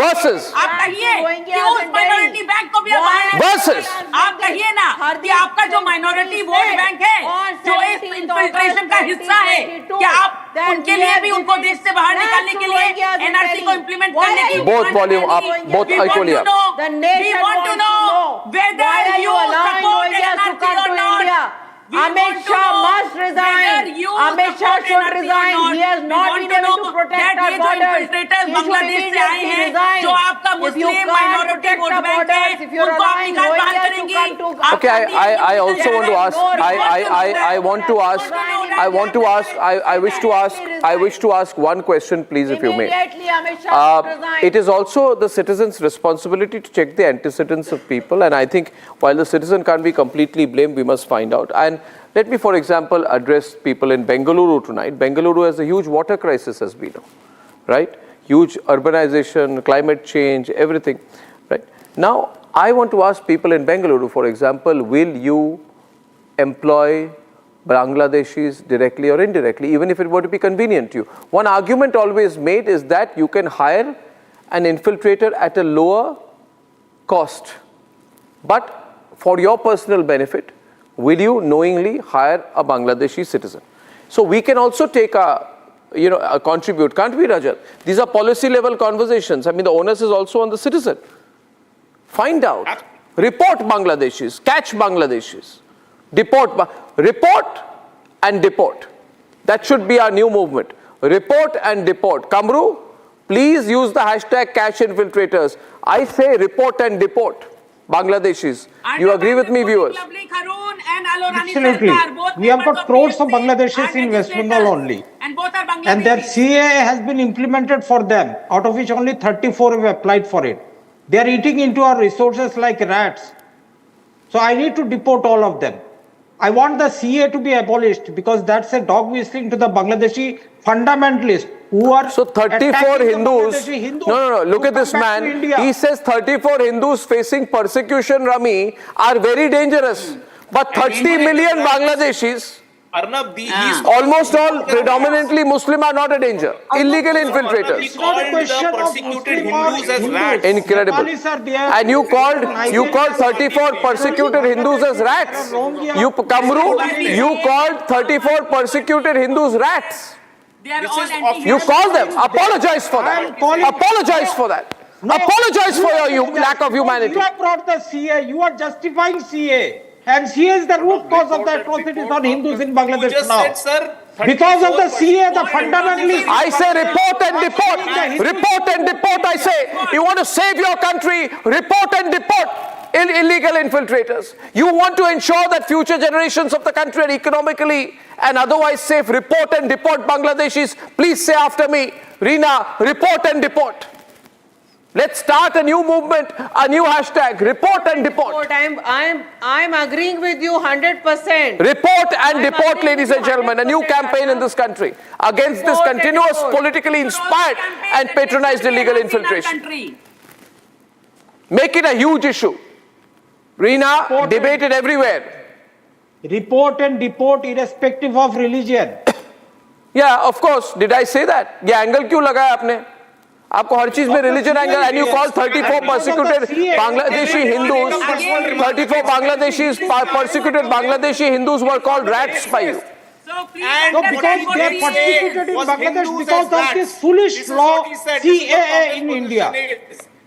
[SPEAKER 5] versus
[SPEAKER 11] minority bank को भी
[SPEAKER 5] वर्सेस
[SPEAKER 11] आप कहिए ना कि आपका जो माइनॉरिटी वोट बैंक है, जो इस इन्फिल्ट्रेशन का हिस्सा है, क्या आप उनके लिए भी, उनको देश से बाहर निकालने के लिए एनआरसी को इम्प्लीमेंट करने की
[SPEAKER 5] बोथ वॉल्यूम आप बोथ इक्वली आप.
[SPEAKER 11] We want to know whether you support NRC or not.
[SPEAKER 3] Amit Shah must resign. Amit Shah should resign. He has not been able to protect our borders.
[SPEAKER 11] Bangladesh से आए हैं, जो आपका मुस्लिम minority vote bank है, उनको आप निकाल बाहर करेंगी.
[SPEAKER 5] Okay, I also want to ask. I wish to ask one question, please, if you may. It is also the citizen's responsibility to check the antecedents of people, and I think while the citizen can't be completely blamed, we must find out. And let me, for example, address people in Bengaluru tonight. Bengaluru has a huge water crisis has been, right? Huge urbanization, climate change, everything, right? Now, I want to ask people in Bengaluru, for example, will you employ Bangladeshis directly or indirectly, even if it were to be convenient to you? One argument always made is that you can hire an infiltrator at a lower cost, but for your personal benefit, will you knowingly hire a Bangladeshi citizen? So we can also take a contribute, can't we, Rajat? These are policy level conversations. I mean, the onus is also on the citizen. Find out, report Bangladeshis, catch Bangladeshis, report and deport. That should be our new movement. Report and deport. Kamru, please use the hashtag catch infiltrators. I say report and deport Bangladeshis. You agree with me, viewers?
[SPEAKER 18] Absolutely. We have got crores of Bangladeshis in West Bengal only. And their CAA has been implemented for them, out of which only 34 have applied for it. They are eating into our resources like rats. So I need to deport all of them. I want the CA to be abolished because that's a dog whistling to the Bangladeshi fundamentalists who are.
[SPEAKER 5] So 34 Hindus. No. Look at this man. He says 34 Hindus facing persecution, Rami, are very dangerous. But 30 million Bangladeshis.
[SPEAKER 14] Arnab,
[SPEAKER 5] almost all predominantly Muslim are not a danger. Illegal infiltrators.
[SPEAKER 14] He called the persecuted Hindus as rats.
[SPEAKER 5] Incredible. And you called 34 persecuted Hindus as rats. You Kamru, you called 34 persecuted Hindus rats. You called them. Apologize for that. Apologize for that. Apologize for your lack of humanity.
[SPEAKER 18] You have brought the CA. You are justifying CA. And CA is the root cause of the atrocities on Hindus in Bangladesh now. Because of the CA, the fundamentalists...
[SPEAKER 5] I say report and deport. Report and deport, I say. You want to save your country, report and deport illegal infiltrators. You want to ensure that future generations of the country are economically and otherwise safe. Report and deport Bangladeshis. Please say after me, Reena, report and deport. Let's start a new movement, a new hashtag, report and deport.
[SPEAKER 3] I'm agreeing with you 100%.
[SPEAKER 5] Report and deport, ladies and gentlemen, a new campaign in this country against this continuous politically inspired and patronized illegal infiltration. Make it a huge issue. Reena, debate it everywhere.
[SPEAKER 18] Report and deport irrespective of religion.
[SPEAKER 5] Yeah, of course. Did I say that? ये angle क्यों लगाया आपने? आपको हर चीज में religion angle, and you call 34 persecuted Bangladeshi Hindus, 34 Bangladeshis persecuted Bangladeshi Hindus were called rats by you.
[SPEAKER 18] No, because they are persecuted in Bangladesh because of this foolish law CAA in India.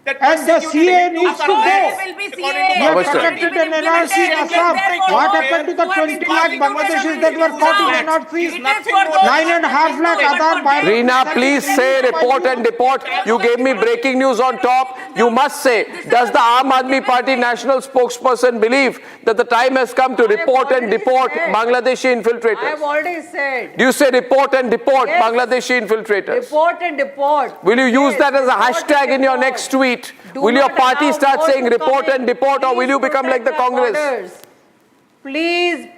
[SPEAKER 18] And the CA needs to go. You have conducted an NRC in Assam. What happened to the 20 lakh Bangladeshis that were caught in NRC? 9.5 lakh Aadhaar biometrics.
[SPEAKER 5] Reena, please say report and deport. You gave me breaking news on top. You must say, does the Aam Aadmi Party national spokesperson believe that the time has come to report and deport Bangladeshi infiltrators?
[SPEAKER 3] I've already said.
[SPEAKER 5] Do you say report and deport Bangladeshi infiltrators?
[SPEAKER 3] Report and deport.
[SPEAKER 5] Will you use that as a hashtag in your next tweet? Will your party start saying report and deport, or will you become like the Congress?
[SPEAKER 3] Please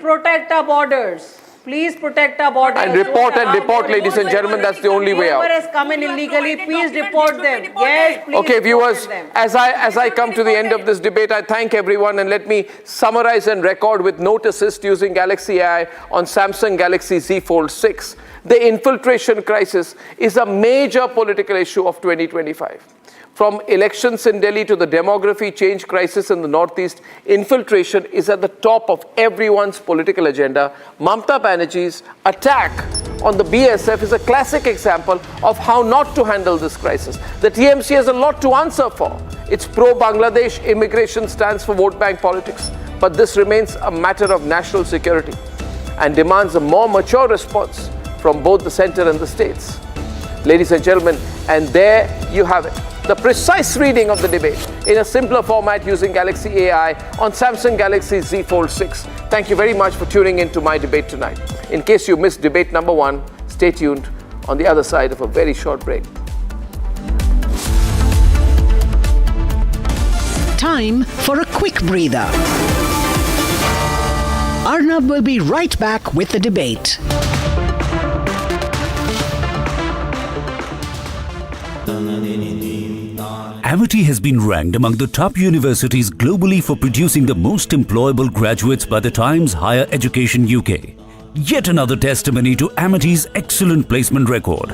[SPEAKER 3] protect our borders. Please protect our borders.
[SPEAKER 5] And report and deport, ladies and gentlemen, that's the only way out.
[SPEAKER 3] Whoever has come in illegally, please deport them. Yes, please.
[SPEAKER 5] Okay, viewers, as I come to the end of this debate, I thank everyone, and let me summarize and record with note assist using Galaxy AI on Samsung Galaxy Z Fold 6. The infiltration crisis is a major political issue of 2025. From elections in Delhi to the demography change crisis in the Northeast, infiltration is at the top of everyone's political agenda. Mamata Banerjee's attack on the BSF is a classic example of how not to handle this crisis. The TMC has a lot to answer for. Its pro-Bangladesh immigration stands for vote bank politics, but this remains a matter of national security and demands a more mature response from both the center and the states. Ladies and gentlemen, and there you have it. The precise reading of the debate in a simpler format using Galaxy AI on Samsung Galaxy Z Fold 6. Thank you very much for tuning in to my debate tonight. In case you missed debate number 1, stay tuned on the other side of a very short break.
[SPEAKER 8] Time for a quick breather. Arnab will be right back with the debate.
[SPEAKER 10] Amity has been ranked among the top universities globally for producing the most employable graduates by the Times Higher Education UK. Yet another testimony to Amity's excellent placement record.